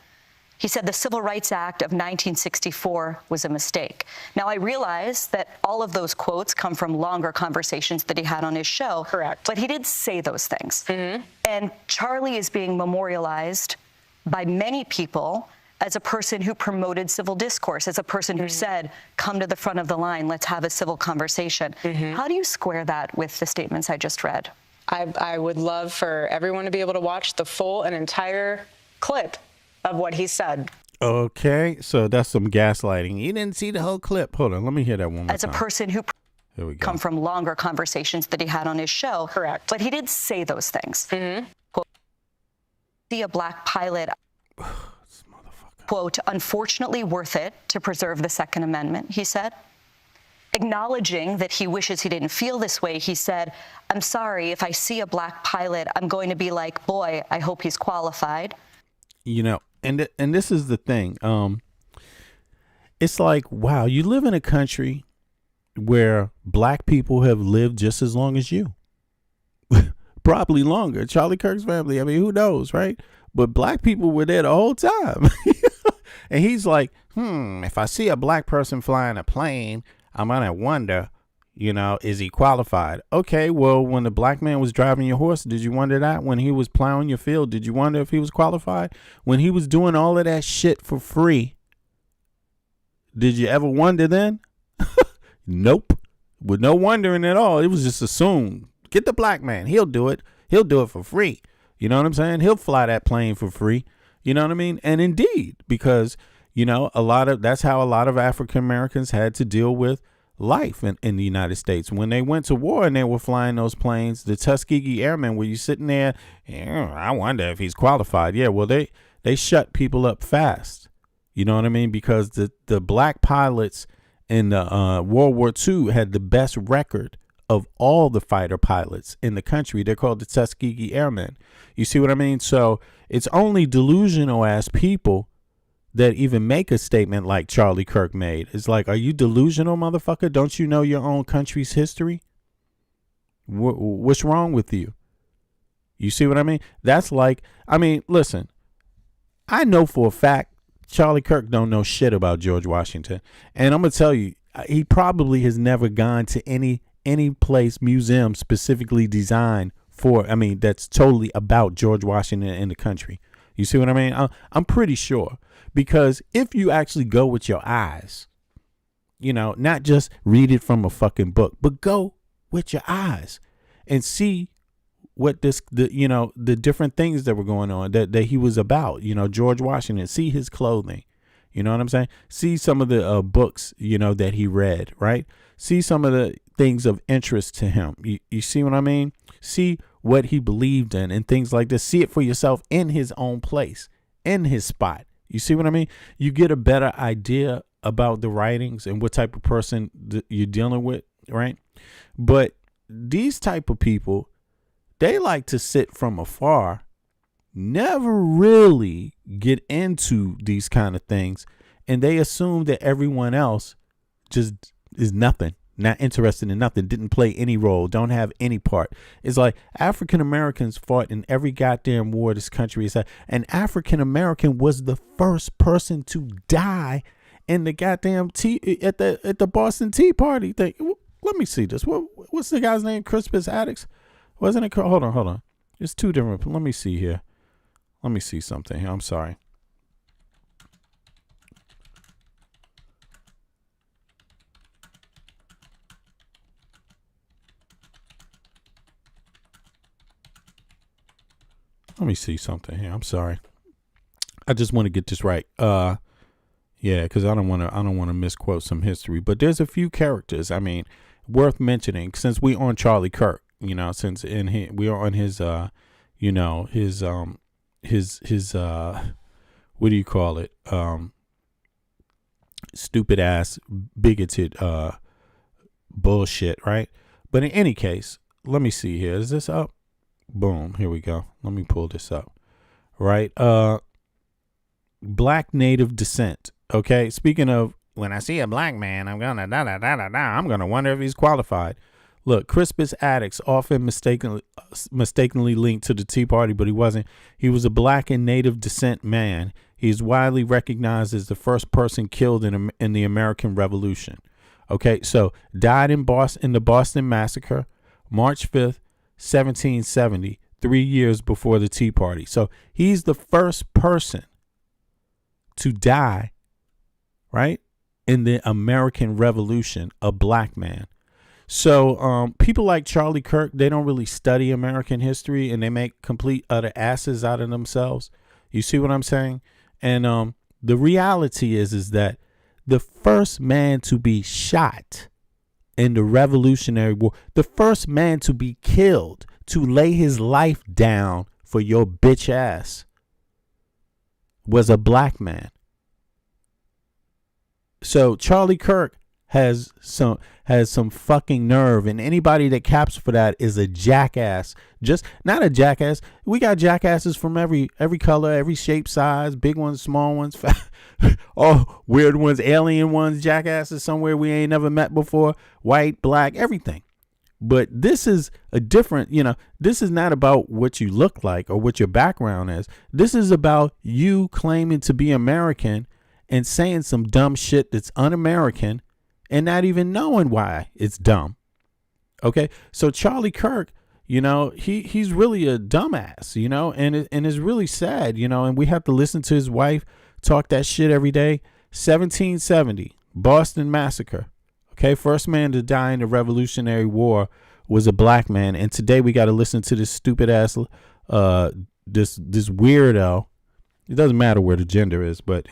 He said the Civil Rights Act of 1964 was a mistake. Now, I realize that all of those quotes come from longer conversations that he had on his show. Correct. But he did say those things. And Charlie is being memorialized by many people as a person who promoted civil discourse, as a person who said, come to the front of the line, let's have a civil conversation. How do you square that with the statements I just read? I would love for everyone to be able to watch the full and entire clip of what he said. Okay, so that's some gaslighting. You didn't see the whole clip. Hold on, let me hear that one more As a time. person who Here we go. come from longer conversations that he had on his show. Correct. But he did say those things. Quote, see a black pilot, quote, unfortunately worth it to preserve the Second Amendment, he said. Acknowledging that he wishes he didn't feel this way, he said, I'm sorry, if I see a black pilot, I'm going to be like, boy, I hope he's qualified. You know, and this is the thing. It's like, wow, you live in a country where black people have lived just as long as you. Probably longer. Charlie Kirk's family, I mean, who knows, right? But black people were there the whole time. And he's like, if I see a black person flying a plane, I'm going to wonder, you know, is he qualified? Okay, well, when the black man was driving your horse, did you wonder that? When he was plowing your field, did you wonder if he was qualified? When he was doing all of that shit for free, did you ever wonder then? Nope. With no wondering at all. It was just assumed. Get the black man. He'll do it. He'll do it for free. You know what I'm saying? He'll fly that plane for free. You know what I mean? And indeed, because, you know, that's how a lot of African Americans had to deal with life in the United States. When they went to war and they were flying those planes, the Tuskegee Airmen, were you sitting there, I wonder if he's qualified. Yeah, well, they shut people up fast. You know what I mean? Because the black pilots in the World War II had the best record of all the fighter pilots in the country. They're called the Tuskegee Airmen. You see what I mean? So it's only delusional ass people that even make a statement like Charlie Kirk made. It's like, are you delusional, motherfucker? Don't you know your own country's history? What's wrong with you? You see what I mean? That's like, I mean, listen, I know for a fact Charlie Kirk don't know shit about George Washington. And I'm going to tell you, he probably has never gone to any place, museum specifically designed for, I mean, that's totally about George Washington and the country. You see what I mean? I'm pretty sure. Because if you actually go with your eyes, you know, not just read it from a fucking book, but go with your eyes and see what the different things that were going on that he was about, you know, George Washington, see his clothing, you know what I'm saying? See some of the books, you know, that he read, right? See some of the things of interest to him. You see what I mean? See what he believed in and things like this. See it for yourself in his own place, in his spot. You see what I mean? You get a better idea about the writings and what type of person you're dealing with, right? But these type of people, they like to sit from afar, never really get into these kind of things, and they assume that everyone else just is nothing, not interested in nothing, didn't play any role, don't have any part. It's like African Americans fought in every goddamn war this country has had. An African American was the first person to die in the goddamn at the Boston Tea Party thing. Let me see this. What's the guy's name? Crispus Attucks? Wasn't it? Hold on. It's two different. Let me see here. Let me see something here. I'm sorry. Let me see something here. I'm sorry. I just want to get this right. Yeah, because I don't want to misquote some history. But there's a few characters, I mean, worth mentioning since we on Charlie Kirk. You know, since we are on his you know, his what do you call it? Stupid ass bigoted bullshit, right? But in any case, let me see here. Is this up? Boom, here we go. Let me pull this up. Right? Black native descent. Okay, speaking of, when I see a black man, I'm gonna I'm gonna wonder if he's qualified. Look, Kirks'S addicts often mistakenly linked to the Tea Party, but he wasn't. He was a black and native descent man. He's widely recognized as the first person killed in the American Revolution. Okay, so died in the Boston Massacre, March 5th, 1770, 3 years before the Tea Party. So he's the first person to die, right, in the American Revolution, a black man. So people like Charlie Kirk, they don't really study American history, and they make complete utter asses out of themselves. You see what I'm saying? And the reality is that the first man to be shot in the Revolutionary War, the first man to be killed, to lay his life down for your bitch ass, was a black man. So Charlie Kirk has some fucking nerve, and anybody that caps for that is a jackass. Just not a jackass. We got jackasses from every color, every shape, size, big ones, small ones, all weird ones, alien ones, jackasses somewhere we ain't never met before, white, black, everything. But this is a different, this is not about what you look like or what your background is. This is about you claiming to be American and saying some dumb shit that's un-American and not even knowing why it's dumb. Okay, so Charlie Kirk, he's really a dumbass, and it's really sad, and we have to listen to his wife talk that shit every day. 1770, Boston Massacre. Okay, first man to die in the Revolutionary War was a black man, and today we got to listen to this stupid ass, this weirdo. It doesn't matter where the gender is, but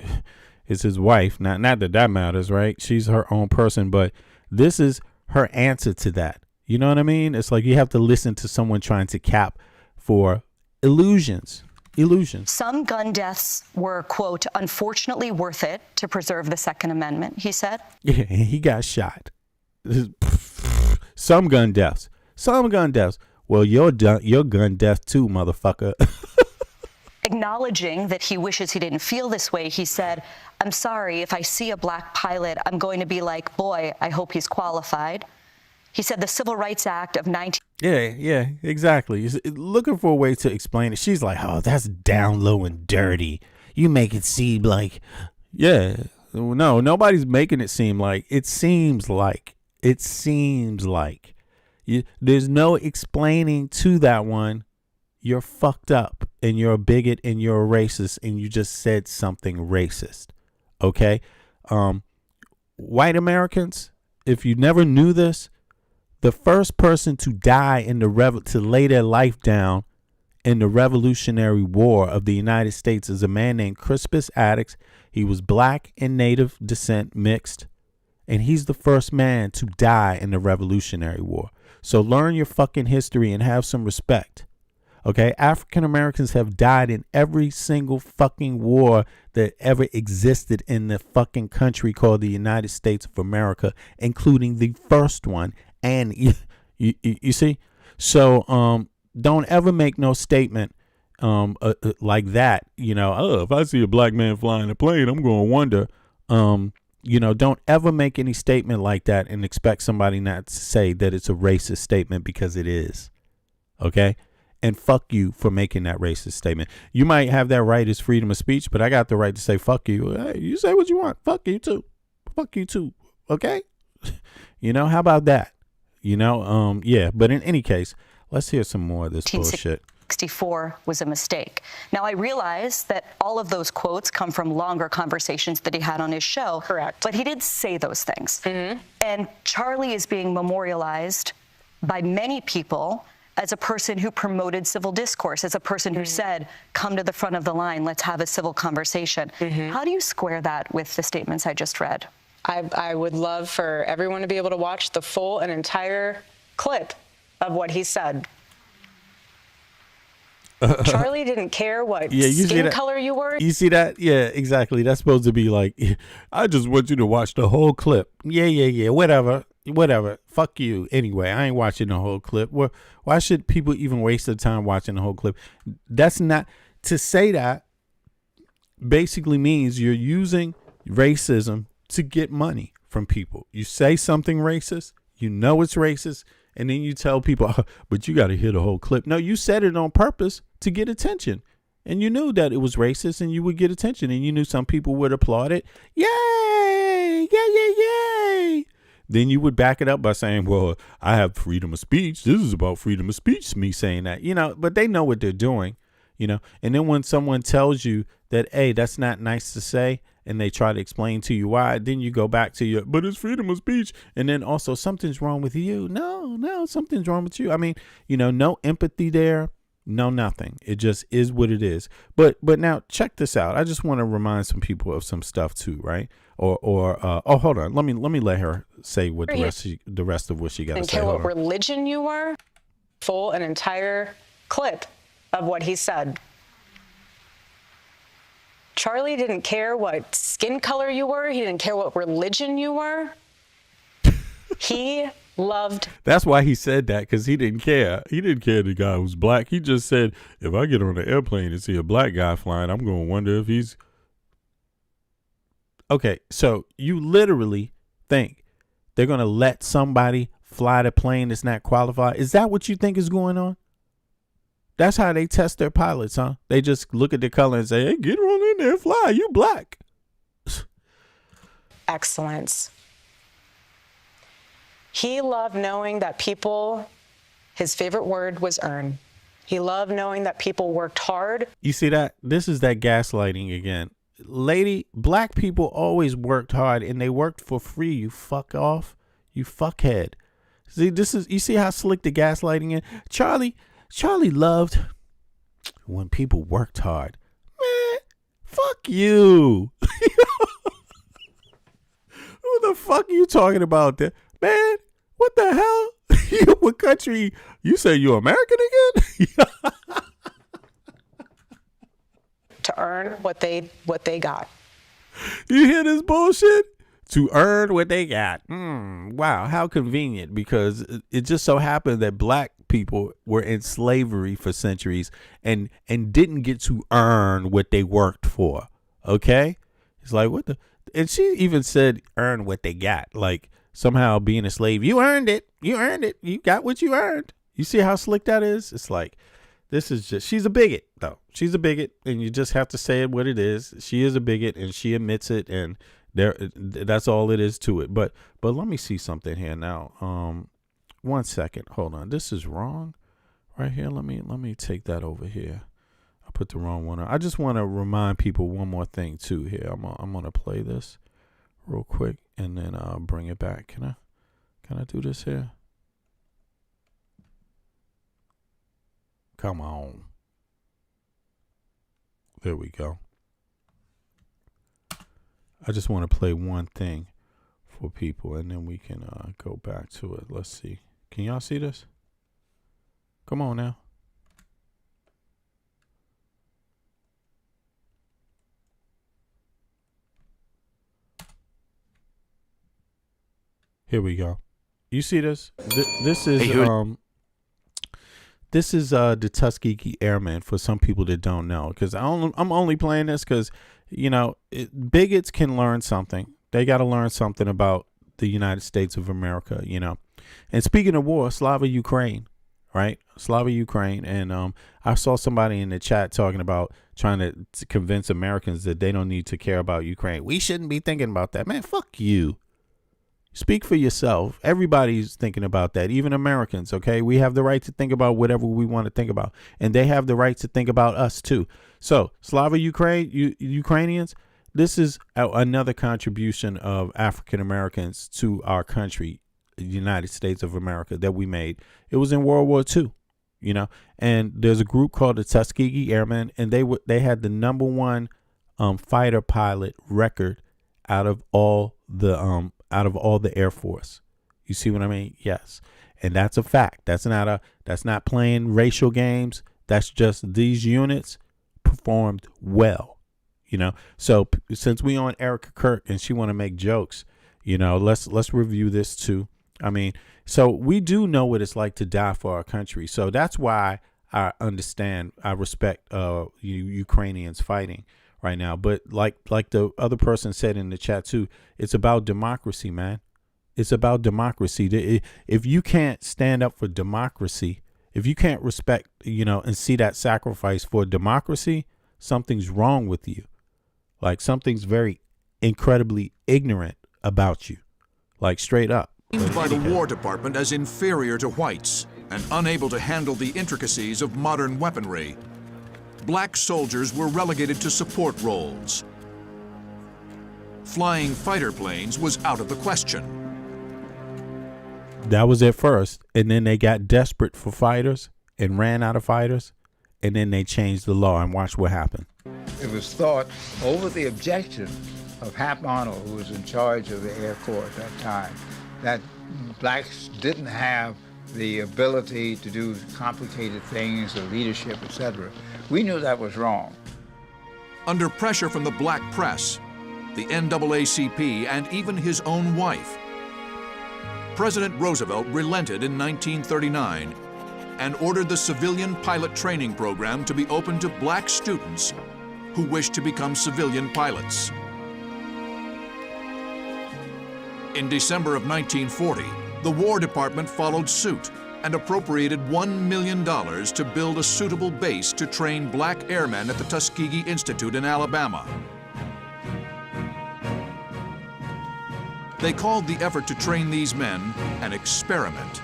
it's his wife. Not that matters, right? She's her own person, but this is her answer to that. You know what I mean? It's like you have to listen to someone trying to cap for illusions. Some gun deaths were, quote, unfortunately worth it to preserve the Second Amendment, he said. Yeah, and he got shot. Some gun deaths. Well, your gun death too, motherfucker. Acknowledging that he wishes he didn't feel this way, he said, I'm sorry, if I see a black pilot, I'm going to be like, boy, I hope he's qualified. He said the Civil Rights Act of 19... Yeah, exactly. He's looking for a way to explain it. She's like, oh, that's down low and dirty. You make it seem like... Yeah, no, nobody's making it seem like. It seems like. There's no explaining to that one. You're fucked up, and you're a bigot, and you're a racist, and you just said something racist. Okay? White Americans, if you never knew this, the first person to die to lay their life down in the Revolutionary War of the United States is a man named Kirks'S Addicts. He was black and native descent mixed, and he's the first man to die in the Revolutionary War. So learn your fucking history and have some respect. Okay, African Americans have died in every single fucking war that ever existed in the fucking country called the United States of America, including the first one. And you see, so don't ever make no statement like that. If I see a black man flying a plane, I'm going to wonder. Don't ever make any statement like that and expect somebody not to say that it's a racist statement, because it is. Okay. And fuck you for making that racist statement. You might have that right as freedom of speech, but I got the right to say fuck you. Hey, you say what you want. Fuck you too. Okay? How about that? Yeah. But in any case, let's hear some more of this bullshit. 64 was a mistake. Now, I realize that all of those quotes come from longer conversations that he had on his show. Correct. But he did say those things. And Charlie is being memorialized by many people as a person who promoted civil discourse, as a person who said, come to the front of the line, let's have a civil conversation. How do you square that with the statements I just read? I would love for everyone to be able to watch the full and entire clip of what he said. Charlie didn't care what skin color you were. You see that? Yeah, exactly. That's supposed to be like, I just want you to watch the whole clip. Yeah. Whatever. Fuck you. Anyway, I ain't watching the whole clip. Why should people even waste their time watching the whole clip? That's not, to say that basically means you're using racism to get money from people. You say something racist, you know it's racist, and then you tell people, oh, but you got to hear the whole clip. No, you said it on purpose to get attention. And you knew that it was racist and you would get attention. And you knew some people would applaud it. Yay! Yay! Then you would back it up by saying, well, I have freedom of speech. This is about freedom of speech, me saying that. But they know what they're doing, And then when someone tells you that, hey, that's not nice to say, and they try to explain to you why, then you go back to but it's freedom of speech. And then also something's wrong with you. No, something's wrong with you. I mean, no empathy there, no nothing. It just is what it is. But now check this out. I just want to remind some people of some stuff too, right? Oh, hold on. Let me let her say what the rest of what she got to say. And care what religion you were. Full and entire clip of what he said. Charlie didn't care what skin color you were. He didn't care what religion you were. He loved. That's why he said that, because he didn't care. He didn't care the guy who's black. He just said, if I get on an airplane and see a black guy flying, I'm going to wonder if he's. Okay, so you literally think they're going to let somebody fly the plane that's not qualified? Is that what you think is going on? That's how they test their pilots, huh? They just look at the color and say, hey, get on in there, fly, you black. Excellence. He loved knowing that people, his favorite word was earn. He loved knowing that people worked hard. You see that? This is that gaslighting again. Lady, black people always worked hard and they worked for free. You fuck off. You fuckhead. See, you see how slick the gaslighting is? Charlie loved when people worked hard. Man, fuck you. Who the fuck are you talking about there? Man, what the hell? What country? You say you're American again? To earn what they got. You hear this bullshit? To earn what they got. Wow, how convenient, because it just so happened that black people were in slavery for centuries and didn't get to earn what they worked for. Okay? It's like, what the? And she even said earn what they got. Like somehow being a slave, you earned it. You earned it. You got what you earned. You see how slick that is? It's like, this is just, she's a bigot though. She's a bigot, and you just have to say it what it is. She is a bigot and she admits it, and that's all it is to it. But let me see something here now. 1 second. Hold on. This is wrong right here. Let me take that over here. I put the wrong one on. I just want to remind people one more thing too here. I'm gonna play this real quick and then bring it back. Can I do this here? Come on. There we go. I just want to play one thing for people, and then we can go back to it. Let's see. Can y'all see this? Come on now. Here we go. You see this? This is the Tuskegee Airmen for some people that don't know, because I'm only playing this because, bigots can learn something. They got to learn something about the United States of America, And speaking of war, Slava Ukraine, right? Slava Ukraine. And I saw somebody in the chat talking about trying to convince Americans that they don't need to care about Ukraine. We shouldn't be thinking about that. Man, fuck you. Speak for yourself. Everybody's thinking about that, even Americans, okay? We have the right to think about whatever we want to think about, and they have the right to think about us too. So, Slava Ukrainians, this is another contribution of African Americans to our country, the United States of America, that we made. It was in World War II, you know, and there's a group called the Tuskegee Airmen, and they had the #1 fighter pilot record out of all the Air Force. You see what I mean? Yes. And that's a fact. That's not playing racial games. That's just these units performed well, you know? So since we on Erica Kirk and she want to make jokes, you know, let's review this too. I mean, so we do know what it's like to die for our country. So that's why I understand, I respect Ukrainians fighting right now. But like the other person said in the chat too, it's about democracy, man. It's about democracy. If you can't stand up for democracy, if you can't respect, you know, and see that sacrifice for democracy, something's wrong with you. Like something's very incredibly ignorant about you, like straight up. By the War Department as inferior to whites and unable to handle the intricacies of modern weaponry, black soldiers were relegated to support roles. Flying fighter planes was out of the question. That was at first, and then they got desperate for fighters and ran out of fighters, and then they changed the law, and watch what happened. It was thought, over the objection of Hap Arnold, who was in charge of the Air Corps at that time, that blacks didn't have the ability to do complicated things, the leadership, etc. We knew that was wrong. Under pressure from the black press, the NAACP, and even his own wife, President Roosevelt relented in 1939 and ordered the civilian pilot training program to be open to black students who wished to become civilian pilots. In December of 1940, the War Department followed suit and appropriated $1 million to build a suitable base to train black airmen at the Tuskegee Institute in Alabama. They called the effort to train these men an experiment.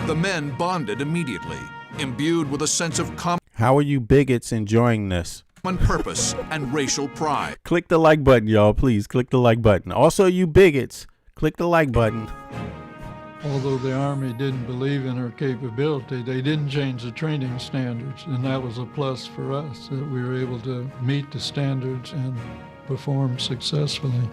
The men bonded immediately, imbued with a sense of common How are you bigots enjoying this? purpose and racial pride. Click the like button, y'all. Please click the like button. Also, you bigots, click the like button. Although the Army didn't believe in our capability, they didn't change the training standards, and that was a plus for us, that we were able to meet the standards and perform successfully.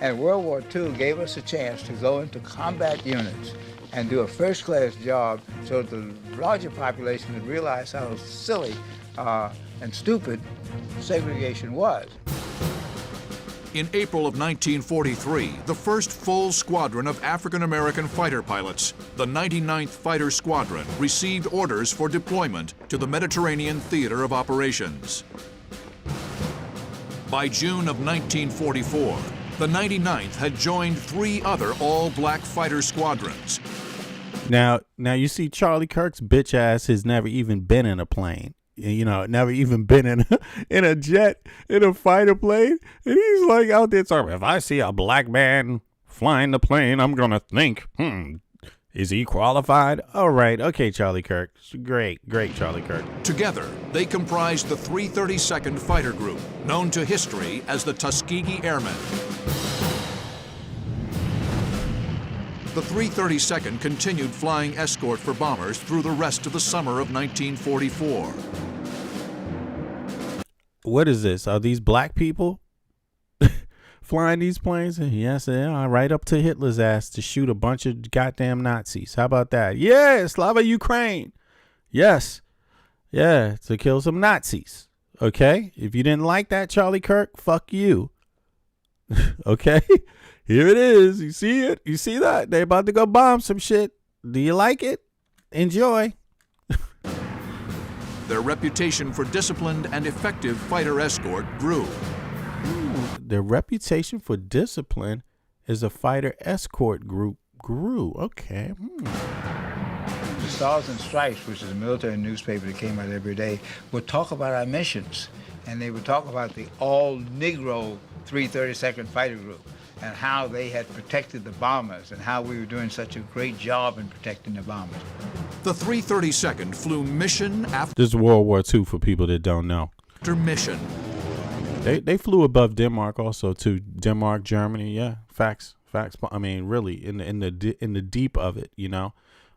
And World War II gave us a chance to go into combat units and do a first-class job so that the larger population would realize how silly and stupid segregation was. In April of 1943, the first full squadron of African-American fighter pilots, the 99th Fighter Squadron, received orders for deployment to the Mediterranean Theater of Operations. By June of 1944, the 99th had joined 3 other all-black fighter squadrons. Now you see Charlie Kirk's bitch ass has never even been in a plane. You know, never even been in a jet, in a fighter plane. And he's like out there talking, if I see a black man flying the plane, I'm going to think, is he qualified? All right. Okay, Charlie Kirk. Great, Charlie Kirk. Together, they comprised the 332nd Fighter Group, known to history as the Tuskegee Airmen. The 332nd continued flying escort for bombers through the rest of the summer of 1944. What is this? Are these black people flying these planes? Yes, they are. Right up to Hitler's ass to shoot a bunch of goddamn Nazis. How about that? Yeah, Slava Ukraine. Yes. Yeah, to kill some Nazis. Okay? If you didn't like that, Charlie Kirk, fuck you. Okay? Here it is. You see it? You see that? They about to go bomb some shit. Do you like it? Enjoy. Their reputation for disciplined and effective fighter escort grew. Their reputation for discipline as a fighter escort group grew. Okay. The Stars and Stripes, which is a military newspaper that came out every day, would talk about our missions. And they would talk about the all-Negro 332nd Fighter Group and how they had protected the bombers and how we were doing such a great job in protecting the bombers. The 332nd flew mission after This is World War II for people that don't know. mission. They flew above Denmark also too. Denmark, Germany, yeah, facts. I mean, really, in the deep of it, you know.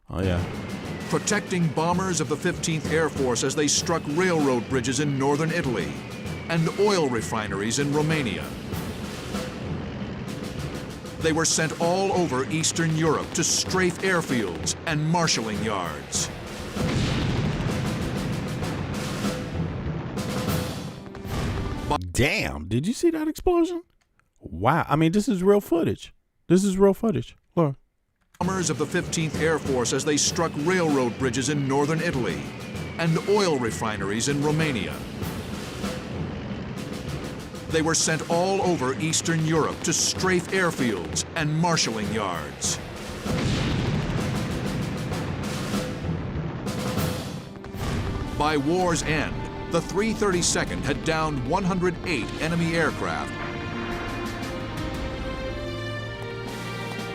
Oh yeah. Protecting bombers of the 15th Air Force as they struck railroad bridges in northern Italy and oil refineries in Romania. They were sent all over Eastern Europe to strafe airfields and marshalling yards. Damn, did you see that explosion? Wow. I mean, this is real footage. Look. Bombers of the 15th Air Force as they struck railroad bridges in northern Italy and oil refineries in Romania. They were sent all over Eastern Europe to strafe airfields and marshalling yards. By war's end, the 332nd had downed 108 enemy aircraft,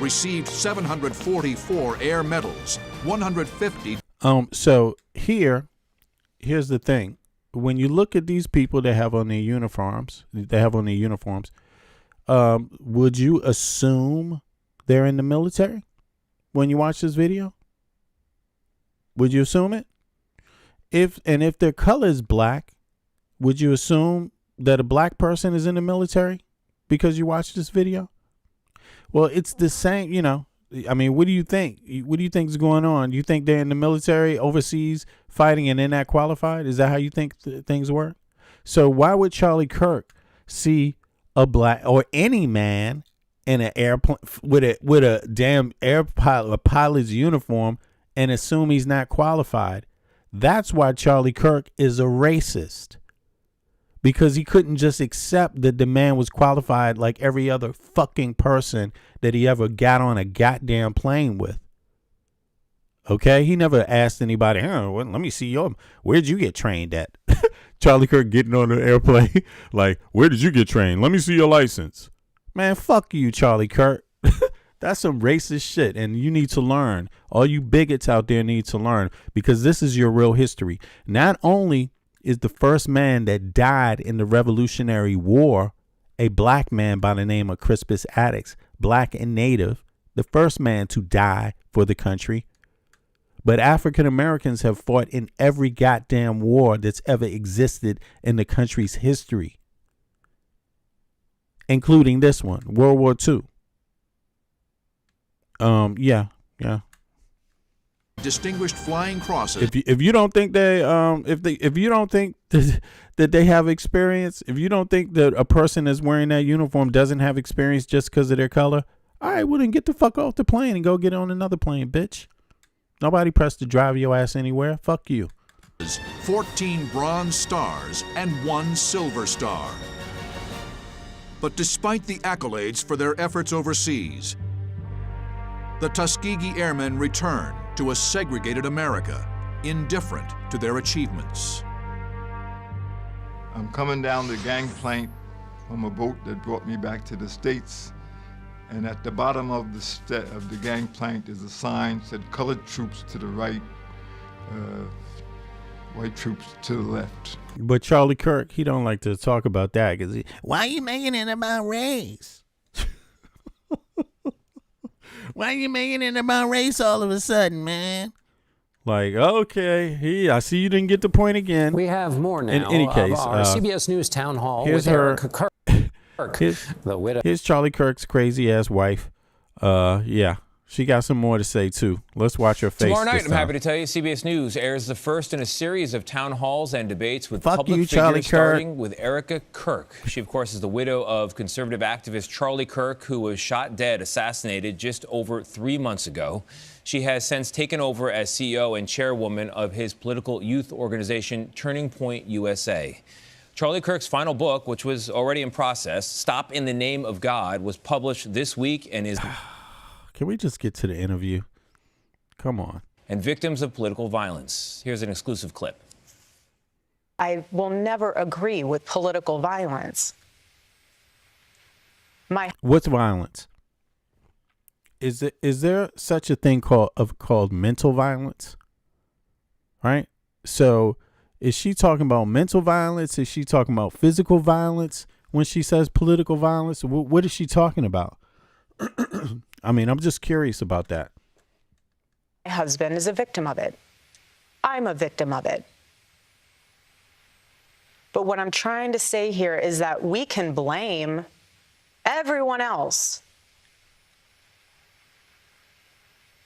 received 744 air medals, 150. So here's the thing. When you look at these people that have on their uniforms, would you assume they're in the military when you watch this video? Would you assume it? If their color is black, would you assume that a black person is in the military because you watch this video? Well, it's the same, you know. I mean, what do you think? What do you think is going on? You think they're in the military overseas fighting and they're not qualified? Is that how you think things work? So why would Charlie Kirk see a black or any man in an airplane with a damn pilot's uniform and assume he's not qualified? That's why Charlie Kirk is a racist. Because he couldn't just accept that the man was qualified like every other fucking person that he ever got on a goddamn plane with. Okay? He never asked anybody, let me see where'd you get trained at? Charlie Kirk getting on the airplane, like, where did you get trained? Let me see your license. Man, fuck you, Charlie Kirk. That's some racist shit, and you need to learn. All you bigots out there need to learn, because this is your real history. Not only is the first man that died in the Revolutionary War a black man by the name of Crispus Attucks, black and native, the first man to die for the country. But African Americans have fought in every goddamn war that's ever existed in the country's history, including this one, World War II. Yeah. Distinguished flying crosses. If you don't think if you don't think that they have experience, if you don't think that a person that's wearing that uniform doesn't have experience just because of their color, all right, well then get the fuck off the plane and go get on another plane, bitch. Nobody pressed to drive your ass anywhere. Fuck you. 14 bronze stars and 1 silver star. But despite the accolades for their efforts overseas, the Tuskegee Airmen return to a segregated America, indifferent to their achievements. I'm coming down the gangplank from a boat that brought me back to the States, and at the bottom of the gangplank is a sign that said colored troops to the right, white troops to the left. But Charlie Kirk, he don't like to talk about that because why are you making it about race? Why are you making it about race all of a sudden, man? Like, okay, I see you didn't get the point again. We have more now. In any case, of our CBS News town hall here's with her, Erica Kirk, the widow. Here's Charlie Kirk's crazy ass wife. Yeah, she got some more to say too. Let's watch her face. Tomorrow night, I'm happy to tell you, CBS News airs the first in a series of town halls and debates with public figures, Charlie Kirk. starting with Erica Kirk. She, of course, is the widow of conservative activist Charlie Kirk, who was shot dead, assassinated just over 3 months ago. She has since taken over as CEO and chairwoman of his political youth organization, Turning Point USA. Charlie Kirk's final book, which was already in process, Stop in the Name of God, was published this week and is... Can we just get to the interview? Come on. And victims of political violence. Here's an exclusive clip. I will never agree with political violence. What's violence? Is there such a thing called mental violence? Right? So is she talking about mental violence? Is she talking about physical violence when she says political violence? What is she talking about? I mean, I'm just curious about that. My husband is a victim of it. I'm a victim of it. But what I'm trying to say here is that we can blame everyone else.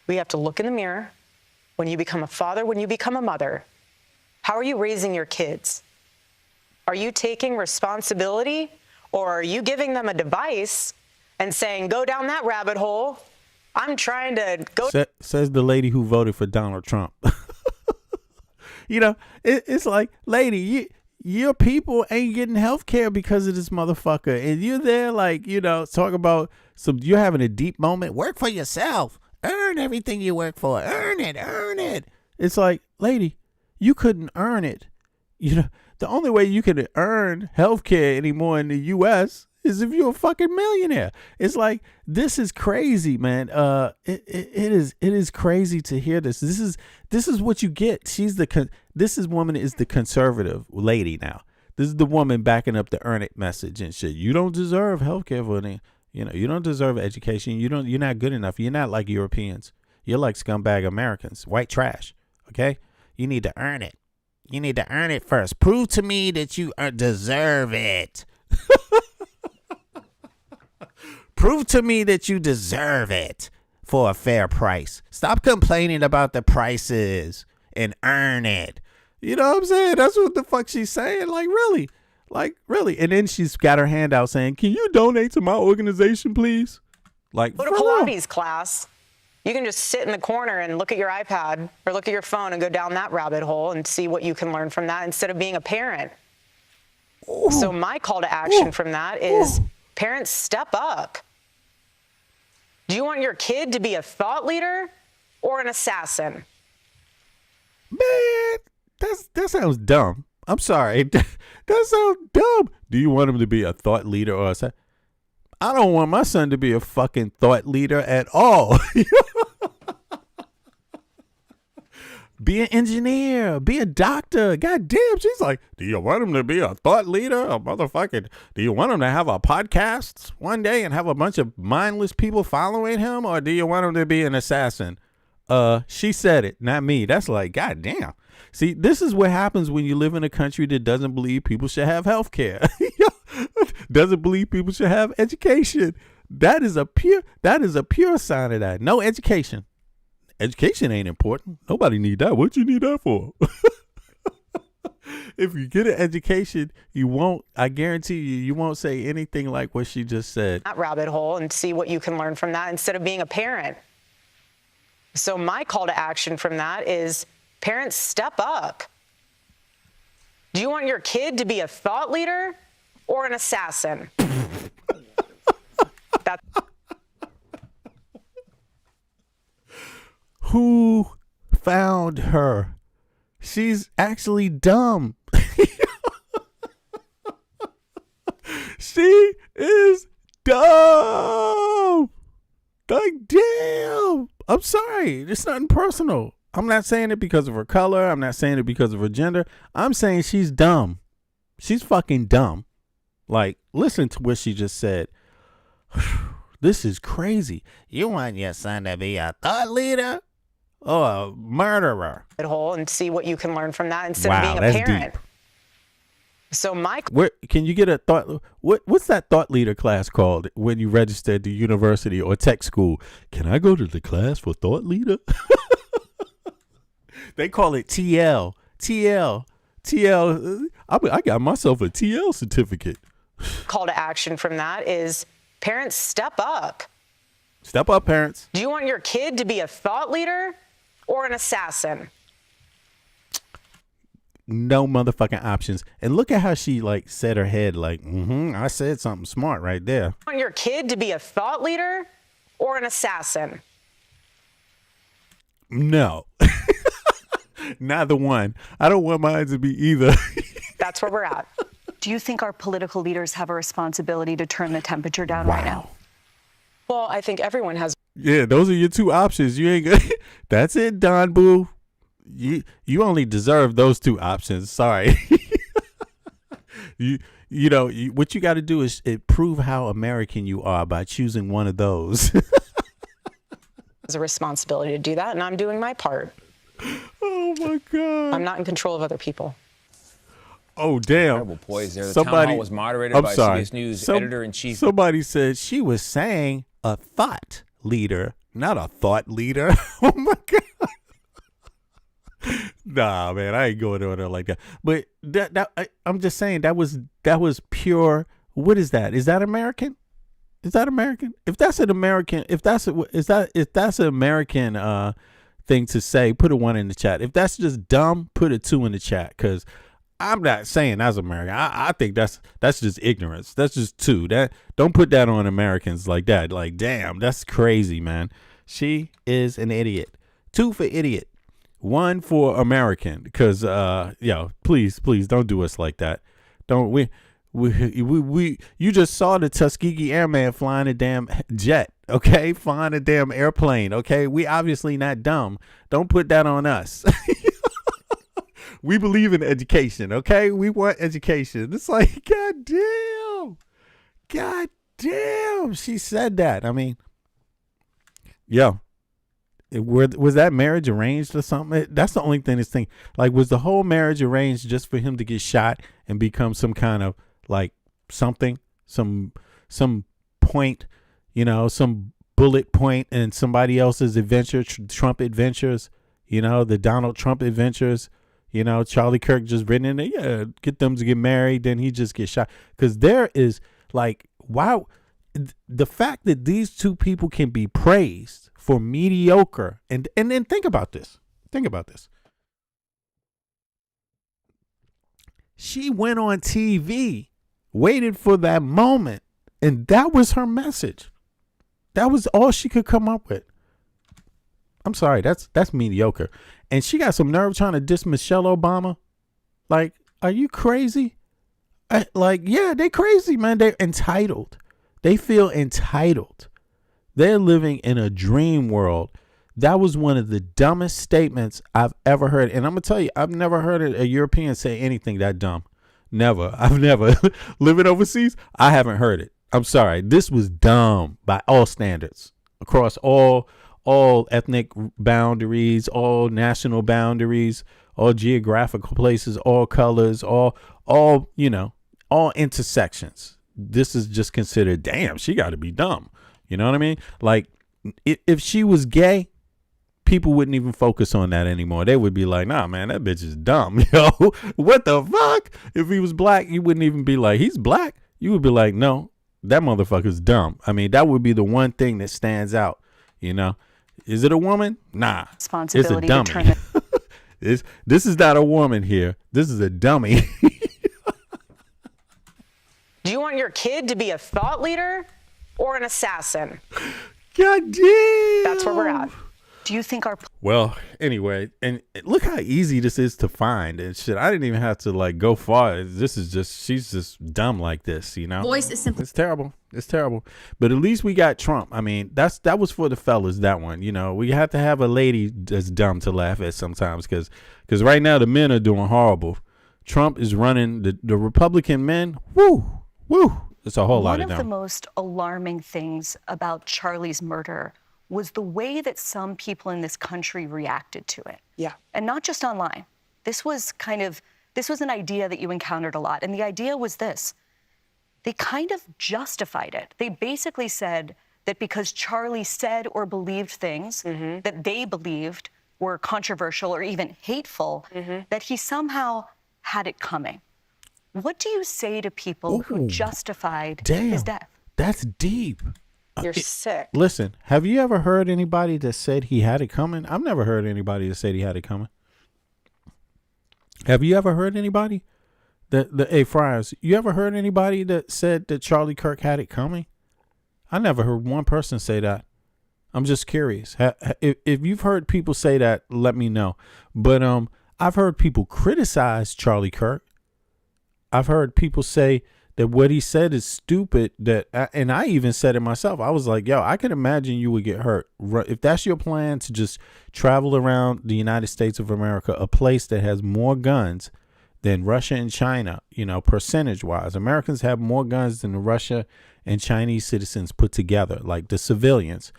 We have to look in the mirror when you become a father, when you become a mother. How are you raising your kids? Are you taking responsibility, or are you giving them a device and saying, go down that rabbit hole? I'm trying to go. Says the lady who voted for Donald Trump. You know, it's like, lady, your people ain't getting health care because of this motherfucker. And you're there like, you know, talk about you're having a deep moment. Work for yourself. Earn everything you work for. Earn it. Earn it. It's like, lady, you couldn't earn it. You know, the only way you can earn health care anymore in the U.S. is if you're a fucking millionaire. It's like, this is crazy, man. It is crazy to hear this. This is what you get. This woman is the conservative lady now. This is the woman backing up the earn it message and shit. You don't deserve healthcare for any, you know, you don't deserve education. You're not good enough. You're not like Europeans. You're like scumbag Americans, white trash. Okay. You need to earn it. You need to earn it first. Prove to me that you deserve it. Prove to me that you deserve it for a fair price. Stop complaining about the prices and earn it. You know what I'm saying? That's what the fuck she's saying. Like, really? Like, really? And then she's got her hand out saying, can you donate to my organization, please? Like, go to Pilates class. You can just sit in the corner and look at your iPad or look at your phone and go down that rabbit hole and see what you can learn from that instead of being a parent. Ooh. So my call to action from that is parents, step up. Do you want your kid to be a thought leader or an assassin? Man, that sounds dumb. I'm sorry. That sounds dumb. Do you want him to be a thought leader or assassin? I don't want my son to be a fucking thought leader at all. Be an engineer. Be a doctor. God damn. She's like, do you want him to be a thought leader? A motherfucking, do you want him to have a podcast one day and have a bunch of mindless people following him? Or do you want him to be an assassin? She said it, not me. That's like, God damn. See, this is what happens when you live in a country that doesn't believe people should have health care. Doesn't believe people should have education. That is a pure sign of that. No education. Education ain't important. Nobody need that. What you need that for? If you get an education, I guarantee you won't say anything like what she just said. That rabbit hole and see what you can learn from that instead of being a parent. So my call to action from that is parents, step up. Do you want your kid to be a thought leader or an assassin? Who found her? She's actually dumb. She is dumb. Like, damn. I'm sorry. It's nothing personal. I'm not saying it because of her color. I'm not saying it because of her gender. I'm saying she's dumb. She's fucking dumb. Like, listen to what she just said. This is crazy. You want your son to be a thought leader or a murderer? Hole and see what you can learn from that instead of being a parent. Deep. So where can you get a thought? What's that thought leader class called when you register at the university or tech school? Can I go to the class for thought leader? They call it TL. I got myself a TL certificate. Call to action from that is parents, step up. Step up, parents. Do you want your kid to be a thought leader or an assassin? No motherfucking options. And look at how she like said her head like, I said something smart right there. Do you want your kid to be a thought leader or an assassin? No. Neither one. I don't want mine to be either. That's where we're at. Do you think our political leaders have a responsibility to turn the temperature down right now? Well, I think everyone has. Yeah, those are your two options. You ain't good. That's it, Don Boo. You only deserve those two options. Sorry. What you got to do is prove how American you are by choosing one of those. Has a responsibility to do that, and I'm doing my part. Oh my God! I'm not in control of other people. Oh damn! Incredible poise there. The town hall was moderated by CBS News editor-in-chief. Somebody said she was saying a thought leader, not a thought leader. Oh my God! Nah, man, I ain't going on there like that. But I'm just saying that was pure. What is that? Is that American? Is that American? If that's an American, if that's an American thing to say, put a 1 in the chat. If that's just dumb, put a 2 in the chat. Because I'm not saying that's American. I think that's just ignorance. That's just 2. Don't put that on Americans like that. Like, damn, that's crazy, man. She is an idiot. 2 for idiot. 1 for American. Because please don't do us like that. Don't we you just saw the Tuskegee Airman flying a damn jet, okay? Flying a damn airplane, okay? We obviously not dumb. Don't put that on us. We believe in education, okay? We want education. It's like, God damn, she said that. I mean, was that marriage arranged or something? That's the only thing this thing, like, was the whole marriage arranged just for him to get shot and become some kind of, like, something, some point, some bullet point in somebody else's adventure, Trump adventures, the Donald Trump adventures, Charlie Kirk just written in there, get them to get married, then he just gets shot. Because there is, like, wow, the fact that these two people can be praised for mediocre, and then think about this. She went on TV, waited for that moment, and that was her message. That was all she could come up with. I'm sorry, that's mediocre. And she got some nerve trying to diss Michelle Obama. Like, are you crazy? Yeah, they crazy, man. They're entitled. They feel entitled. They're living in a dream world. That was one of the dumbest statements I've ever heard. And I'm going to tell you, I've never heard a European say anything that dumb. Never. I've never. Living overseas, I haven't heard it. I'm sorry. This was dumb by all standards. Across all ethnic boundaries, all national boundaries, all geographical places, all colors, all intersections. This is just considered, damn, she got to be dumb. You know what I mean? Like, if she was gay, people wouldn't even focus on that anymore. They would be like, nah, man, that bitch is dumb. Yo, what the fuck? If he was black, you wouldn't even be like, he's black. You would be like, no, that motherfucker's dumb. I mean, that would be the one thing that stands out. Is it a woman? Nah, it's a dummy. This is not a woman here. This is a dummy. Do you want your kid to be a thought leader or an assassin? God damn. That's where we're at. Do you think our... Well, anyway, and look how easy this is to find and shit. I didn't even have to, like, go far. She's just dumb like this, Voice is simple. It's terrible. It's terrible. But at least we got Trump. I mean, that was for the fellas, that one. We have to have a lady that's dumb to laugh at sometimes because right now the men are doing horrible. Trump is running the Republican men. Woo. It's a whole lot of them. One of the most alarming things about Charlie's murder was the way that some people in this country reacted to it. Yeah. And not just online. This was an idea that you encountered a lot. And the idea was this. They kind of justified it. They basically said that because Charlie said or believed things that they believed were controversial or even hateful, that he somehow had it coming. What do you say to people who justified his death? That's deep. You're sick. Listen, have you ever heard anybody that said he had it coming? I've never heard anybody that said he had it coming. Have you ever heard anybody hey, Friars, you ever heard anybody that said that Charlie Kirk had it coming? I never heard one person say that. I'm just curious. If you've heard people say that, let me know. But I've heard people criticize Charlie Kirk. I've heard people say that what he said is stupid. And I even said it myself. I was like, yo, I can imagine you would get hurt. If that's your plan to just travel around the United States of America, a place that has more guns than Russia and China, you know, percentage wise, Americans have more guns than the Russia and Chinese citizens put together, like the civilians.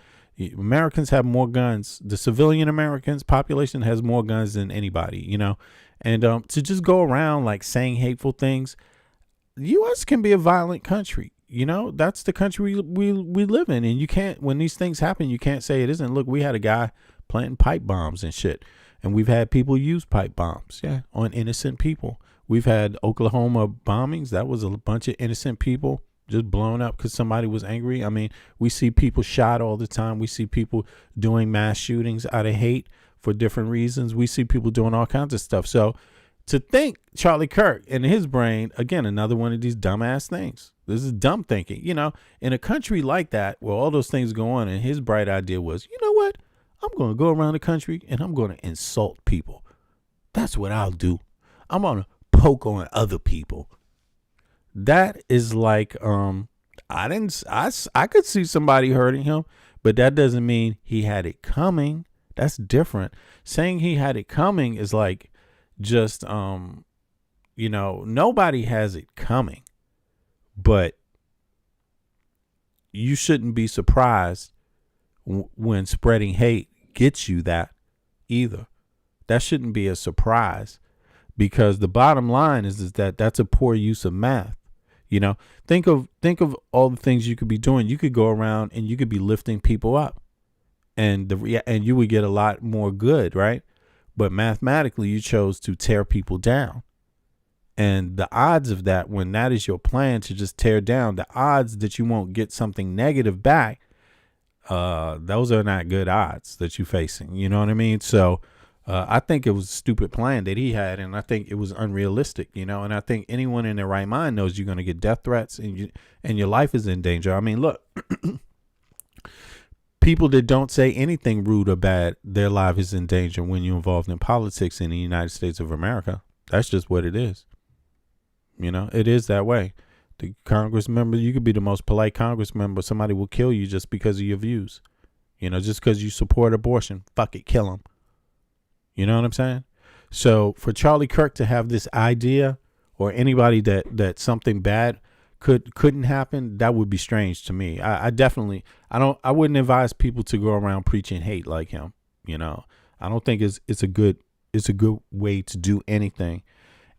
Americans have more guns. The civilian Americans population has more guns than anybody, you know, and to just go around like saying hateful things. The U.S. can be a violent country. You know, that's the country we live in. And you can't, when these things happen, you can't say it isn't. Look, we had a guy planting pipe bombs and shit. And we've had people use pipe bombs, on innocent people. We've had Oklahoma bombings. That was a bunch of innocent people just blown up because somebody was angry. I mean, we see people shot all the time. We see people doing mass shootings out of hate for different reasons. We see people doing all kinds of stuff. So to think Charlie Kirk in his brain, again, another one of these dumbass things. This is dumb thinking, you know, in a country like that where all those things go on. And his bright idea was, you know what? I'm going to go around the country and I'm going to insult people. That's what I'll do. I'm going to poke on other people. That is like, I could see somebody hurting him, but that doesn't mean he had it coming. That's different. Saying he had it coming is like just, you know, nobody has it coming, but you shouldn't be surprised when spreading hate gets you that either. That shouldn't be a surprise, because the bottom line is that that's a poor use of math. You know, think of all the things you could be doing. You could go around and you could be lifting people up, and you would get a lot more good, right? But mathematically, you chose to tear people down. And the odds of that, when that is your plan to just tear down, the odds that you won't get something negative back, those are not good odds that you're facing. You know what I mean? So I think it was a stupid plan that he had, and I think it was unrealistic, you know, and I think anyone in their right mind knows you're going to get death threats and your life is in danger. I mean, look, people that don't say anything rude or bad, their life is in danger when you're involved in politics in the United States of America. That's just what it is. You know, it is that way. The Congress member, you could be the most polite Congress member, somebody will kill you just because of your views. You know, just because you support abortion, fuck it, kill them. You know what I'm saying? So for Charlie Kirk to have this idea, or anybody that something bad couldn't happen, that would be strange to me. I wouldn't advise people to go around preaching hate like him. You know, I don't think it's a good way to do anything.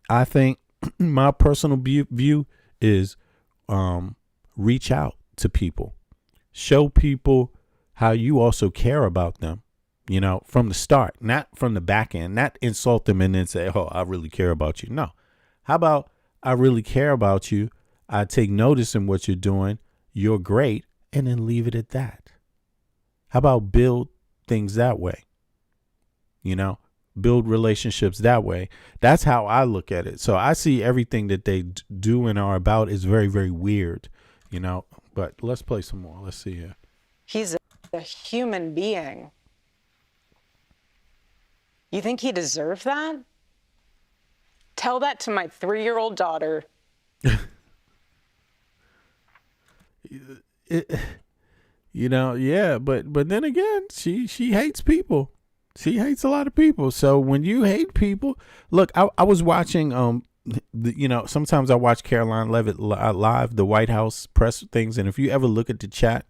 I think my personal view is reach out to people, show people how you also care about them. You know, from the start, not from the back end, not insult them and then say, oh, I really care about you. No. How about I really care about you. I take notice in what you're doing. You're great. And then leave it at that. How about build things that way? You know, build relationships that way. That's how I look at it. So I see everything that they do and are about is very, very weird, you know, but let's play some more. Let's see here. He's a human being. You think he deserved that? Tell that to my 3-year-old daughter. You know, yeah, but then again, she hates people. She hates a lot of people. So when you hate people, look, I was watching, you know, sometimes I watch Caroline Leavitt live, the White House press things. And if you ever look at the chat,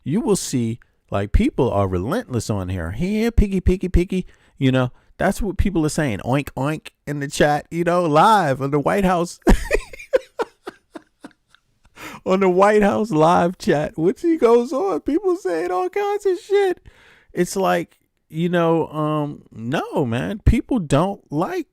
you will see like people are relentless on here. Here, piggy. You know, that's what people are saying. Oink, oink in the chat, you know, live on the White House. On the White House live chat, which he goes on. People saying all kinds of shit. It's like, you know, no, man. People don't like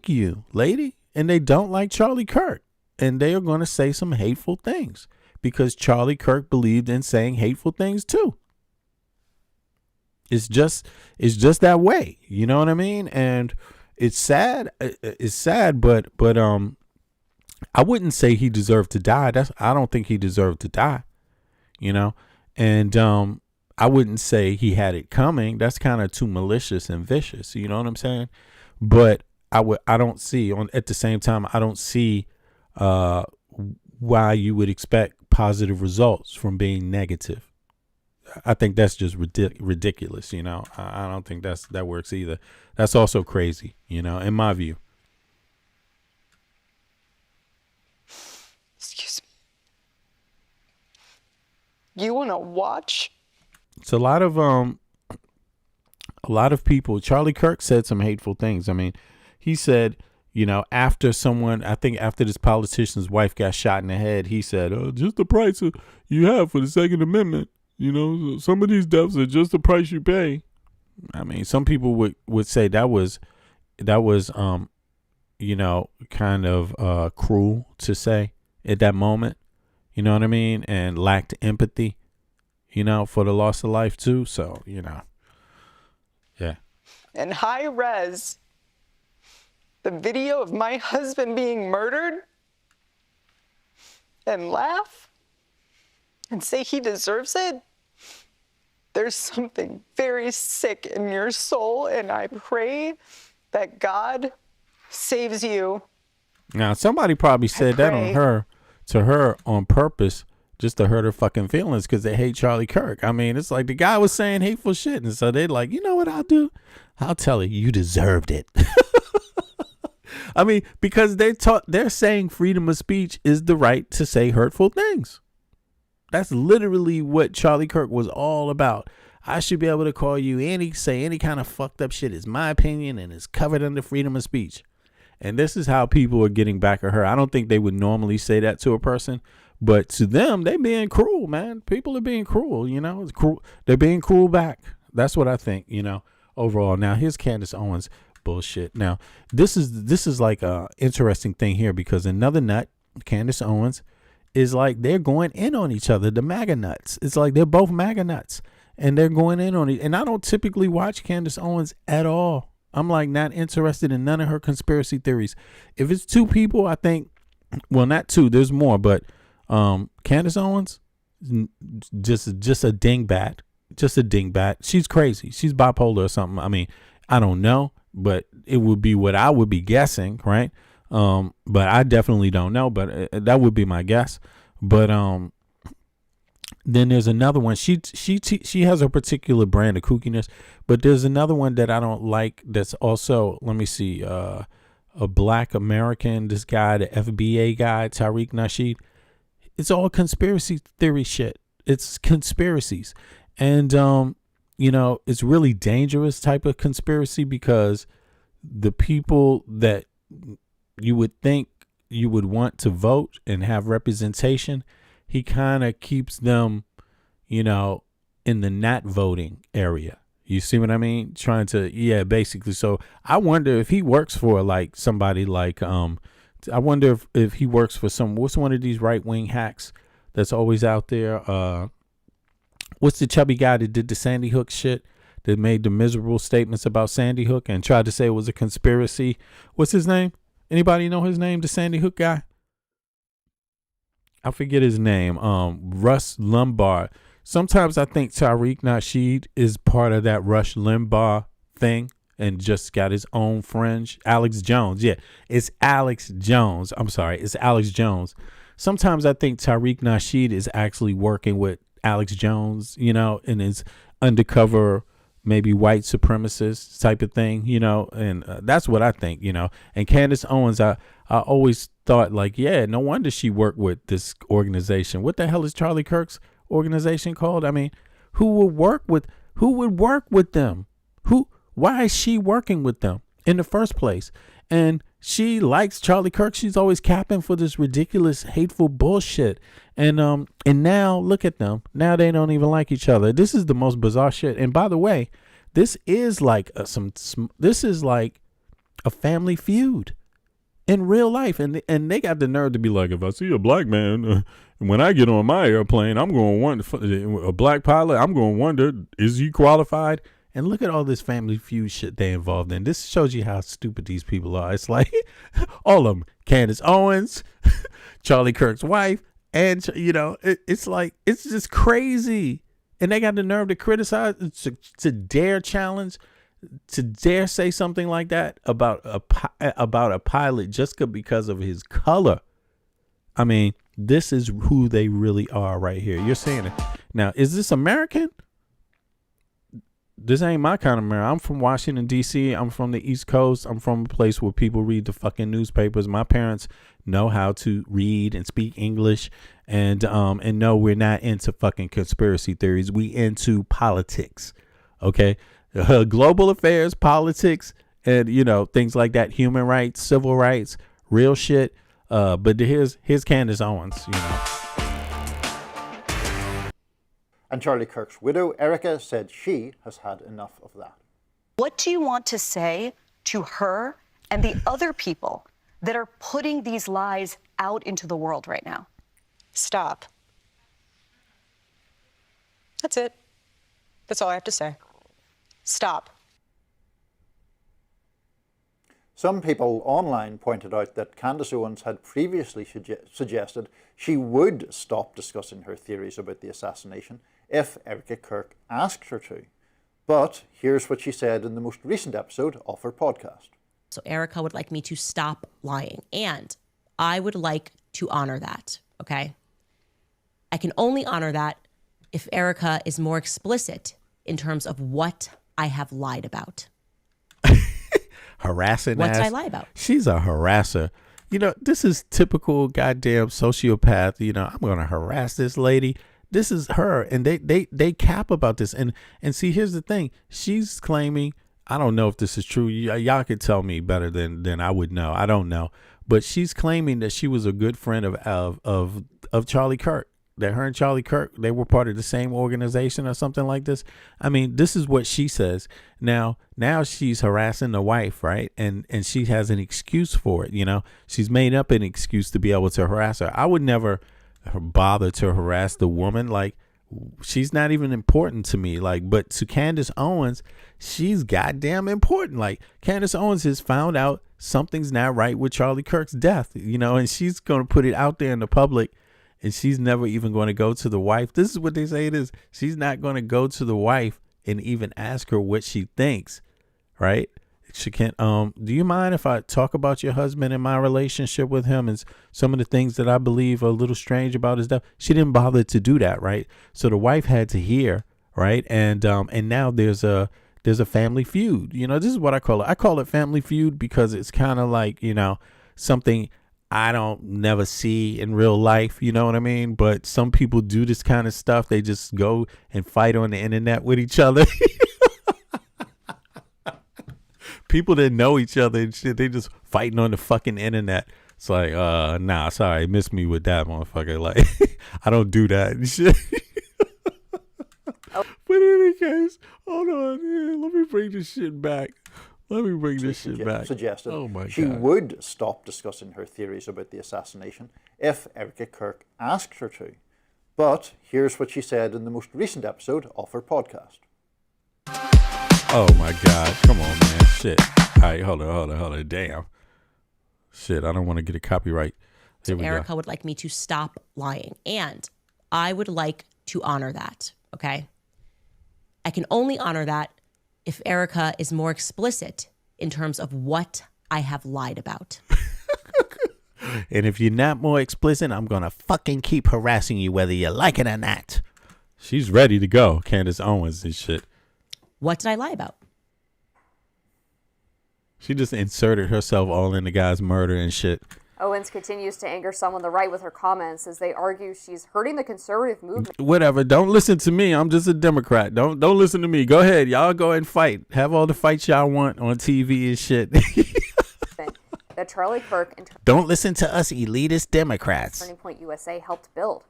you, lady. And they don't like Charlie Kirk. And they are going to say some hateful things because Charlie Kirk believed in saying hateful things too. It's just that way. You know what I mean? And it's sad. It's sad, but I wouldn't say he deserved to die. I don't think he deserved to die, you know? And I wouldn't say he had it coming. That's kind of too malicious and vicious. You know what I'm saying? But I don't see at the same time, I don't see why you would expect positive results from being negative. I think that's just ridiculous, you know. I don't think that works either. That's also crazy, you know, in my view. Excuse me. You want to watch? It's a lot of people. Charlie Kirk said some hateful things. I mean, he said, you know, after this politician's wife got shot in the head, he said, just the price you have for the Second Amendment. You know, some of these deaths are just the price you pay. I mean, some people would say that was, you know, kind of cruel to say at that moment. You know what I mean? And lacked empathy, you know, for the loss of life too. So, you know, yeah. And high res, the video of my husband being murdered, and laugh and say he deserves it. There's something very sick in your soul, and I pray that God saves you. Now, somebody probably said that to her on purpose, just to hurt her fucking feelings because they hate Charlie Kirk. I mean, it's like the guy was saying hateful shit, and so they're like, you know what I'll do? I'll tell her you deserved it. I mean, because they're saying freedom of speech is the right to say hurtful things. That's literally what Charlie Kirk was all about. I should be able to call you say any kind of fucked up shit. It's my opinion and it's covered under freedom of speech. And this is how people are getting back at her. I don't think they would normally say that to a person, but to them, they being cruel, man. People are being cruel, you know. It's cruel. They're being cruel back. That's what I think, you know, overall. Now, here's Candace Owens bullshit. Now, this is like a interesting thing here because another nut, Candace Owens, is like they're going in on each other, the MAGA nuts. It's like they're both MAGA nuts and they're going in on it. And I don't typically watch Candace Owens at all. I'm like not interested in none of her conspiracy theories. If it's two people, I think, well, not two, there's more, but Candace Owens, just a dingbat, She's crazy. She's bipolar or something. I mean, I don't know, but it would be what I would be guessing, right? But I definitely don't know, but that would be my guess. But then there's another one. She has a particular brand of kookiness, but there's another one that I don't like. That's also, let me see, a black American. This guy, the FBA guy, Tariq Nasheed. It's all conspiracy theory shit. It's conspiracies, and you know, it's really dangerous type of conspiracy because the people that you would think you would want to vote and have representation, he kind of keeps them, you know, in the not voting area. You see what I mean? Trying to, yeah, basically. So I wonder if he works for like somebody like, I wonder if he works for what's one of these right wing hacks that's always out there? What's the chubby guy that did the Sandy Hook shit, that made the miserable statements about Sandy Hook and tried to say it was a conspiracy? What's his name? Anybody know his name? The Sandy Hook guy? I forget his name. Rush Limbaugh. Sometimes I think Tariq Nasheed is part of that Rush Limbaugh thing and just got his own fringe. Alex Jones. Yeah, it's Alex Jones. I'm sorry. It's Alex Jones. Sometimes I think Tariq Nasheed is actually working with Alex Jones, you know, and his undercover maybe white supremacist type of thing, you know, and that's what I think, you know. And Candace Owens, I always thought like, yeah, no wonder she worked with this organization. What the hell is Charlie Kirk's organization called? I mean, who would work with them? Why is she working with them in the first place? And she likes Charlie Kirk. She's always capping for this ridiculous, hateful bullshit. And now look at them. Now they don't even like each other. This is the most bizarre shit. And by the way, this is like this is like a family feud in real life. And they got the nerve to be like, if I see a black man, when I get on my airplane, I'm going to wonder, a black pilot, I'm going to wonder, is he qualified? And look at all this family feud shit they involved in. This shows you how stupid these people are. It's like all of them. Candace Owens, Charlie Kirk's wife, and, you know, it's like, it's just crazy. And they got the nerve to criticize, to dare challenge to dare say something like that about a pilot just because of his color. I mean, this is who they really are right here. You're saying it. Now, is this American? This ain't my kind of America. I'm from Washington, D.C. I'm from the East Coast. I'm from a place where people read the fucking newspapers. My parents know how to read and speak English, and no, we're not into fucking conspiracy theories. We into politics, okay? Global affairs, politics, and things like that. Human rights, civil rights, real shit. But here's Candace Owens, And Charlie Kirk's widow, Erica, said she has had enough of that. What do you want to say to her and the other people that are putting these lies out into the world right now? Stop. That's it. That's all I have to say. Stop. Some people online pointed out that Candace Owens had previously suggested she would stop discussing her theories about the assassination if Erica Kirk asked her to. But here's what she said in the most recent episode of her podcast. So Erica would like me to stop lying, and I would like to honor that, okay? I can only honor that if Erica is more explicit in terms of what I have lied about. Harassing What ass. did I lie about? She's a harasser. This is typical goddamn sociopath. I'm gonna harass this lady. This is her, and they cap about this. And see, here's the thing. She's claiming, I don't know if this is true. Y'all could tell me better than I would know. I don't know, but she's claiming that she was a good friend of Charlie Kirk. That her and Charlie Kirk, they were part of the same organization or something like this. I mean, this is what she says. Now she's harassing the wife, right? And she has an excuse for it. She's made up an excuse to be able to harass her. I would never bother to harass the woman. Like, she's not even important to me. Like, but to Candace Owens, she's goddamn important. Like, Candace Owens has found out something's not right with Charlie Kirk's death, and she's going to put it out there in the public. And she's never even going to go to the wife. This is what they say it is. She's not going to go to the wife and even ask her what she thinks, right? She can't. Do you mind if I talk about your husband and my relationship with him and some of the things that I believe are a little strange about his death? She didn't bother to do that, right? So the wife had to hear, right? And now there's a family feud. This is what I call it. I call it family feud because it's kind of like something I don't never see in real life, you know what I mean? But some people do this kind of stuff. They just go and fight on the internet with each other. People that know each other and shit, they just fighting on the fucking internet. It's like, nah, sorry, miss me with that motherfucker. Like, I don't do that and shit. But in any case, hold on, let me bring this shit back. Suggested oh my she God. would stop discussing her theories about the assassination if Erica Kirk asked her to. But here's what she said in the most recent episode of her podcast. Oh my God. Come on, man. Shit. All right, hold on. Damn. Shit, I don't want to get a copyright. Here we Erica go. would like me to stop lying, and I would like to honor that, okay? I can only honor that if Erica is more explicit in terms of what I have lied about. And if you're not more explicit, I'm going to fucking keep harassing you whether you like it or not. She's ready to go, Candace Owens and shit. What did I lie about? She just inserted herself all in the guy's murder and shit. Owens continues to anger some on the right with her comments as they argue she's hurting the conservative movement. Whatever. Don't listen to me. I'm just a Democrat. Don't listen to me. Go ahead. Y'all go and fight. Have all the fights y'all want on TV and shit. That Charlie Kirk and Don't listen to us elitist Democrats. Turning Point USA helped build.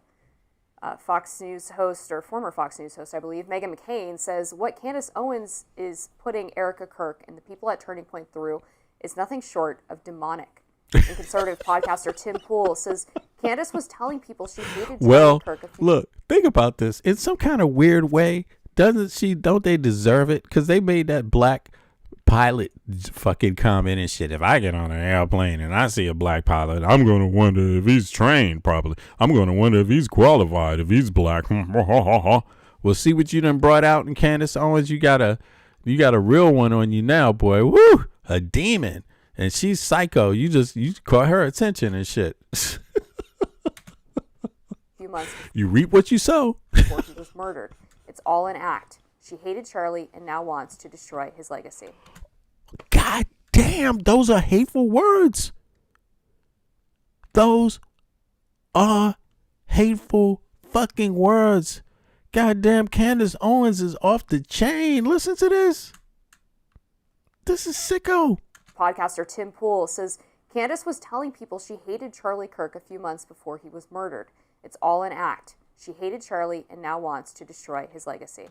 Fox News host, or former Fox News host, I believe, Meghan McCain, says what Candace Owens is putting Erica Kirk and the people at Turning Point through is nothing short of demonic. And conservative podcaster Tim Pool says Candace was telling people she hated Charlie Kirk. Look, think about this. In some kind of weird way, don't they deserve it? Because they made that black pilot fucking comment and shit. If I get on an airplane and I see a black pilot, I'm going to wonder if he's trained properly. I'm going to wonder if he's qualified, if he's black. Well, see what you done brought out in Candace Owens? You got a You got a real one on you now, boy. Woo! A demon. And she's psycho. You caught her attention and shit. Few months You reap what you sow. before he was murdered. It's all an act. She hated Charlie and now wants to destroy his legacy. God damn, those are hateful words. Those are hateful fucking words. Goddamn, Candace Owens is off the chain. Listen to this. This is sicko. Podcaster Tim Pool says Candace was telling people she hated Charlie Kirk a few months before he was murdered. It's all an act. She hated Charlie and now wants to destroy his legacy.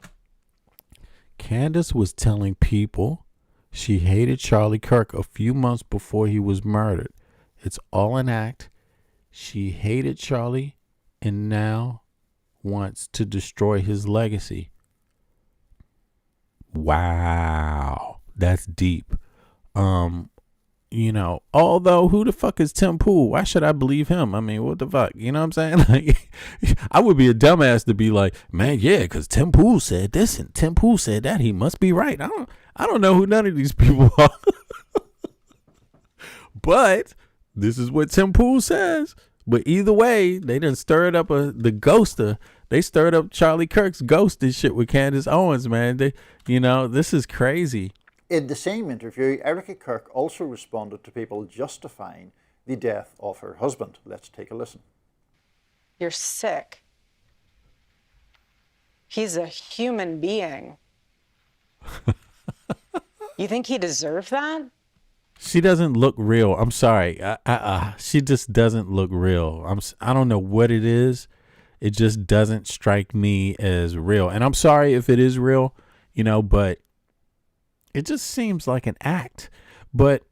Candace was telling people she hated Charlie Kirk a few months before he was murdered. It's all an act. She hated Charlie and now wants to destroy his legacy. Wow. That's deep. Although who the fuck is Tim Pool? Why should I believe him? I mean, what the fuck? You know what I'm saying? Like, I would be a dumbass to be like, man, yeah, because Tim Pool said this and Tim Pool said that. He must be right. I don't know who none of these people are. But this is what Tim Pool says. But either way, they done stirred up the ghoster. They stirred up Charlie Kirk's ghost and shit with Candace Owens, man. This is crazy. In the same interview, Erica Kirk also responded to people justifying the death of her husband. Let's take a listen. You're sick. He's a human being. You think he deserved that? She doesn't look real. I'm sorry. She just doesn't look real. I don't know what it is. It just doesn't strike me as real. And I'm sorry if it is real, but it just seems like an act. But,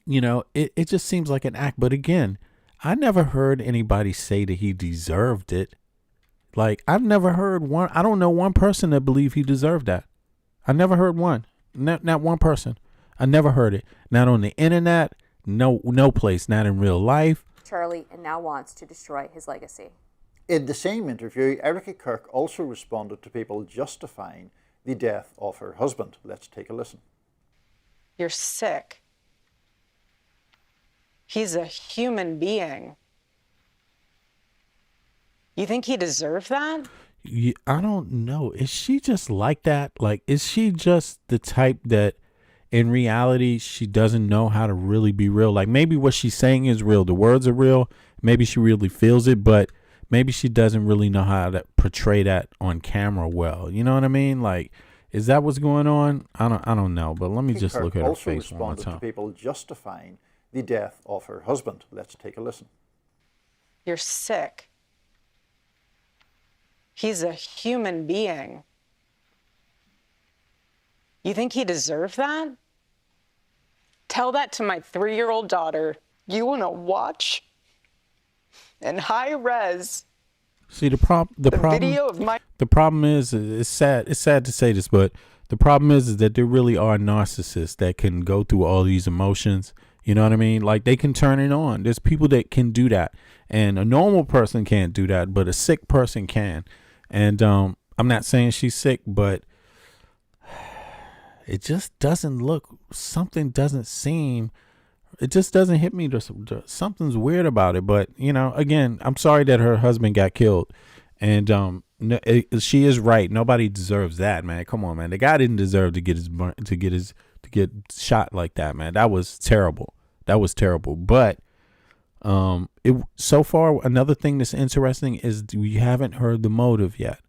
it just seems like an act. But again, I never heard anybody say that he deserved it. Like, I've never heard one. I don't know one person that believed he deserved that. I never heard one. Not one person. I never heard it. Not on the internet. No place. Not in real life. Charlie and now wants to destroy his legacy. In the same interview, Erica Kirk also responded to people justifying the death of her husband. Let's take a listen. You're sick. He's a human being. You think he deserved that? I don't know. Is she just like that? Like, is she just the type that in reality she doesn't know how to really be real? Like, maybe what she's saying is real. The words are real. Maybe she really feels it, but maybe she doesn't really know how to portray that on camera well. You know what I mean? Like, is that what's going on? I don't know. But let me just look at her face one more also responded time. to people justifying the death of her husband. Let's take a listen. You're sick. He's a human being. You think he deserved that? Tell that to my 3-year-old daughter. You want to watch in high res. See, the problem is, it's sad to say this, but the problem is that there really are narcissists that can go through all these emotions. You know what I mean? Like, they can turn it on. There's people that can do that, and a normal person can't do that, but a sick person can. And I'm not saying she's sick, but it just doesn't look. Something doesn't seem. It just doesn't hit me. Something's weird about it. But again, I'm sorry that her husband got killed, and she is right. Nobody deserves that, man. Come on, man. The guy didn't deserve to get shot like that, man. That was terrible. But so far, another thing that's interesting is we haven't heard the motive yet.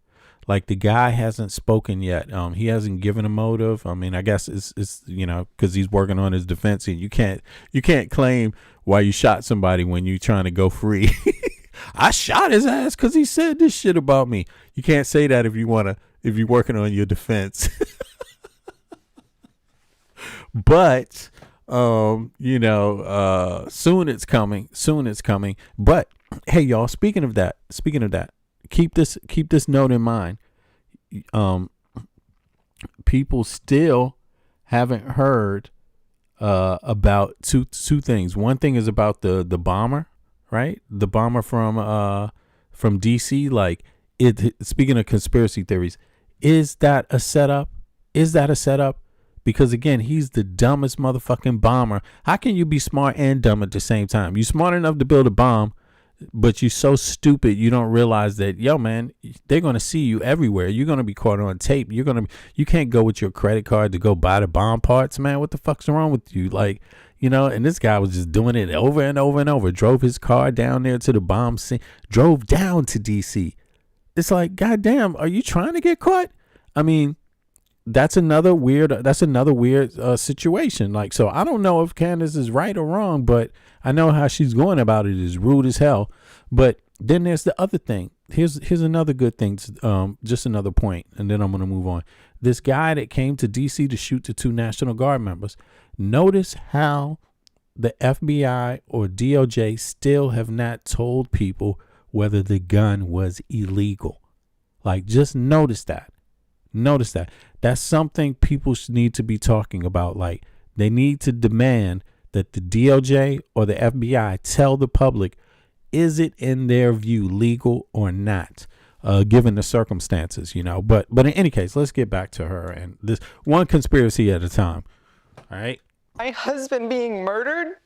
Like, the guy hasn't spoken yet. He hasn't given a motive. I mean, I guess it's because he's working on his defense, and you can't claim why you shot somebody when you're trying to go free. I shot his ass because he said this shit about me. You can't say that if you're working on your defense. But soon it's coming. But hey, y'all, speaking of that, keep this note in mind. People still haven't heard about two things. One thing is about the bomber, right? The bomber from DC. Like, speaking of conspiracy theories, is that a setup? Is that a setup? Because again, he's the dumbest motherfucking bomber. How can you be smart and dumb at the same time? You smart enough to build a bomb, but you're so stupid you don't realize that, yo, man, they're gonna see you everywhere. You're gonna be caught on tape. You can't go with your credit card to go buy the bomb parts, man. What the fuck's wrong with you? Like, you know, and this guy was just doing it over and over and over. Drove his car down there to the bomb scene. Drove down to DC. It's like, goddamn, are you trying to get caught? I mean, that's another weird situation. Like, so I don't know if Candace is right or wrong, but I know how she's going about it is rude as hell. But then there's the other thing. Here's another good thing. Just another point, and then I'm going to move on. This guy that came to DC to shoot the 2 National Guard members. Notice how the FBI or DOJ still have not told people whether the gun was illegal. Like, just notice that. Notice that. That's something people need to be talking about. Like, they need to demand that the DOJ or the FBI tell the public, is it in their view legal or not, given the circumstances, you know. But in any case, let's get back to her and this one conspiracy at a time. All right. My husband being murdered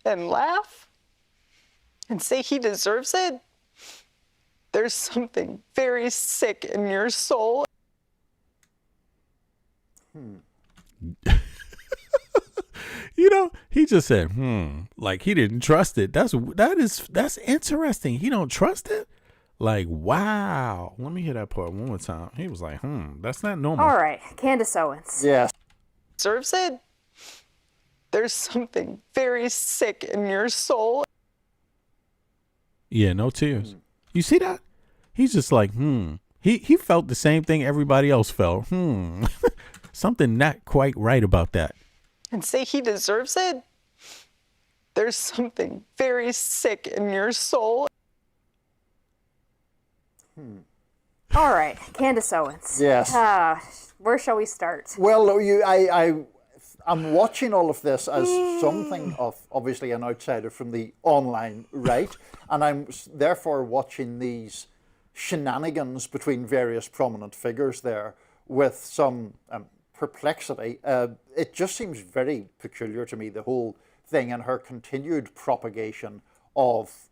and laugh and say he deserves it? There's something very sick in your soul. You know, he just said, like he didn't trust it. That's interesting. He don't trust it? Like, wow. Let me hear that part one more time. He was like, that's not normal. All right, Candace Owens. Yes. Deserves it? There's something very sick in your soul. Yeah, no tears. You see that? He's just like, He felt the same thing everybody else felt. Something not quite right about that. And say he deserves it? There's something very sick in your soul. All right, Candace Owens. Yes. Where shall we start? Well, I'm watching all of this as something of obviously an outsider from the online right, and I'm therefore watching these shenanigans between various prominent figures there with some perplexity. It just seems very peculiar to me, the whole thing, and her continued propagation of,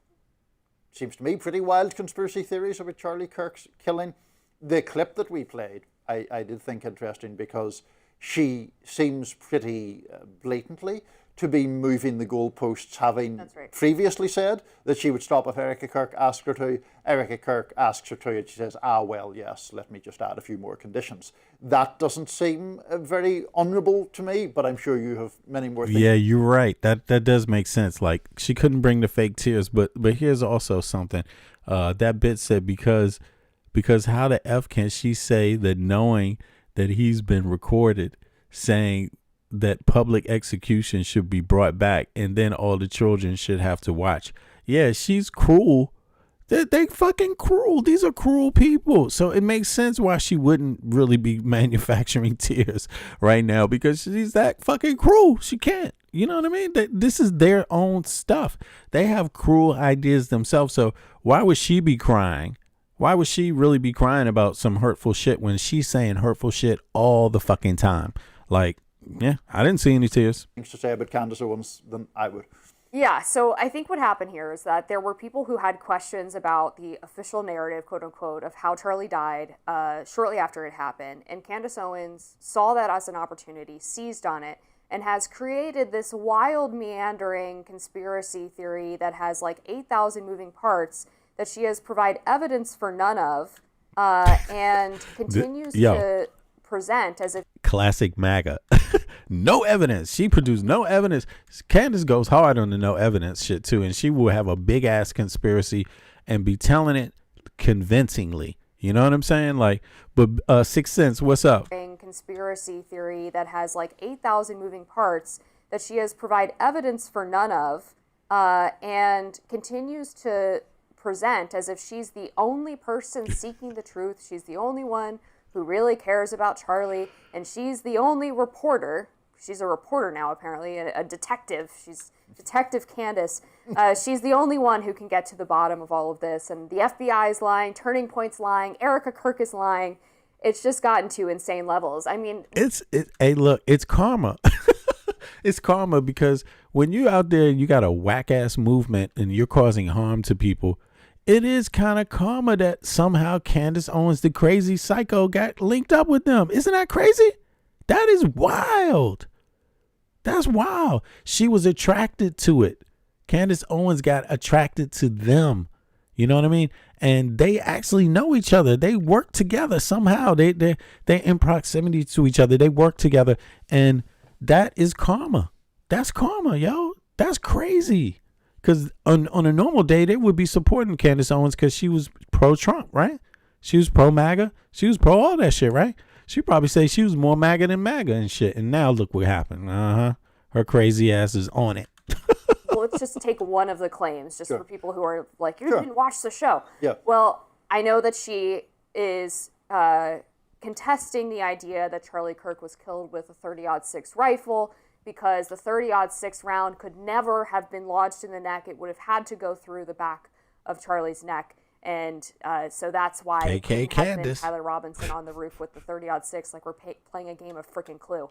seems to me, pretty wild conspiracy theories about Charlie Kirk's killing. The clip that we played, I did think interesting because she seems pretty blatantly to be moving the goalposts, having previously said that she would stop if Erica Kirk asked her to. Erica Kirk asks her to, and she says, well, yes, let me just add a few more conditions. That doesn't seem very honourable to me, but I'm sure you have many more things. Yeah, you're right. That does make sense. Like, she couldn't bring the fake tears, but here's also something. That bit said, because how the F can she say that, knowing that he's been recorded saying that public execution should be brought back and then all the children should have to watch? Yeah, she's cruel. They fucking cruel. These are cruel people. So it makes sense why she wouldn't really be manufacturing tears right now, because she's that fucking cruel. She can't. You know what I mean? This is their own stuff. They have cruel ideas themselves. So why would she be crying? Why would she really be crying about some hurtful shit when she's saying hurtful shit all the fucking time? Like, yeah, I didn't see any tears. Things to say about Candace Owens than I would. Yeah, so I think what happened here is that there were people who had questions about the official narrative, quote unquote, of how Charlie died shortly after it happened. And Candace Owens saw that as an opportunity, seized on it, and has created this wild, meandering conspiracy theory that has like 8,000 moving parts that she has provided evidence for none of, and continues to present as if... Classic MAGA. No evidence. She produced no evidence. Candace goes hard on the no evidence shit too, and she will have a big ass conspiracy and be telling it convincingly. You know what I'm saying? Like, but Sixth Sense, what's up? Conspiracy theory that has like 8,000 moving parts that she has provided evidence for none of, and continues to present as if she's the only person seeking the truth. She's the only one who really cares about Charlie, and she's the only reporter. She's a reporter now, apparently, a detective. She's Detective Candace. She's the only one who can get to the bottom of all of this, and the FBI is lying, Turning Point's lying, Erica Kirk is lying, it's just gotten to insane levels. I mean, hey, look, it's karma. It's karma, because when you're out there, you got a whack ass movement and you're causing harm to people. It is kind of karma that somehow Candace Owens, the crazy psycho, got linked up with them. Isn't that crazy? That is wild. That's wild. She was attracted to it. Candace Owens got attracted to them. You know what I mean? And they actually know each other. They work together somehow. They're in proximity to each other. They work together. And that is karma. That's karma, yo. That's crazy. Because on a normal day, they would be supporting Candace Owens because she was pro-Trump, right? She was pro-MAGA. She was pro all that shit, right? She probably say she was more MAGA than MAGA and shit. And now look what happened. Her crazy ass is on it. Well, let's just take one of the claims, just Sure. for people who are like, you Sure. didn't watch the show. Yeah. Well, I know that she is contesting the idea that Charlie Kirk was killed with a 30-06 rifle because the 30-06 round could never have been lodged in the neck. It would have had to go through the back of Charlie's neck. And so that's why it couldn't have been Candace. Tyler Robinson on the roof with the 30-06, like we're playing a game of frickin' Clue.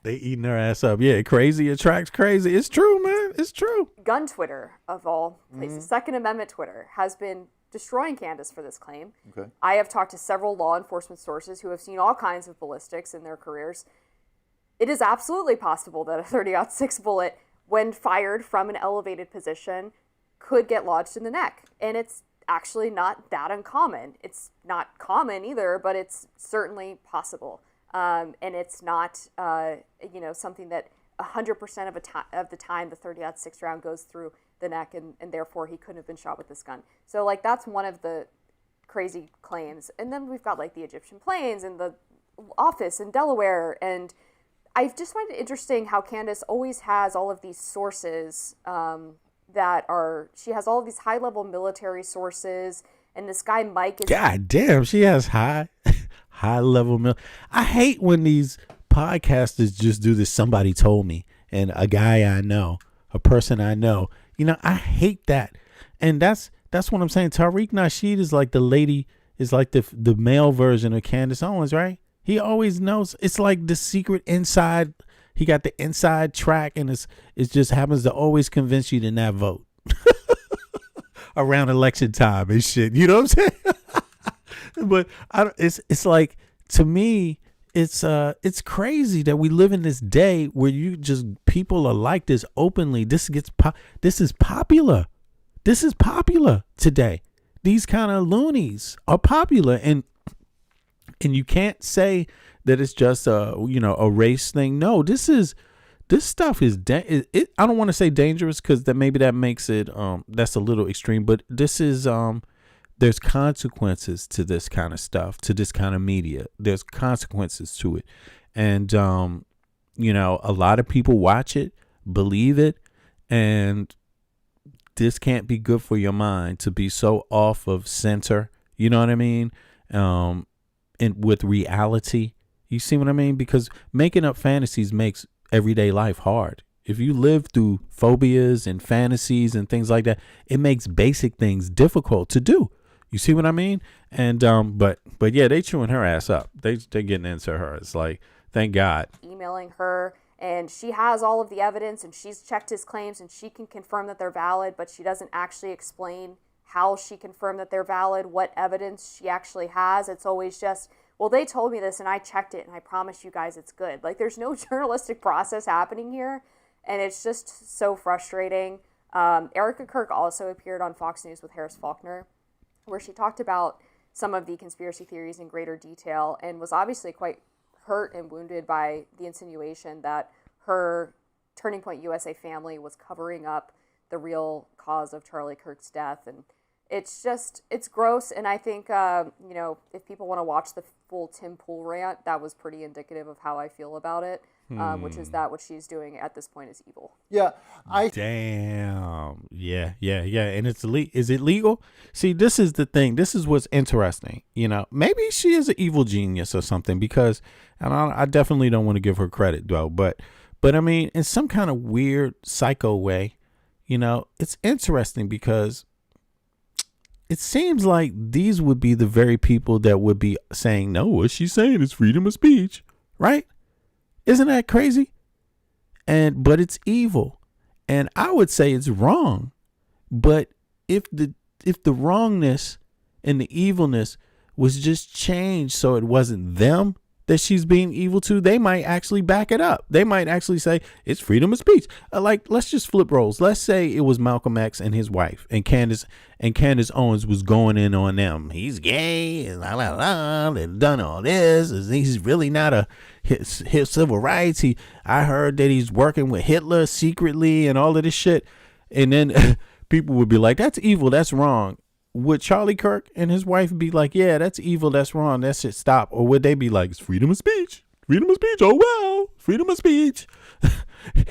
They eating her ass up. Yeah, crazy attracts crazy. It's true, man. It's true. Gun Twitter, of all places, Second Amendment Twitter, has been destroying Candace for this claim. Okay. I have talked to several law enforcement sources who have seen all kinds of ballistics in their careers. It is absolutely possible that a 30-06 bullet, when fired from an elevated position, could get lodged in the neck. And it's actually not that uncommon. It's not common either, but it's certainly possible. And it's not, something that 100% of the time the 30-06 round goes through the neck, and therefore he couldn't have been shot with this gun. So, like, that's one of the crazy claims. And then we've got, like, the Egyptian planes and the office in Delaware. And I just find it interesting how Candace always has all of these sources she has all of these high-level military sources. And this guy, Mike, is... God damn, she has high level. I hate when these podcasters just do this. Somebody told me, and a guy I know, a person I know, I hate that. And that's what I'm saying. Tariq Nasheed is like the lady, is like the male version of Candace Owens, right? He always knows. It's like the secret inside. He got the inside track, and it just happens to always convince you to not vote around election time and shit. You know what I'm saying? But it's like, to me, it's crazy that we live in this day where people are like this openly. This is popular. This is popular today. These kind of loonies are popular, and you can't say that it's just a race thing. No, this stuff is I don't want to say dangerous, because maybe that makes it that's a little extreme, but this is there's consequences to this kind of stuff, to this kind of media. There's consequences to it. And, a lot of people watch it, believe it, and this can't be good for your mind to be so off of center. You know what I mean? And with reality, you see what I mean? Because making up fantasies makes everyday life hard. If you live through phobias and fantasies and things like that, it makes basic things difficult to do. You see what I mean? And but yeah, they chewing her ass up. They getting into her. It's like, thank God. Emailing her, and she has all of the evidence, and she's checked his claims, and she can confirm that they're valid, but she doesn't actually explain how she confirmed that they're valid, what evidence she actually has. It's always just, well, they told me this, and I checked it, and I promise you guys it's good. Like, there's no journalistic process happening here, and it's just so frustrating. Erica Kirk also appeared on Fox News with Harris Faulkner, where she talked about some of the conspiracy theories in greater detail, and was obviously quite hurt and wounded by the insinuation that her Turning Point USA family was covering up the real cause of Charlie Kirk's death. And it's gross. And I think, if people want to watch the full Tim Pool rant, that was pretty indicative of how I feel about it, which is that what she's doing at this point is evil. Yeah. Damn. Yeah. And is it legal? See, this is the thing. This is what's interesting. Maybe she is an evil genius or something, because, and I definitely don't want to give her credit though, but I mean, in some kind of weird psycho way, it's interesting because, it seems like these would be the very people that would be saying, no, what she's saying is freedom of speech, right? Isn't that crazy? But it's evil. And I would say it's wrong. But if the wrongness and the evilness was just changed so it wasn't them that she's being evil to, they might actually back it up. They might actually say it's freedom of speech. Like, let's just flip roles. Let's say it was Malcolm X and his wife, and Candace Owens was going in on them. He's gay and they've done all this. He's really not his civil rights. I heard that he's working with Hitler secretly and all of this shit. And then people would be like, that's evil, that's wrong. Would Charlie Kirk and his wife be like, yeah, that's evil, that's wrong, that should stop? Or would they be like, it's freedom of speech? Freedom of speech, oh well, freedom of speech.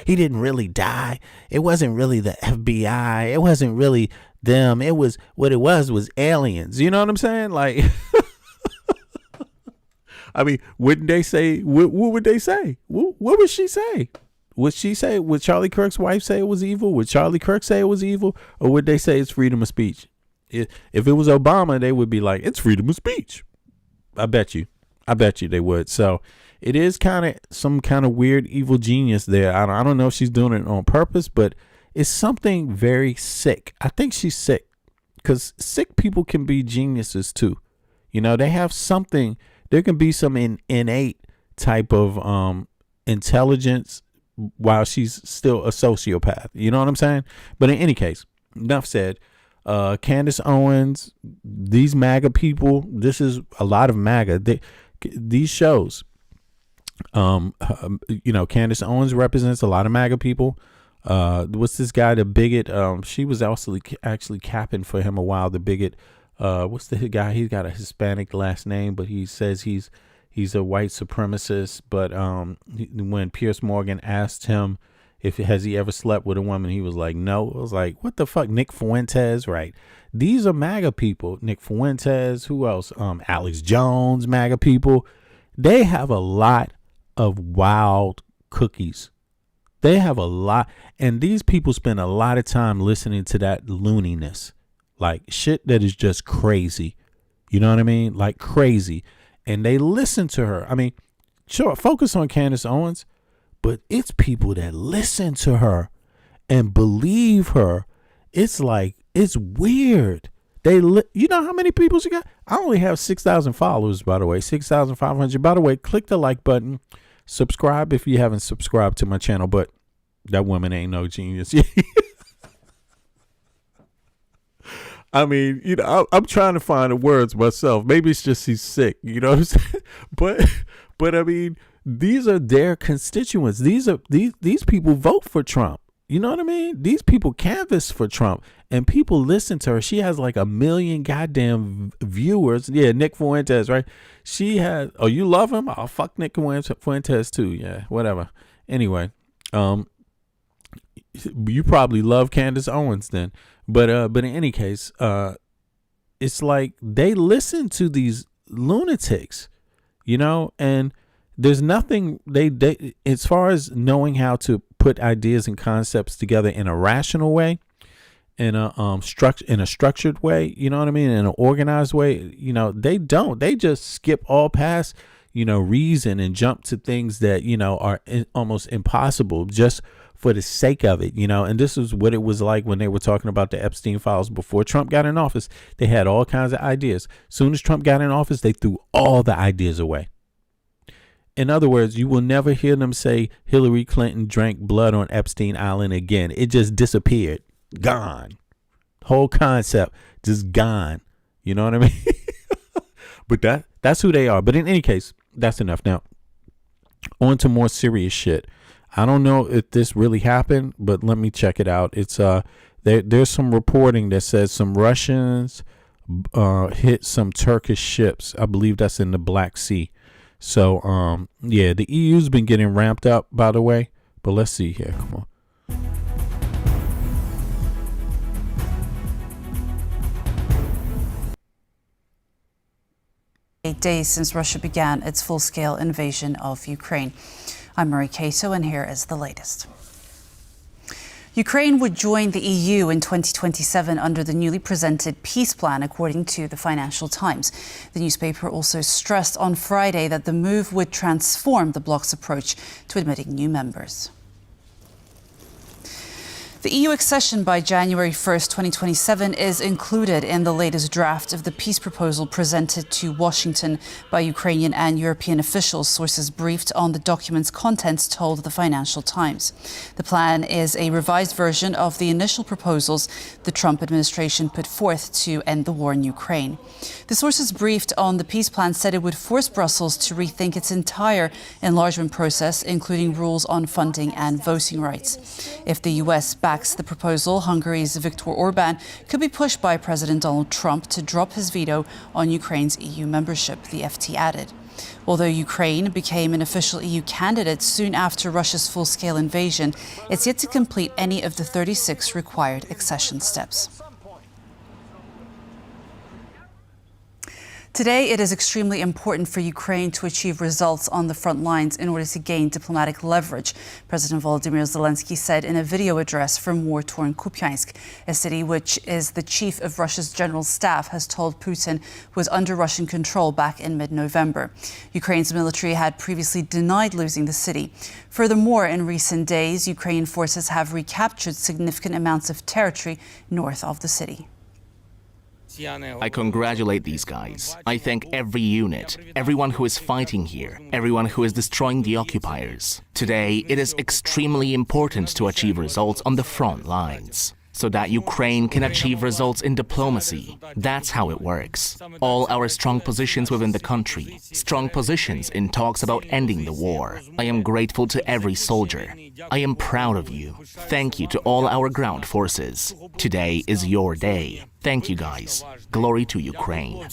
He didn't really die. It wasn't really the FBI. It wasn't really them. It was, what it was aliens. You know what I'm saying? Like, I mean, wouldn't they say, what would they say? What would she say? Would Charlie Kirk's wife say it was evil? Would Charlie Kirk say it was evil? Or would they say it's freedom of speech? If it was Obama, they would be like, it's freedom of speech. I bet you they would. So it is kind of some kind of weird evil genius there. I don't know if she's doing it on purpose, but it's something very sick. I think she's sick, because sick people can be geniuses too. You know, they have something. There can be some innate type of intelligence while she's still a sociopath. You know what I'm saying? But in any case, enough said. Candace Owens, these MAGA people, this is a lot of MAGA. These shows, Candace Owens represents a lot of MAGA people. What's this guy, the bigot? She was actually capping for him a while. The bigot. What's the guy? He's got a Hispanic last name, but he says he's a white supremacist. But when Piers Morgan asked him has he ever slept with a woman, he was like, no. I was like, what the fuck? Nick Fuentes, right? These are MAGA people. Nick Fuentes, who else? Alex Jones, MAGA people. They have a lot of wild cookies. They have a lot. And these people spend a lot of time listening to that looniness. Like shit that is just crazy. You know what I mean? Like crazy. And they listen to her. I mean, sure, focus on Candace Owens. But it's people that listen to her and believe her. It's like, it's weird. You know how many people she got? I only have 6,000 followers, by the way, 6,500. By the way, click the like button. Subscribe if you haven't subscribed to my channel. But that woman ain't no genius. I mean, you know, I'm trying to find the words myself. Maybe it's just she's sick. You know what I'm saying? But I mean, these are their constituents. These people vote for Trump. You know what I mean? These people canvass for Trump, and people listen to her. She has like 1 million goddamn viewers. Yeah, Nick Fuentes, right? She has. Oh, you love him? Oh, fuck Nick Fuentes too. Yeah, whatever. Anyway, you probably love Candace Owens then. But in any case, it's like they listen to these lunatics, you know, and there's nothing they as far as knowing how to put ideas and concepts together in a rational way, in a structured way, you know what I mean, in an organized way. You know, they don't. They just skip all past, you know, reason and jump to things that, you know, are almost impossible just for the sake of it, you know. And this is what it was like when they were talking about the Epstein files before Trump got in office. They had all kinds of ideas. Soon as Trump got in office, they threw all the ideas away. In other words, you will never hear them say Hillary Clinton drank blood on Epstein Island again. It just disappeared. Gone. Whole concept just gone. You know what I mean? But that's who they are. But in any case, that's enough. Now, on to more serious shit. I don't know if this really happened, but let me check it out. It's there's some reporting that says some Russians hit some Turkish ships. I believe that's in the Black Sea. So, yeah, the EU's been getting ramped up, by the way. But let's see here. Come on. 8 days since Russia began its full-scale invasion of Ukraine. I'm Marie Caso, and here is the latest. Ukraine would join the EU in 2027 under the newly presented peace plan, according to the Financial Times. The newspaper also stressed on Friday that the move would transform the bloc's approach to admitting new members. The EU accession by January 1st, 2027 is included in the latest draft of the peace proposal presented to Washington by Ukrainian and European officials, sources briefed on the document's contents told the Financial Times. The plan is a revised version of the initial proposals the Trump administration put forth to end the war in Ukraine. The sources briefed on the peace plan said it would force Brussels to rethink its entire enlargement process, including rules on funding and voting rights. If the US backs the proposal, Hungary's Viktor Orban could be pushed by President Donald Trump to drop his veto on Ukraine's EU membership, the FT added. Although Ukraine became an official EU candidate soon after Russia's full-scale invasion, it's yet to complete any of the 36 required accession steps. Today, it is extremely important for Ukraine to achieve results on the front lines in order to gain diplomatic leverage, President Volodymyr Zelensky said in a video address from war-torn Kupiansk, a city which is the chief of Russia's general staff has told Putin was under Russian control back in mid-November. Ukraine's military had previously denied losing the city. Furthermore, in recent days, Ukrainian forces have recaptured significant amounts of territory north of the city. I congratulate these guys. I thank every unit, everyone who is fighting here, everyone who is destroying the occupiers. Today, it is extremely important to achieve results on the front lines, so that Ukraine can achieve results in diplomacy. That's how it works. All our strong positions within the country, strong positions in talks about ending the war. I am grateful to every soldier. I am proud of you. Thank you to all our ground forces. Today is your day. Thank you, guys. Glory to Ukraine.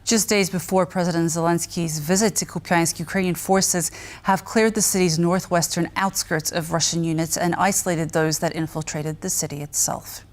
Just days before President Zelensky's visit to Kupiansk, Ukrainian forces have cleared the city's northwestern outskirts of Russian units and isolated those that infiltrated the city itself.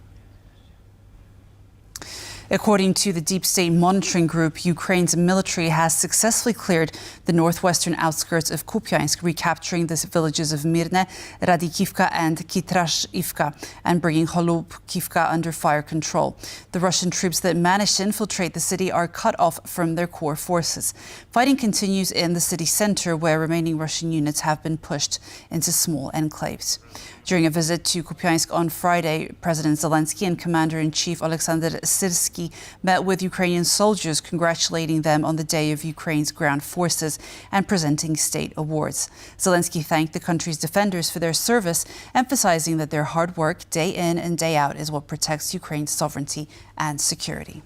According to the Deep State Monitoring Group, Ukraine's military has successfully cleared the northwestern outskirts of Kupiansk, recapturing the villages of Mirne, Radikivka and Kitrashivka, and bringing Holubkivka under fire control. The Russian troops that managed to infiltrate the city are cut off from their core forces. Fighting continues in the city center, where remaining Russian units have been pushed into small enclaves. During a visit to Kupiansk on Friday, President Zelensky and Commander-in-Chief Alexander Syrsky met with Ukrainian soldiers, congratulating them on the Day of Ukraine's Ground Forces and presenting state awards. Zelensky thanked the country's defenders for their service, emphasizing that their hard work day in and day out is what protects Ukraine's sovereignty and security.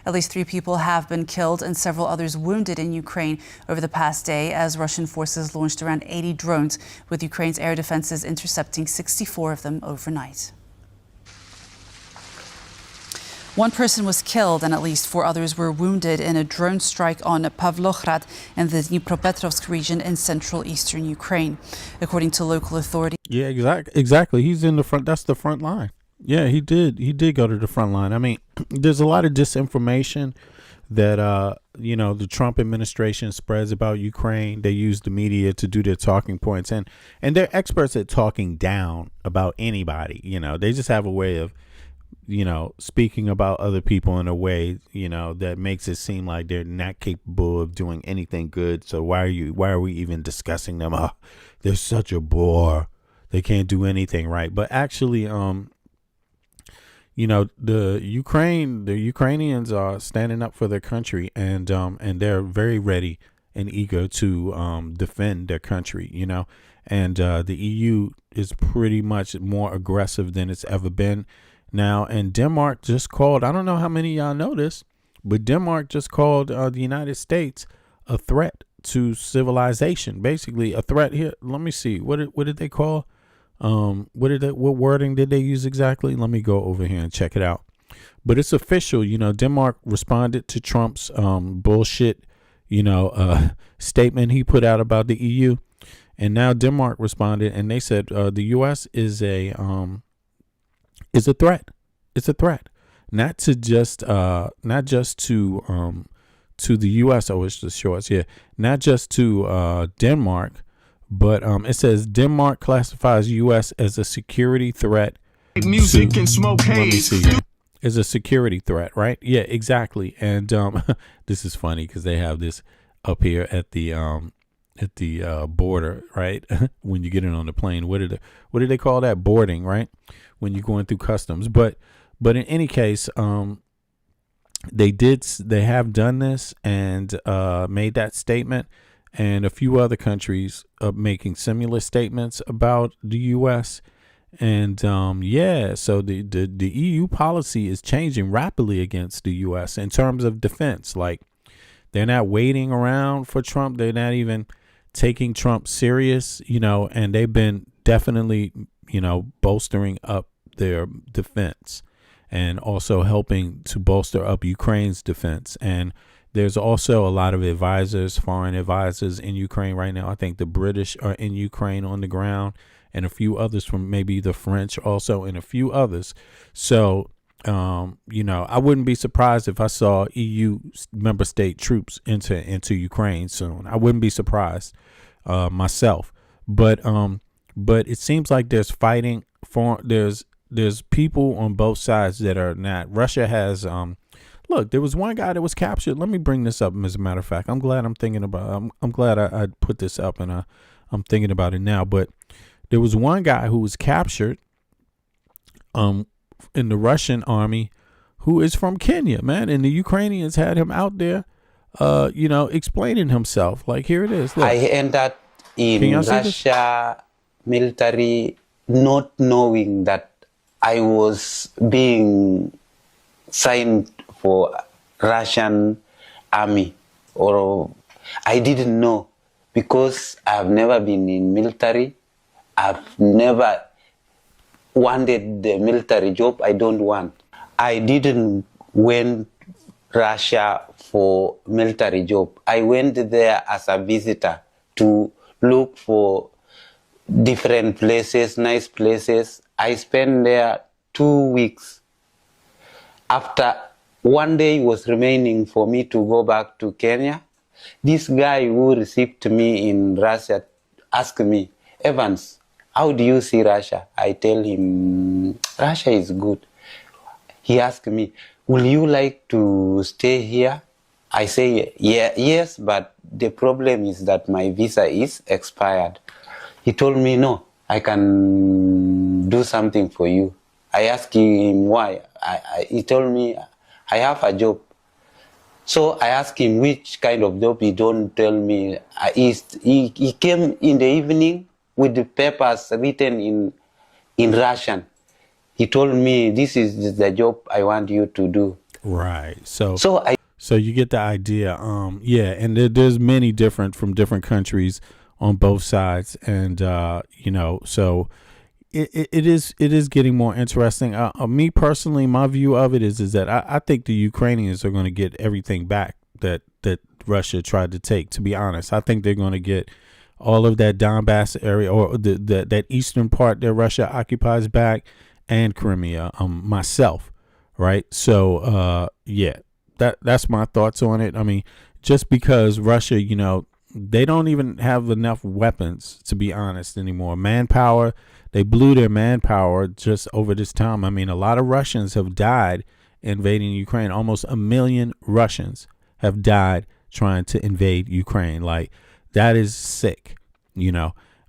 At least 3 people have been killed and several others wounded in Ukraine over the past day as Russian forces launched around 80 drones, with Ukraine's air defenses intercepting 64 of them overnight. 1 person was killed and at least 4 others were wounded in a drone strike on Pavlograd in the Dnipropetrovsk region in central eastern Ukraine, according to local authorities. Yeah, exactly. He's in the front. That's the front line. Yeah, he did go to the front line. I mean, there's a lot of disinformation that, the Trump administration spreads about Ukraine. They use the media to do their talking points, and they're experts at talking down about anybody. They just have a way of, speaking about other people in a way, that makes it seem like they're not capable of doing anything good. So why are we even discussing them? Oh, they're such a bore. They can't do anything right. But actually, the Ukrainians are standing up for their country, and they're very ready and eager to defend their country, and the EU is pretty much more aggressive than it's ever been now. And Denmark just called, I don't know how many of y'all know this, but Denmark just called the United States a threat to civilization, basically a threat here. Let me see, what did they call? What wording did they use exactly? Let me go over here and check it out. But it's official. Denmark responded to Trump's bullshit, statement he put out about the EU, and now Denmark responded and they said the U.S. is a threat. It's a threat, not just to the U.S. Oh, it's the shorts. Yeah, not just to Denmark, But it says Denmark classifies U.S. as a security threat. Music and smoke haze. Is a security threat, right? Yeah, exactly. And this is funny because they have this up here at the border, right? When you get in on the plane, what do they call that? Boarding, right? When you're going through customs. But in any case, they have done this and made that statement, and a few other countries are making similar statements about the U.S. And so the EU policy is changing rapidly against the U.S. in terms of defense. Like, they're not waiting around for Trump. They're not even taking Trump serious, and they've been definitely, bolstering up their defense and also helping to bolster up Ukraine's defense. And there's also a lot of advisors, foreign advisors in Ukraine right now. I think the British are in Ukraine on the ground, and a few others from maybe the French also, and a few others. So, I wouldn't be surprised if I saw EU member state troops into Ukraine soon. I wouldn't be surprised myself. But it seems like there's fighting there's people on both sides that are not. Russia has look, there was one guy that was captured. Let me bring this up, as a matter of fact. I'm glad I'm thinking about I'm glad I put this up, and I'm thinking about it now. But there was one guy who was captured in the Russian army who is from Kenya, man. And the Ukrainians had him out there, explaining himself. Like, here it is. Look. I entered in Russia military not knowing that I was being signed for Russian army, or I didn't know, because I've never been in military. I've never wanted the military job. I don't want. I didn't went Russia for military job. I went there as a visitor to look for different places, nice places. I spent there 2 weeks. After 1 day was remaining for me to go back to Kenya, this guy who received me in Russia asked me, Evans, how do you see Russia? I tell him, Russia is good. He asked me, will you like to stay here? I say, yes, but the problem is that my visa is expired. He told me, no, I can do something for you. I asked him why. He told me, I have a job. So I asked him which kind of job. He don't tell me. He came in the evening with the papers written in Russian. He told me, this is the job I want you to do. Right. So you get the idea. And there's many from different countries on both sides, and so it is getting more interesting. Me personally, my view of it is that I think the Ukrainians are going to get everything back that Russia tried to take. To be honest, I think they're going to get all of that Donbass area, or that eastern part that Russia occupies back, and Crimea. Myself, right? So that's my thoughts on it. I mean, just because Russia, they don't even have enough weapons, to be honest, anymore. Manpower, they blew their manpower just over this time. I mean, a lot of Russians have died invading Ukraine. Almost 1 million Russians have died trying to invade Ukraine. Like, that is sick,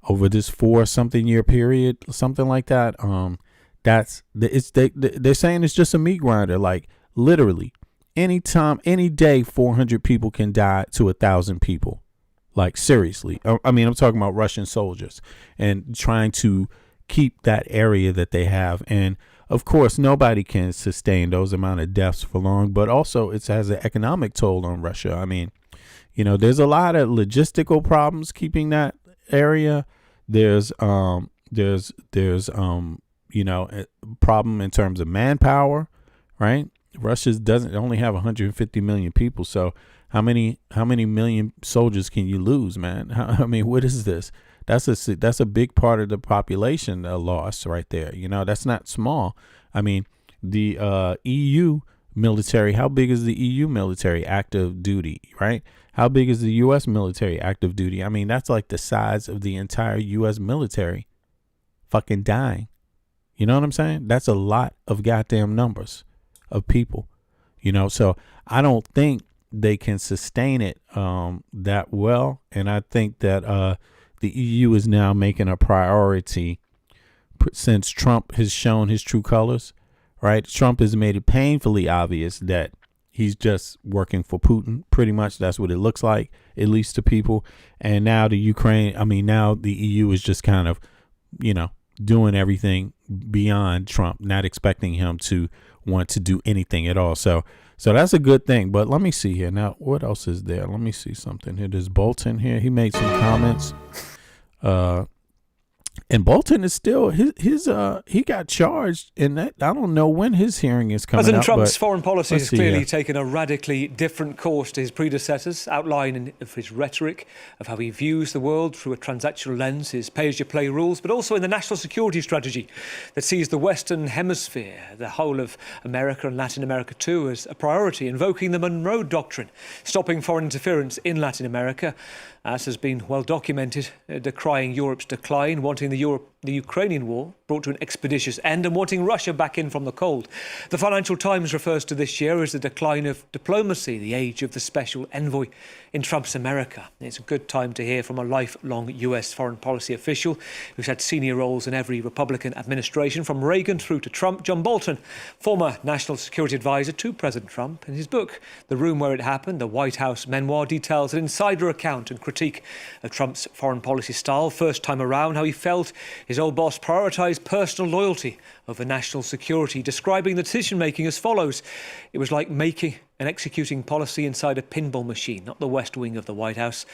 over this 4-something year period, something like that. They're saying it's just a meat grinder. Like, literally, anytime, any day, 400 people can die to 1,000 people. Like, seriously. I mean, I'm talking about Russian soldiers, and trying to keep that area that they have. And of course, nobody can sustain those amount of deaths for long, but also it has an economic toll on Russia. I mean, there's a lot of logistical problems keeping that area. There's a problem in terms of manpower, right? Russia doesn't only have 150 million people. So how many million soldiers can you lose, man? I mean, what is this? That's a big part of the population loss right there. That's not small. I mean, the EU military? How big is the EU military active duty, right? How big is the U.S. military active duty? I mean, that's like the size of the entire U.S. military fucking dying. You know what I'm saying? That's a lot of goddamn numbers of people, you know? So I don't think they can sustain it that well. And I think that the EU is now making a priority since Trump has shown his true colors, right? Trump has made it painfully obvious that he's just working for Putin. Pretty much that's what it looks like, at least to people. And now now the EU is just kind of, you know, doing everything beyond Trump, not expecting him to want to do anything at all. So that's a good thing. But let me see here. Now, what else is there? Let me see something here. There's Bolton here. He made some comments. And Bolton is still he got charged in that. I don't know when his hearing is coming President up. Trump's foreign policy has clearly taken a radically different course to his predecessors, outlining of his rhetoric, of how he views the world through a transactional lens, his pay-as-you-play rules, but also in the national security strategy that sees the Western Hemisphere, the whole of America and Latin America too, as a priority, invoking the Monroe Doctrine, stopping foreign interference in Latin America, as has been well documented, decrying Europe's decline, wanting the Ukrainian war brought to an expeditious end and wanting Russia back in from the cold. The Financial Times refers to this year as the decline of diplomacy, the age of the special envoy in Trump's America. It's a good time to hear from a lifelong US foreign policy official who's had senior roles in every Republican administration, from Reagan through to Trump. John Bolton, former national security advisor to President Trump. In his book, The Room Where It Happened, the White House memoir, details an insider account and critique of Trump's foreign policy style. First time around, how he felt his old boss prioritised personal loyalty over national security, describing the decision-making as follows. It was like making and executing policy inside a pinball machine, not the West Wing of the White House.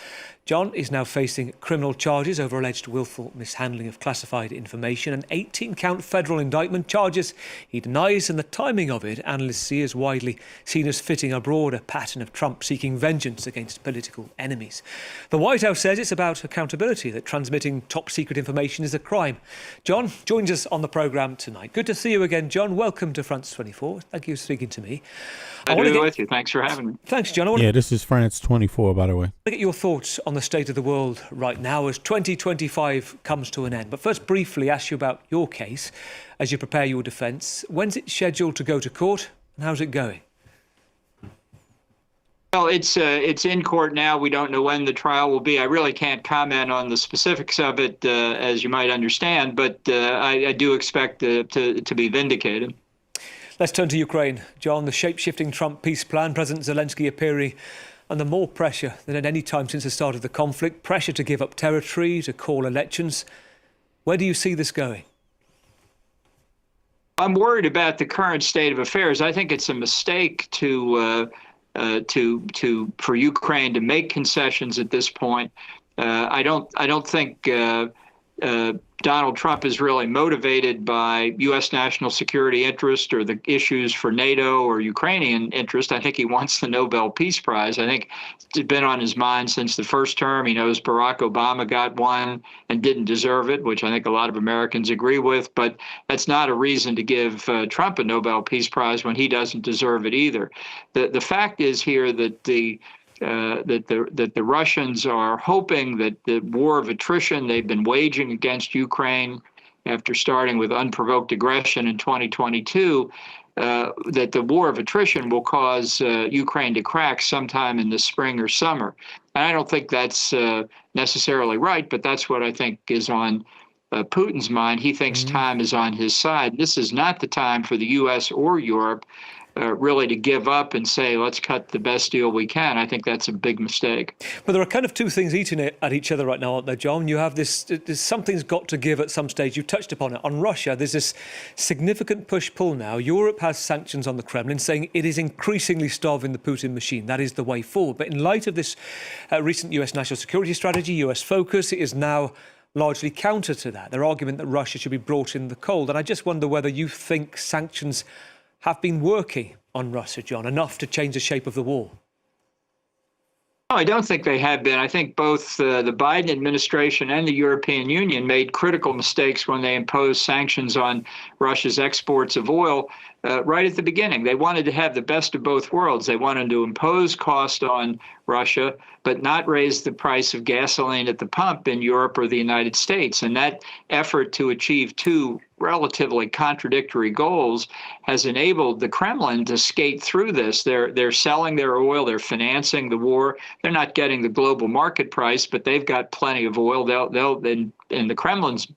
John is now facing criminal charges over alleged willful mishandling of classified information, an 18-count federal indictment, charges he denies, and the timing of it, analysts see, is widely seen as fitting a broader pattern of Trump seeking vengeance against political enemies. The White House says it's about accountability, that transmitting top-secret information is a crime. John joins us on the programme tonight. Good to see you again, John. Welcome to France 24. Thank you for speaking to me. I want to be with you. Thanks for having me. Thanks, John. This is France 24, by the way. I get your thoughts on the state of the world right now as 2025 comes to an end. But first, briefly ask you about your case as you prepare your defence. When's it scheduled to go to court, and how's it going? Well, it's in court now. We don't know when the trial will be. I really can't comment on the specifics of it, as you might understand, but I do expect to be vindicated. Let's turn to Ukraine. John, the shape-shifting Trump peace plan, President Zelensky appearing under more pressure than at any time since the start of the conflict, pressure to give up territory, to call elections. Where do you see this going? I'm worried about the current state of affairs. I think it's a mistake for Ukraine to make concessions at this point. I don't think Donald Trump is really motivated by U.S. national security interest or the issues for NATO or Ukrainian interest. I think he wants the Nobel Peace Prize. I think it's been on his mind since the first term. He knows Barack Obama got one and didn't deserve it, which I think a lot of Americans agree with. But that's not a reason to give Trump a Nobel Peace Prize when he doesn't deserve it either. The fact is here that the Russians are hoping that the war of attrition they've been waging against Ukraine after starting with unprovoked aggression in 2022, that the war of attrition will cause Ukraine to crack sometime in the spring or summer. And I don't think that's necessarily right, but that's what I think is on Putin's mind. He thinks time is on his side. This is not the time for the U.S. or Europe really to give up and say, let's cut the best deal we can. I think that's a big mistake. But there are kind of two things eating at each other right now, aren't there, John? You have this, something's got to give at some stage. You've touched upon it. On Russia, there's this significant push-pull now. Europe has sanctions on the Kremlin saying it is increasingly starving the Putin machine. That is the way forward. But in light of this recent US national security strategy, US focus, it is now largely counter to that. Their argument that Russia should be brought in the cold. And I just wonder whether you think sanctions have been working on Russia, John, enough to change the shape of the war? No, I don't think they have been. I think both the Biden administration and the European Union made critical mistakes when they imposed sanctions on Russia's exports of oil right at the beginning. They wanted to have the best of both worlds. They wanted to impose cost on Russia, but not raise the price of gasoline at the pump in Europe or the United States. And that effort to achieve two relatively contradictory goals has enabled the Kremlin to skate through this. They're selling their oil, they're financing the war. They're not getting the global market price, but they've got plenty of oil. They'll in the Kremlin's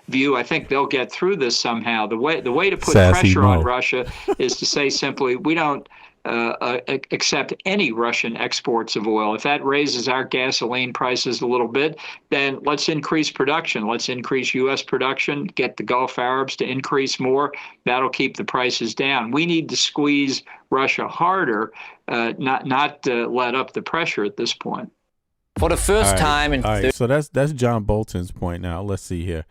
view, I think they'll get through this somehow. The way to put pressure on Russia is to say simply, we don't accept any Russian exports of oil. If that raises our gasoline prices a little bit, then let's increase production. Let's increase U.S. production, get the Gulf Arabs to increase more. That'll keep the prices down. We need to squeeze Russia harder, not let up the pressure at this point. For the first time in... All right, so that's John Bolton's point now. Let's see here.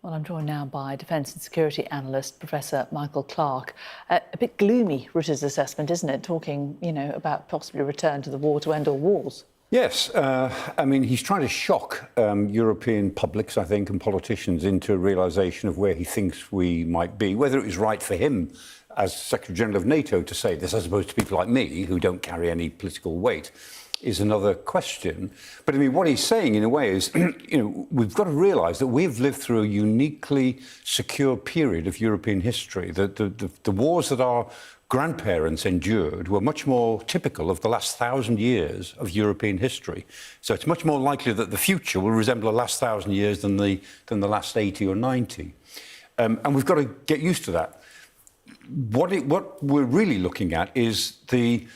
Well, I'm joined now by Defence and Security Analyst Professor Michael Clarke. A bit gloomy, Rutta's assessment, isn't it? Talking, about possibly return to the war to end all wars. Yes, I mean, he's trying to shock European publics, I think, and politicians into a realisation of where he thinks we might be. Whether it was right for him as Secretary General of NATO to say this, as opposed to people like me, who don't carry any political weight, is another question. But I mean, what he's saying in a way is, we've got to realise that we've lived through a uniquely secure period of European history. The wars that our grandparents endured were much more typical of the last 1,000 years of European history. So it's much more likely that the future will resemble the last 1,000 years than the last 80 or 90. And we've got to get used to that. What we're really looking at is the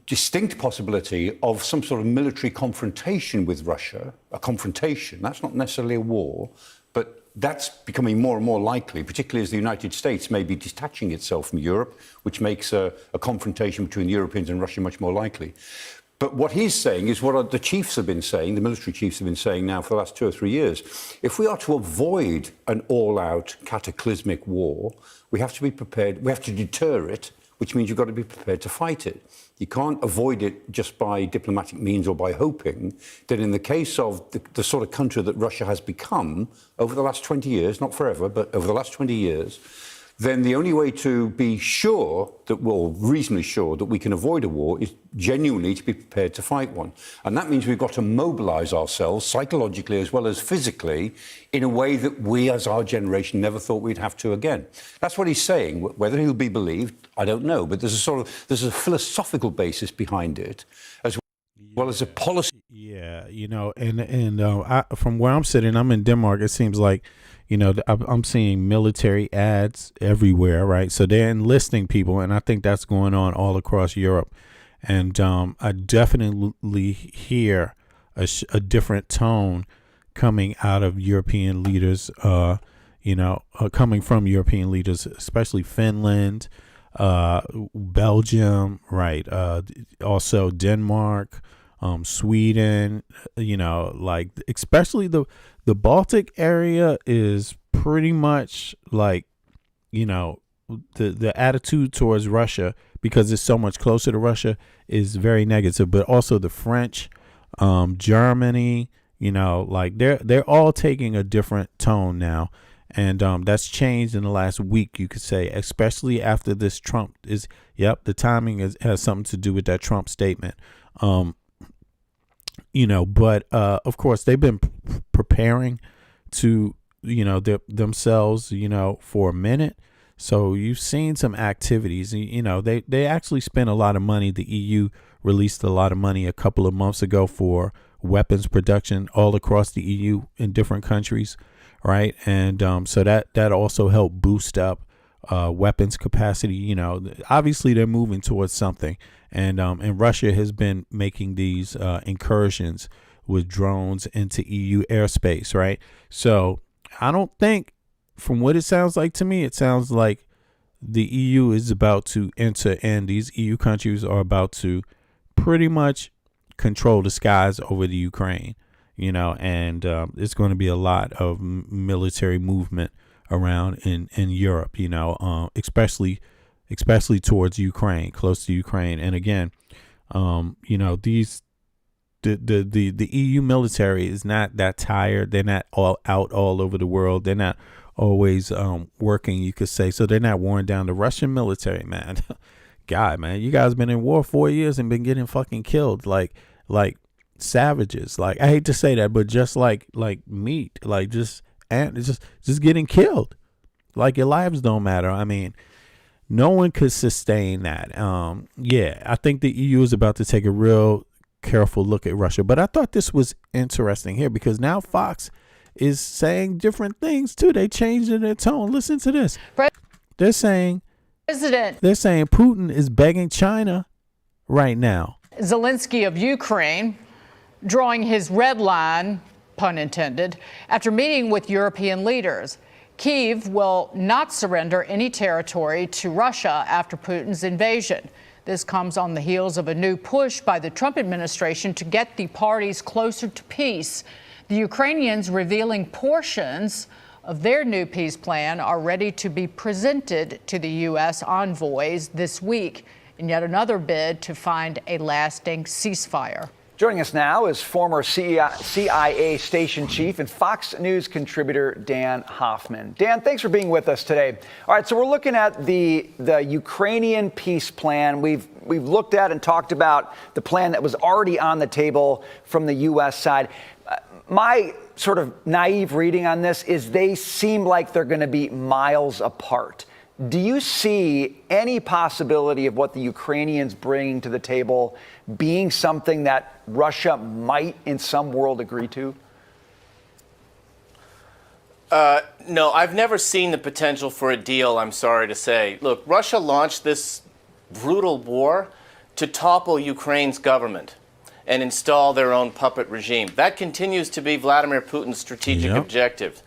distinct possibility of some sort of military confrontation with Russia, a confrontation, that's not necessarily a war, but that's becoming more and more likely, particularly as the United States may be detaching itself from Europe, which makes a confrontation between the Europeans and Russia much more likely. But what he's saying is what the chiefs have been saying, the military chiefs have been saying now for the last 2 or 3 years. If we are to avoid an all-out cataclysmic war, we have to be prepared, we have to deter it, which means you've got to be prepared to fight it. You can't avoid it just by diplomatic means or by hoping that in the case of the sort of country that Russia has become over the last 20 years, not forever, but over the last 20 years, then the only way to be sure that, well, reasonably sure that we can avoid a war is genuinely to be prepared to fight one. And that means we've got to mobilise ourselves psychologically as well as physically in a way that we as our generation never thought we'd have to again. That's what he's saying. Whether he'll be believed, I don't know. But there's a philosophical basis behind it as well as a policy. Yeah, from where I'm sitting, I'm in Denmark. It seems like, I'm seeing military ads everywhere, right? So they're enlisting people, and I think that's going on all across Europe. And I definitely hear a different tone coming out of European leaders, coming from European leaders, especially Finland, Belgium, right? Also Denmark, Sweden, especially the Baltic area is pretty much like, the attitude towards Russia, because it's so much closer to Russia, is very negative. But also the French, Germany, they're all taking a different tone now. And that's changed in the last week, you could say, especially after this Trump the timing has something to do with that Trump statement. But of course, they've been preparing to, themselves, for a minute. So you've seen some activities, they actually spent a lot of money. The EU released a lot of money a couple of months ago for weapons production all across the EU in different countries. Right. And so that also helped boost up weapons capacity. Obviously, they're moving towards something. And Russia has been making these incursions with drones into EU airspace. Right. So I don't think, from what it sounds like to me, it sounds like the EU is about to enter, and these EU countries are about to pretty much control the skies over the Ukraine. And it's going to be a lot of military movement around in Europe, especially towards Ukraine, close to Ukraine. And again, the EU military is not that tired. They're not all out all over the world. They're not always working, you could say. So they're not worn down. The Russian military, man, God, man, you guys been in war 4 years and been getting fucking killed like savages. Like, I hate to say that, but just like meat, like just getting killed. Like, your lives don't matter. I mean, no one could sustain that. Yeah, I think the EU is about to take a real careful look at Russia. But I thought this was interesting here because now Fox is saying different things too. They changed their tone. Listen to this. They're saying Putin is begging China right now. Zelensky of Ukraine drawing his red line, pun intended, after meeting with European leaders. Kyiv will not surrender any territory to Russia after Putin's invasion. This comes on the heels of a new push by the Trump administration to get the parties closer to peace. The Ukrainians revealing portions of their new peace plan are ready to be presented to the U.S. envoys this week in yet another bid to find a lasting ceasefire. Joining us now is former CIA station chief and Fox News contributor Dan Hoffman. Dan, thanks for being with us today. All right, so we're looking at the Ukrainian peace plan. We've looked at and talked about the plan that was already on the table from the U.S. side. My sort of naive reading on this is they seem like they're going to be miles apart. Do you see any possibility of what the Ukrainians bring to the table being something that Russia might in some world agree to? No, I've never seen the potential for a deal, I'm sorry to say. Look, Russia launched this brutal war to topple Ukraine's government and install their own puppet regime. That continues to be Vladimir Putin's strategic objective.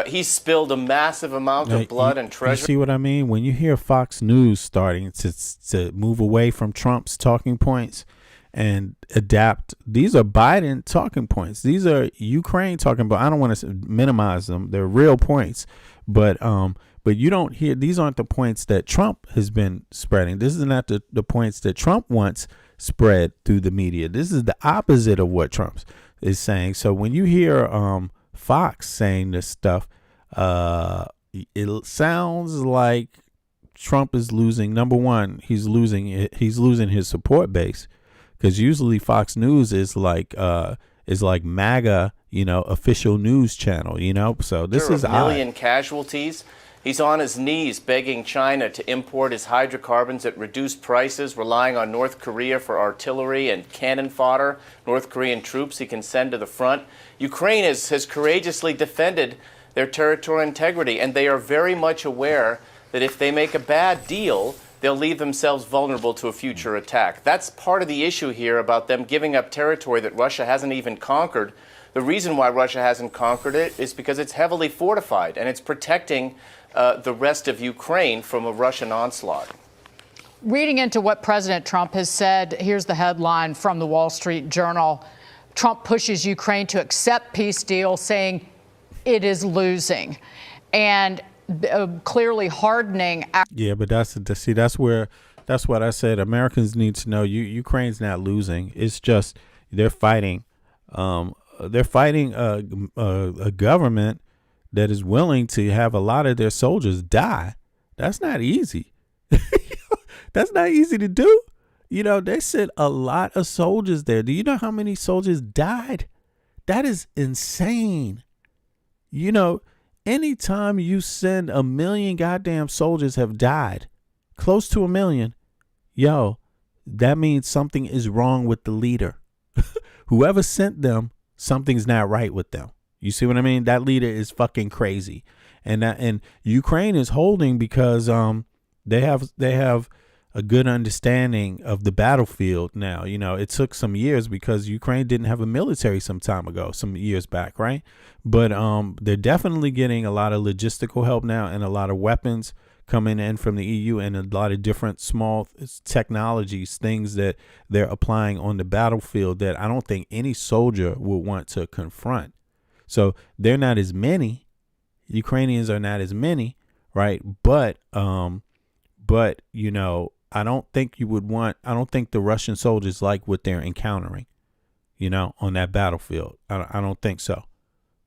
He's spilled a massive amount of blood and treasure. You see what I mean? When you hear Fox News starting to move away from Trump's talking points and adapt, these are Biden talking points. These are Ukraine talking points. I don't want to minimize them. They're real points. But you don't hear, these aren't the points that Trump has been spreading. This is not the points that Trump wants spread through the media. This is the opposite of what Trump is saying. So when you hear Fox saying this stuff, it sounds like Trump is losing. Number one, he's losing his support base, because usually Fox News is like MAGA, official news channel, So this is a million casualties. He's on his knees begging China to import his hydrocarbons at reduced prices, relying on North Korea for artillery and cannon fodder, North Korean troops he can send to the front. Ukraine has courageously defended their territorial integrity, and they are very much aware that if they make a bad deal, they'll leave themselves vulnerable to a future attack. That's part of the issue here about them giving up territory that Russia hasn't even conquered. The reason why Russia hasn't conquered it is because it's heavily fortified, and it's protecting the rest of Ukraine from a Russian onslaught. Reading into what President Trump has said, here's the headline from the Wall Street Journal. Trump pushes Ukraine to accept peace deal, saying it is losing, and clearly hardening. Yeah, but that's what I said. Americans need to know Ukraine's not losing. It's just they're fighting. They're fighting a government that is willing to have a lot of their soldiers die. That's not easy. That's not easy to do. They sent a lot of soldiers there. Do you know how many soldiers died? That is insane. Anytime you send 1 million goddamn soldiers have died, close to 1 million, that means something is wrong with the leader. Whoever sent them, something's not right with them. You see what I mean? That leader is fucking crazy. And Ukraine is holding because they have a good understanding of the battlefield now. It took some years because Ukraine didn't have a military some years back, right? But they're definitely getting a lot of logistical help now and a lot of weapons coming in from the EU and a lot of different small technologies, things that they're applying on the battlefield that I don't think any soldier would want to confront. So they're not as many. Ukrainians are not as many, right? But I don't think the Russian soldiers like what they're encountering. on that battlefield. I don't think so.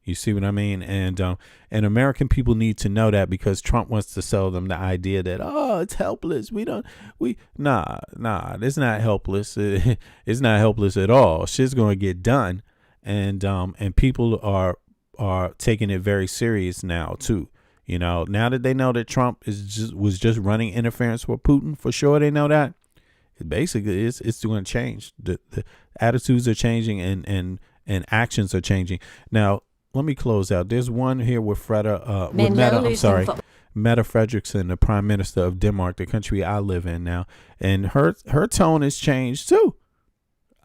You see what I mean? And American people need to know that, because Trump wants to sell them the idea that, oh, it's helpless. Nah, it's not helpless. It's not helpless at all. Shit's going to get done. And people are taking it very serious now too. Now that they know that Trump was just running interference with Putin, for sure they know that. Basically, it's going to change. The attitudes are changing and actions are changing. Now, let me close out. There's one here with Mette Frederiksen, the Prime Minister of Denmark, the country I live in now, and her tone has changed too.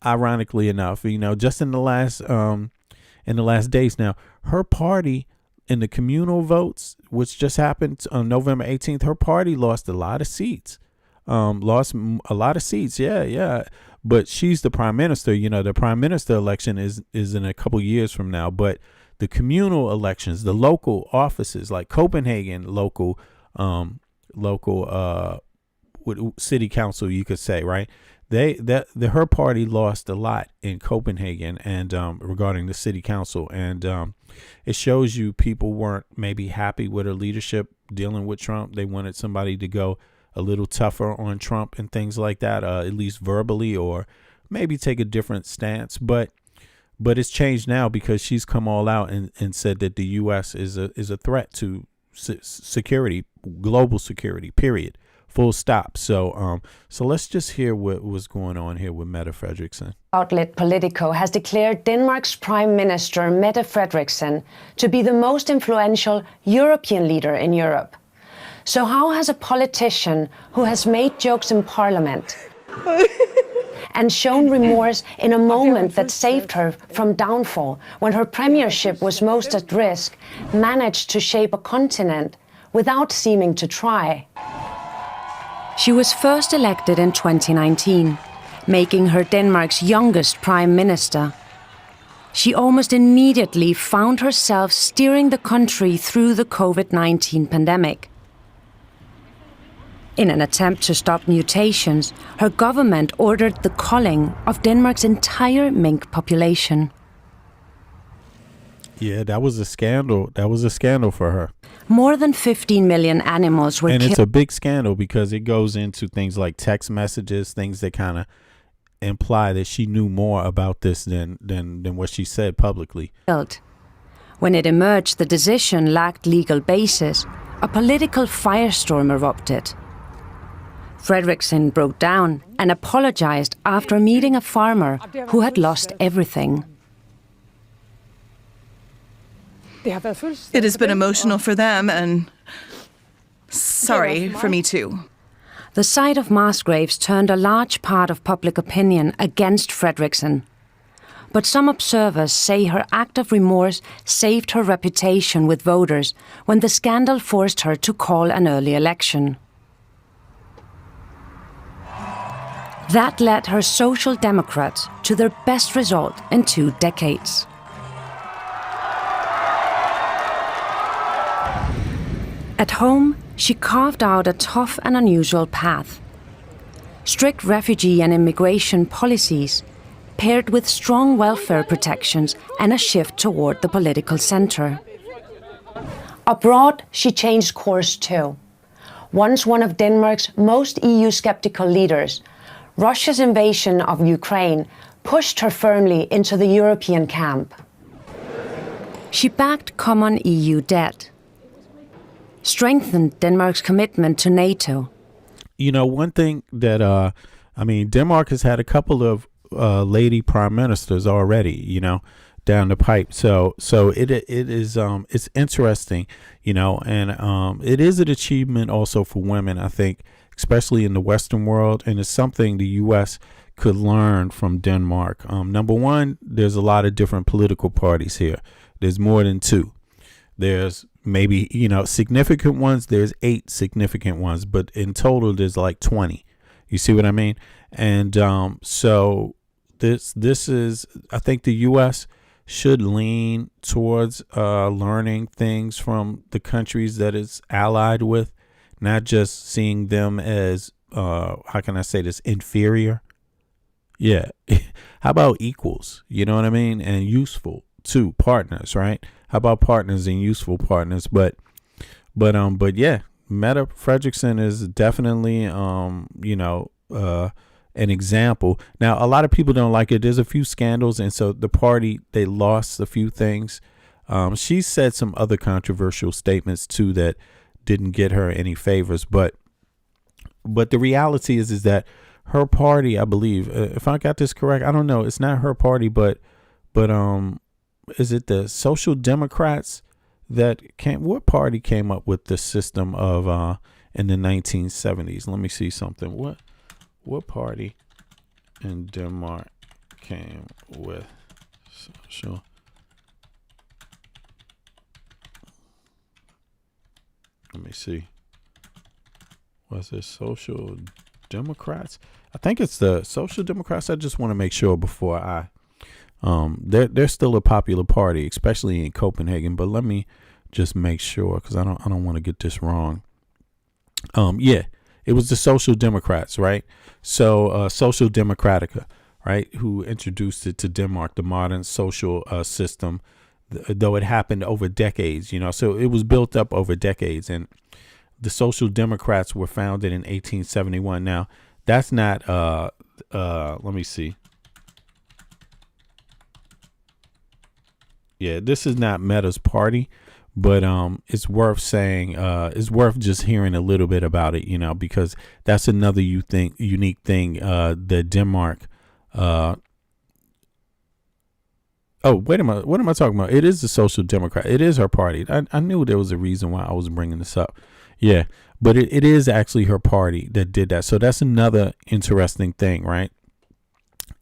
Ironically enough, just in the last days now, her party in the communal votes, which just happened on November 18th, her party lost a lot of seats. Yeah. But she's the prime minister. The prime minister election is in a couple years from now. But the communal elections, the local offices like Copenhagen, local city council, you could say, right? Her party lost a lot in Copenhagen and regarding the city council, and it shows you people weren't maybe happy with her leadership dealing with Trump. They wanted somebody to go a little tougher on Trump and things like that, at least verbally, or maybe take a different stance. But it's changed now, because she's come all out and said that the U.S. is a threat to security, global security, period. Full stop. So let's just hear what was going on here with Mette Frederiksen. Outlet Politico has declared Denmark's Prime Minister Mette Frederiksen to be the most influential European leader in Europe. So how has a politician who has made jokes in Parliament and shown remorse in a moment that saved her from downfall, when her premiership was most at risk, managed to shape a continent without seeming to try? She was first elected in 2019, making her Denmark's youngest prime minister. She almost immediately found herself steering the country through the COVID-19 pandemic. In an attempt to stop mutations, her government ordered the culling of Denmark's entire mink population. Yeah, that was a scandal. That was a scandal for her. More than 15 million animals were killed. And it's a big scandal because it goes into things like text messages, things that kind of imply that she knew more about this than what she said publicly. When it emerged the decision lacked legal basis, a political firestorm erupted. Frederiksen broke down and apologized after meeting a farmer who had lost everything. It has been emotional for them, and sorry for me too. The sight of mass graves turned a large part of public opinion against Frederiksen. But some observers say her act of remorse saved her reputation with voters when the scandal forced her to call an early election. That led her Social Democrats to their best result in 2 decades. At home, she carved out a tough and unusual path. Strict refugee and immigration policies, paired with strong welfare protections and a shift toward the political center. Abroad, she changed course too. Once one of Denmark's most EU-skeptical leaders, Russia's invasion of Ukraine pushed her firmly into the European camp. She backed common EU debt, strengthened Denmark's commitment to NATO. One thing that, Denmark has had a couple of lady prime ministers already, down the pipe. So it is, it's interesting, and it is an achievement also for women, I think, especially in the Western world. And it's something the U.S. could learn from Denmark. Number one, there's a lot of different political parties here. There's more than 2. There's maybe, significant ones. There's 8 significant ones, but in total, there's like 20. You see what I mean? And so this is, I think the U.S. should lean towards learning things from the countries that it's allied with, not just seeing them as, how can I say this, inferior. Yeah. How about equals? You know what I mean? And useful too, partners, right? How about partners and useful partners? But yeah, Meta Frederickson is definitely, an example. Now, a lot of people don't like it. There's a few scandals, and so the party, they lost a few things. She said some other controversial statements too that didn't get her any favors. But the reality is that her party, I believe, if I got this correct, I don't know, it's not her party, but is it the Social Democrats what party came up with the system of in the 1970s? Let me see something. What party in Denmark came with social? Let me see. Was it Social Democrats? I think it's the Social Democrats. I just want to make sure before I they're still a popular party, especially in Copenhagen, but let me just make sure, because I don't want to get this wrong. Yeah, it was the Social Democrats, right? So Social Democratica, right, who introduced it to Denmark, the modern social system, though it happened over decades, so it was built up over decades. And the Social Democrats were founded in 1871. Now, that's not let me see. Yeah, this is not Meta's party, but it's worth saying, it's worth just hearing a little bit about it, because that's another unique thing that Denmark. Oh, wait a minute. What am I talking about? It is the Social Democrat. It is her party. I knew there was a reason why I was bringing this up. Yeah, but it is actually her party that did that. So that's another interesting thing, right?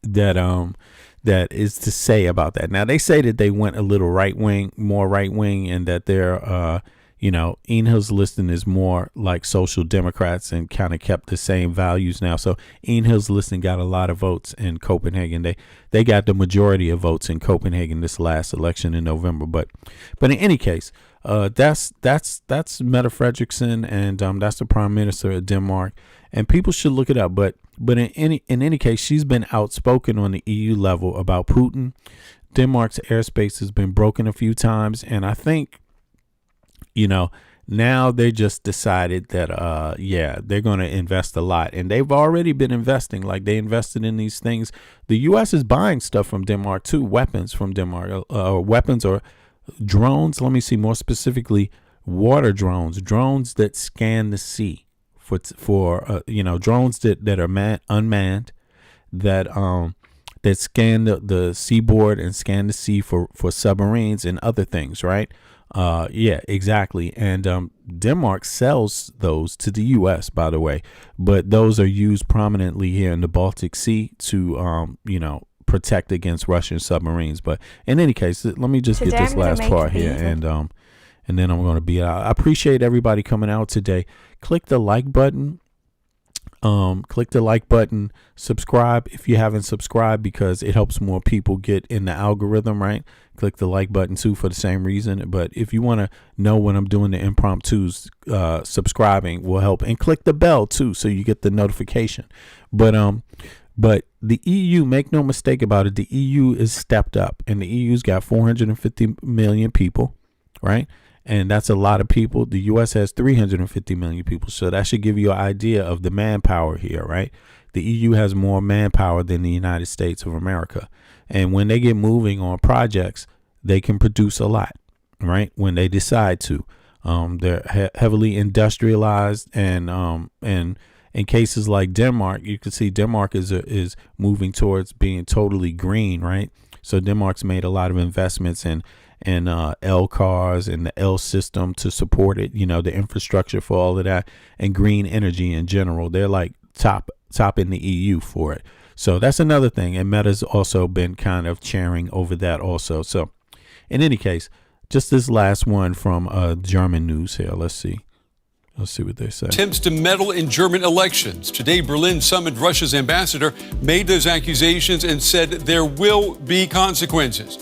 That is to say about that. Now, they say that they went a little more right wing, and that they're, Enhill's listing is more like Social Democrats and kind of kept the same values now. So Enhill's listing got a lot of votes in Copenhagen. They got the majority of votes in Copenhagen this last election in November. But in any case, that's Mette Frederiksen, and that's the Prime Minister of Denmark, and people should look it up. But in any case, she's been outspoken on the EU level about Putin. Denmark's airspace has been broken a few times, and I think, now they just decided that they're going to invest a lot, and they've already been investing. Like, they invested in these things. The U.S. is buying stuff from Denmark too, weapons from Denmark, weapons or drones. Let me see, more specifically, water drones that scan the sea. For drones that are unmanned, that scan the seaboard and scan the sea for submarines and other things, right? Yeah, exactly. And Denmark sells those to the U.S., by the way, but those are used prominently here in the Baltic Sea to protect against Russian submarines. But in any case, let me just get this last part here, and then I'm going to be out. I appreciate everybody coming out today. Click the like button. Subscribe if you haven't subscribed, because it helps more people get in the algorithm, right? Click the like button too for the same reason. But if you want to know when I'm doing the impromptus, subscribing will help, and click the bell too so you get the notification. But the EU, make no mistake about it, the EU is stepped up, and the EU's got 450 million people, right? And that's a lot of people. The U.S. has 350 million people. So that should give you an idea of the manpower here, right? The EU has more manpower than the United States of America. And when they get moving on projects, they can produce a lot, right? When they decide to. They're heavily industrialized, and in cases like Denmark, you can see Denmark is moving towards being totally green, right? So Denmark's made a lot of investments in L cars and the L system to support it, the infrastructure for all of that, and green energy in general. They're like top in the EU for it. So that's another thing. And Meta's also been kind of cheering over that also. So in any case, just this last one from German news here. Let's see what they say. Attempts to meddle in German elections. Today, Berlin summoned Russia's ambassador, made those accusations, and said there will be consequences.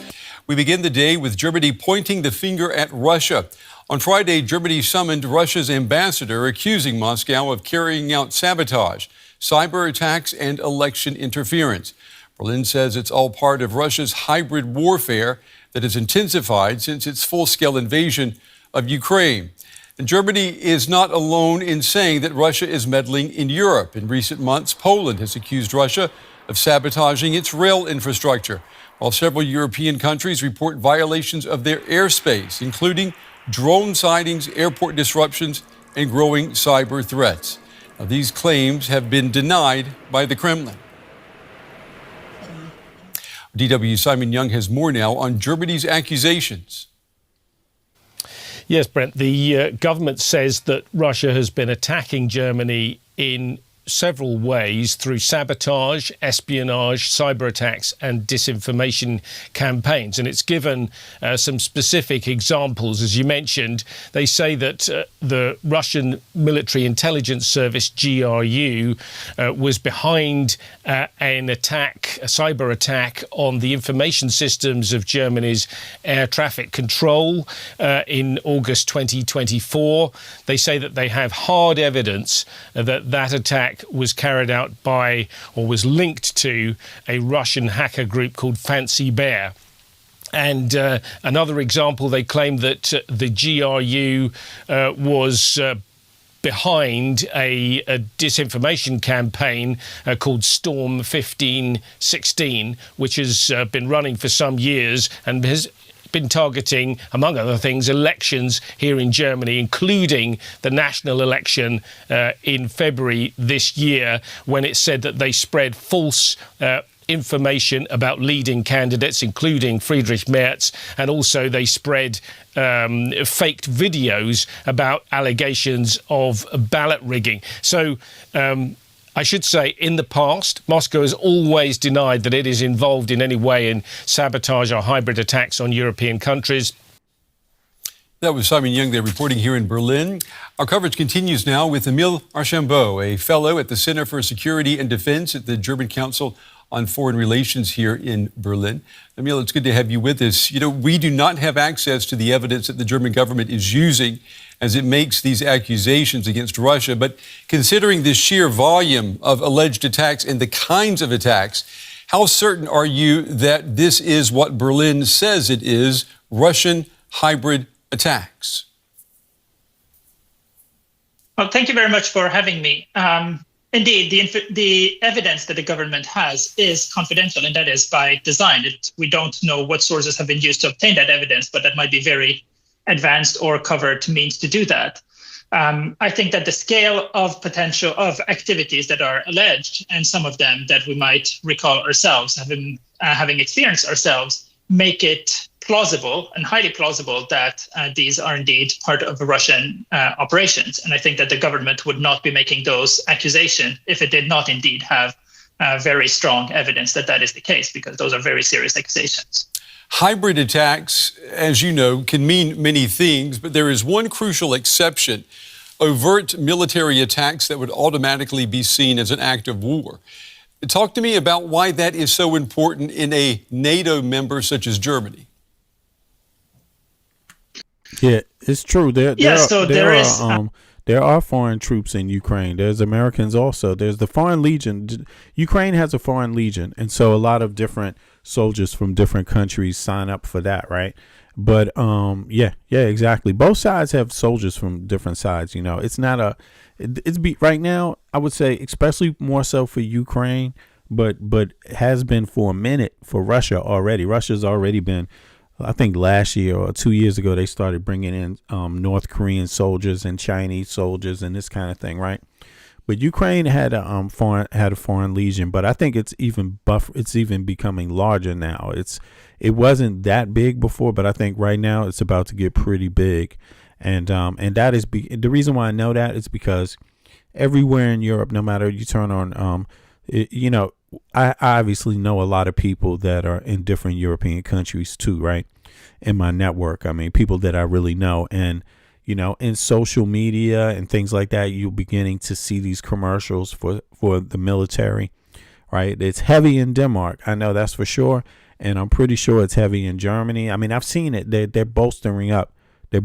We begin the day with Germany pointing the finger at Russia. On Friday, Germany summoned Russia's ambassador, accusing Moscow of carrying out sabotage. cyber attacks, and election interference. Berlin says it's all part of Russia's hybrid warfare that has intensified since its full-scale invasion of Ukraine. And Germany is not alone in saying that Russia is meddling in Europe. In recent months, Poland has accused Russia of sabotaging its rail infrastructure, while several European countries report violations of their airspace, including drone sightings, airport disruptions, and growing cyber threats. Now, these claims have been denied by the Kremlin. DW's Simon Young has more now on Germany's accusations. Yes, Brent, the government says that Russia has been attacking Germany in several ways through sabotage, espionage, cyber attacks and disinformation campaigns. And it's given some specific examples. As you mentioned, they say that the Russian military intelligence service, GRU, was behind an attack, a cyber attack on the information systems of Germany's air traffic control in August 2024. They say that they have hard evidence that that attack was carried out by, or was linked to, a Russian hacker group called Fancy Bear. And another example, they claim that the GRU was behind a disinformation campaign called Storm 1516, which has been running for some years and has been targeting, among other things, elections here in Germany, including the national election in February this year, when it said that they spread false information about leading candidates, including Friedrich Merz, and also they spread faked videos about allegations of ballot rigging. So I should say, in the past, Moscow has always denied that it is involved in any way in sabotage or hybrid attacks on European countries. That was Simon Young there reporting here in Berlin. Our coverage continues now with Emile Archambault, a fellow at the Center for Security and Defense at the German Council on Foreign Relations here in Berlin. Emile, it's good to have you with us. You know, we do not have access to the evidence that the German government is using as it makes these accusations against Russia. But considering the sheer volume of alleged attacks and the kinds of attacks, how certain are you that this is what Berlin says it is, Russian hybrid attacks? Well, thank you very much for having me. Indeed, the evidence that the government has is confidential, and that is by design. We don't know what sources have been used to obtain that evidence, but that might be very advanced or covert means to do that. I think that the scale of potential of activities that are alleged, and some of them that we might recall ourselves having experienced ourselves, make it plausible and highly plausible that these are indeed part of Russian operations. And I think that the government would not be making those accusations if it did not indeed have very strong evidence that that is the case, because those are very serious accusations. Hybrid attacks, as you know, can mean many things, but there is one crucial exception: overt military attacks that would automatically be seen as an act of war. Talk to me about why that is so important in a NATO member such as Germany. Yeah, it's true. There are foreign troops in Ukraine. There's Americans also. There's the Foreign Legion. Ukraine has a Foreign Legion, and so a lot of different soldiers from different countries sign up for that, right? But yeah, exactly. Both sides have soldiers from different sides. You know, it's not right now, I would say, especially more so for Ukraine, but has been for a minute for Russia already. Russia's already been, I think last year or 2 years ago, they started bringing in North Korean soldiers and Chinese soldiers and this kind of thing, right? But Ukraine had a foreign legion, but I think it's even becoming larger now. It wasn't that big before, but I think right now it's about to get pretty big, and that is the reason why I know that is because everywhere in Europe, no matter you turn on, I obviously know a lot of people that are in different European countries too, right? In my network, I mean, people that I really know, and in social media and things like that, you're beginning to see these commercials for the military, right? It's heavy in Denmark, I know that's for sure, and I'm pretty sure it's heavy in Germany. I mean, I've seen it. They're bolstering up their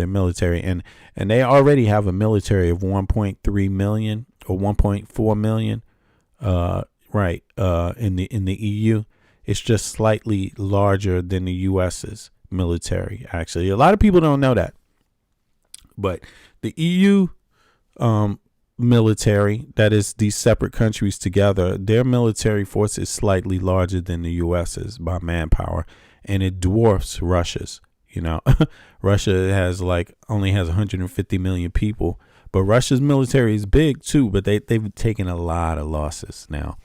military, and they already have a military of 1.3 million or 1.4 million, in the EU. It's just slightly larger than the US's military, actually. A lot of people don't know that. But the EU military, that is these separate countries together, their military force is slightly larger than the US's by manpower, and it dwarfs Russia's. You know, Russia only has 150 million people, but Russia's military is big too, but they've taken a lot of losses now.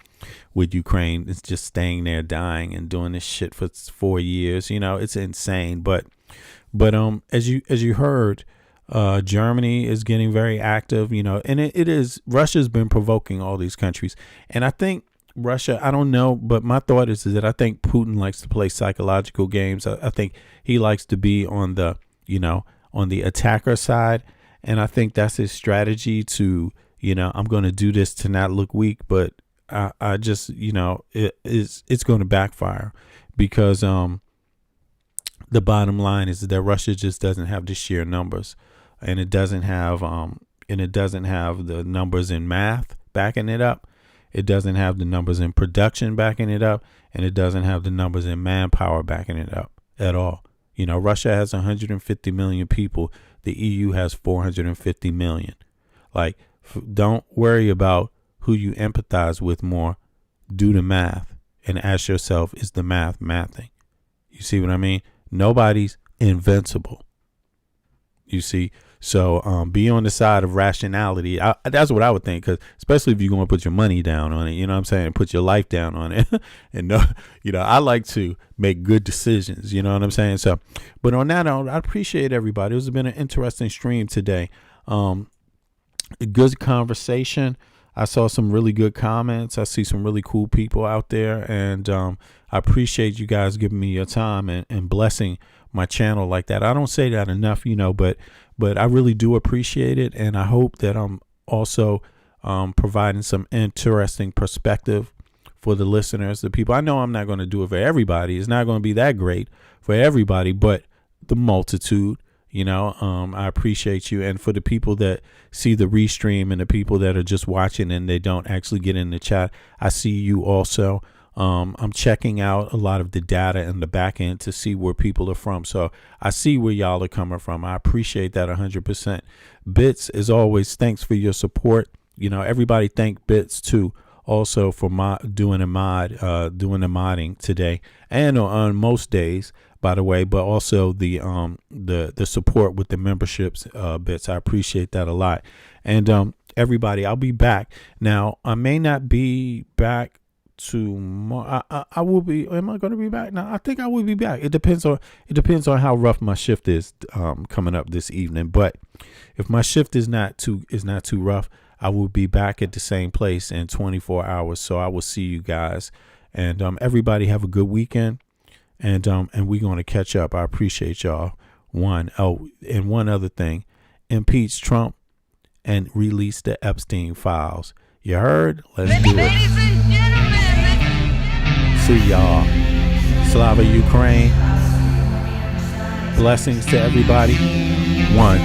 With Ukraine, it's just staying there, dying, and doing this shit for 4 years. You know, it's insane. But as you heard, Germany is getting very active. You know, and it is. Russia's been provoking all these countries, and I think Russia. I don't know, but my thought is that I think Putin likes to play psychological games. I think he likes to be on the attacker side, and I think that's his strategy to, I'm going to do this to not look weak, but I just, it's going to backfire because the bottom line is that Russia just doesn't have the sheer numbers, and it doesn't have the numbers in math backing it up. It doesn't have the numbers in production backing it up, and it doesn't have the numbers in manpower backing it up at all. Russia has 150 million people. The EU has 450 million. Don't worry about who you empathize with more. Do the math and ask yourself, is the math mathing? You see what I mean? Nobody's invincible. You see? So be on the side of rationality. That's what I would think, because especially if you're going to put your money down on it, you know what I'm saying? Put your life down on it. And, I like to make good decisions, you know what I'm saying? So, but on that note, I appreciate everybody. It's been an interesting stream today. A good conversation. I saw some really good comments. I see some really cool people out there. And I appreciate you guys giving me your time and blessing my channel like that. I don't say that enough, but I really do appreciate it. And I hope that I'm also providing some interesting perspective for the listeners, the people. I know I'm not going to do it for everybody. It's not going to be that great for everybody, but the multitude. I appreciate you. And for the people that see the restream and the people that are just watching and they don't actually get in the chat, I see you also. I'm checking out a lot of the data in the back end to see where people are from. So I see where y'all are coming from. I appreciate that 100%. Bits, as always, thanks for your support. Everybody thank Bits too, also for doing the modding today and on most days, by the way, but also the support with the memberships, Bits. I appreciate that a lot. And everybody, I'll be back. Now, I may not be back tomorrow. I will be. Am I going to be back? No, I think I will be back. It depends on how rough my shift is coming up this evening. But if my shift is not too rough, I will be back at the same place in 24 hours. So I will see you guys. And everybody have a good weekend. And we're going to catch up. I appreciate y'all. And one other thing, impeach Trump and release the Epstein files. You heard? Let's do it. See y'all. Slava Ukraine. Blessings to everybody. One.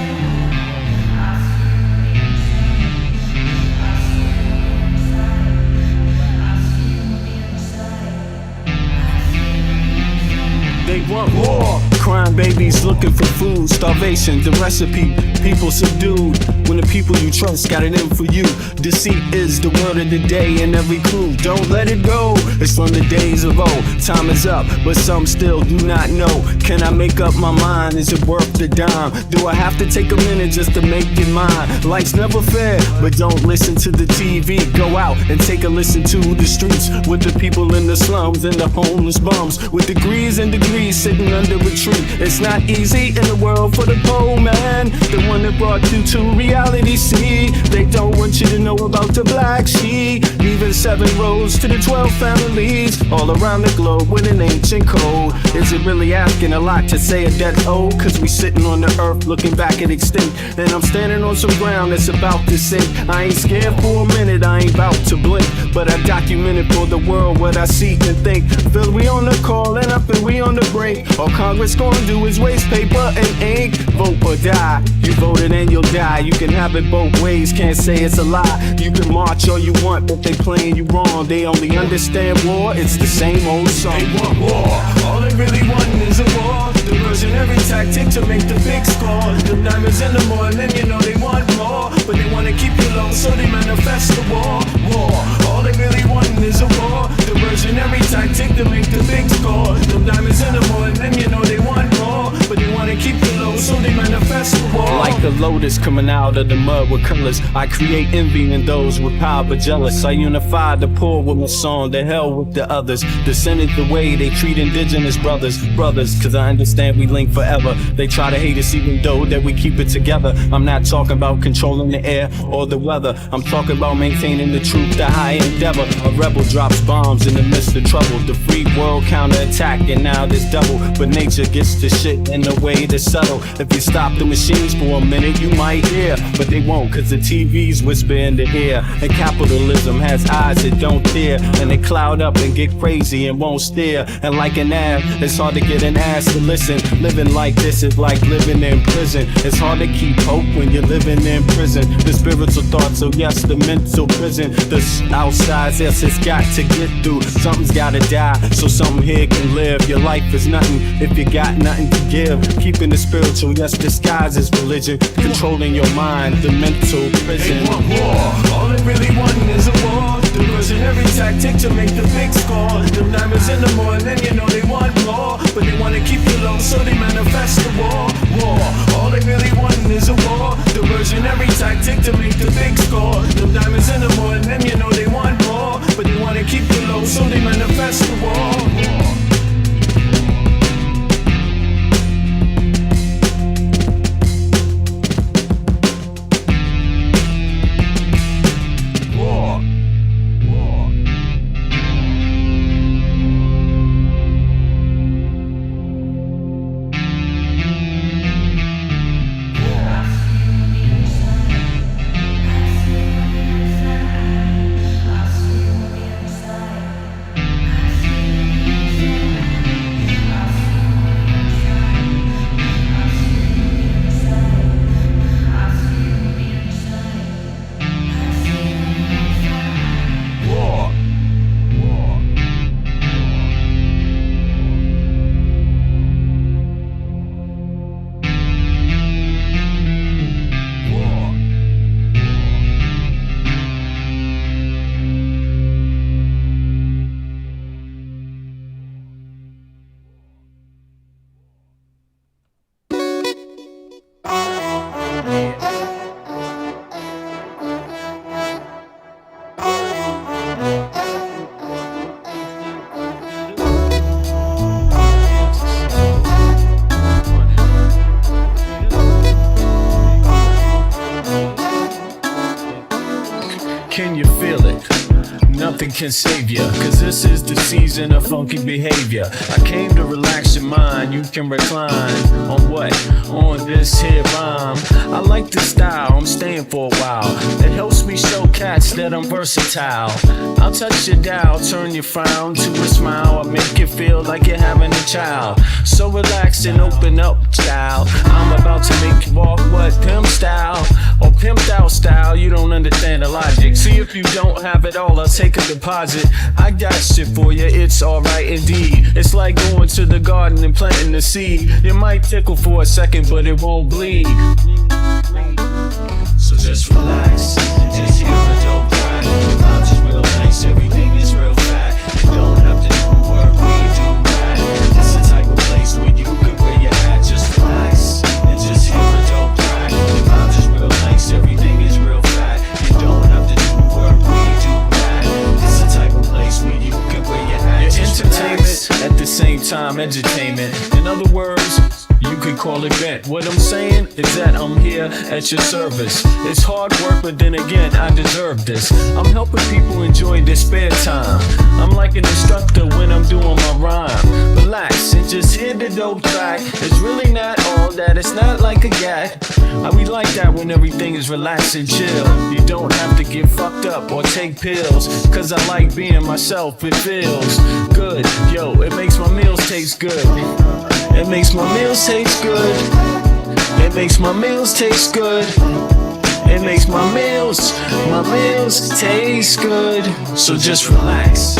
They want war. Crime babies looking for food. Starvation, the recipe. People subdued. When the people you trust got it in for you. Deceit is the word of the day in every clue. Don't let it go. It's from the days of old. Time is up, but some still do not know. Can I make up my mind? Is it worth the dime? Do I have to take a minute just to make it mine? Life's never fair, but don't listen to the TV. Go out and take a listen to the streets with the people in the slums and the homeless bums with degrees and degrees sitting under a tree. It's not easy in the world for the poor man, the one that brought you to reality. See, they don't want you to know about the black sheep. Even giving 7 roads to the 12 families all around the globe with an ancient code. Is it really asking a lot to say a dead old? Cause we sitting on the earth looking back at extinct, and I'm standing on some ground that's about to sink. I ain't scared for a minute, I ain't about to blink, but I documented for the world what I see and think. Feel we on the call and up and we on the brink. All Congress gonna do is waste paper and ink. Vote or die, you voted and you'll die. You can have it both ways, can't say it's a lie. You can march all you want, but they playing you wrong. They only understand war, it's the same old song. They want war, all they really want is a war. Diversionary tactic to make the big score. The diamonds in the morning, you know they want more, but they wanna keep you low, so they manifest the war. All they really want is a war. Diversionary tactic to make the big score. The diamonds in the morning, you know they want more, but they wanna keep you low, so they manifest the war. Like a lotus coming out of the mud with colors, I create envy in those with power but jealous. I unify the poor with my song, the hell with the others. Descended the way they treat indigenous brothers. Cause I understand we link forever. They try to hate us even though that we keep it together. I'm not talking about controlling the air or the weather. I'm talking about maintaining the truth, the high endeavor. A rebel drops bombs in the midst of trouble. The free world counterattack and now there's double. But nature gets the shit in a way that's subtle. If you stop the machines for a minute you might hear, but they won't cause the TVs whisper in the ear. And capitalism has eyes that don't dare, and they cloud up and get crazy and won't stare. And like an ad, it's hard to get an ass to listen. Living like this is like living in prison. It's hard to keep hope when you're living in prison. The spiritual thoughts, so yes, the mental prison. The outside, yes, it's got to get through. Something's gotta die, so something here can live. Your life is nothing if you got nothing to give. Keeping the spiritual, yes, disguised as religion. Controlling your mind, the mental prison. They want war, all they really want is a war. Diversionary tactic to make the big score. The diamonds in the morning, you know they want more, but they wanna keep you low, so they manifest the war. All they really want is a war. Diversionary tactic to make the big score. The diamonds in the morning, you know they want more, but they wanna keep you low, so they manifest the war. Can you feel it? Nothing can save ya, cause this is the season of funky behavior. I came to relax your mind, you can recline. On what? On this here rhyme. I like the style, I'm staying for a while. It helps me show cats that I'm versatile. I'll touch your dial, turn your frown to a smile. I'll make you feel like you're having a child. So relax and open up, child. I'm about to make you walk what? Pimp style or pimped out style. You don't understand the logic. See if you don't have it all, I'll take a deposit. I got shit for you, it's alright indeed. It's like going to the garden and planting the seed. It might tickle for a second, but it won't bleed. So just relax, just hear a dope ride. Your vibes is real nice, everything is real fat. You don't have to do work, we do right. It's the type of place where you can wear your hat. Just relax, and just hear a dope ride. Your vibes is real nice, everything is real fat. You don't have to do work, we do right. It's the type of place where you can wear your hat. Your entertainment, at the same time, edutainment. In other words, you could call it bent. What I'm saying is that I'm here at your service. It's hard work, but then again, I deserve this. I'm helping people enjoy their spare time. I'm like an instructor when I'm doing my rhyme. Relax and just hit the dope track. It's really not all that, it's not like a gag. We like that when everything is relaxed and chill. You don't have to get fucked up or take pills, cause I like being myself, it feels good. Yo, it makes my meals taste good. It makes my meals taste good. It makes my meals taste good. It makes my meals taste good. So just relax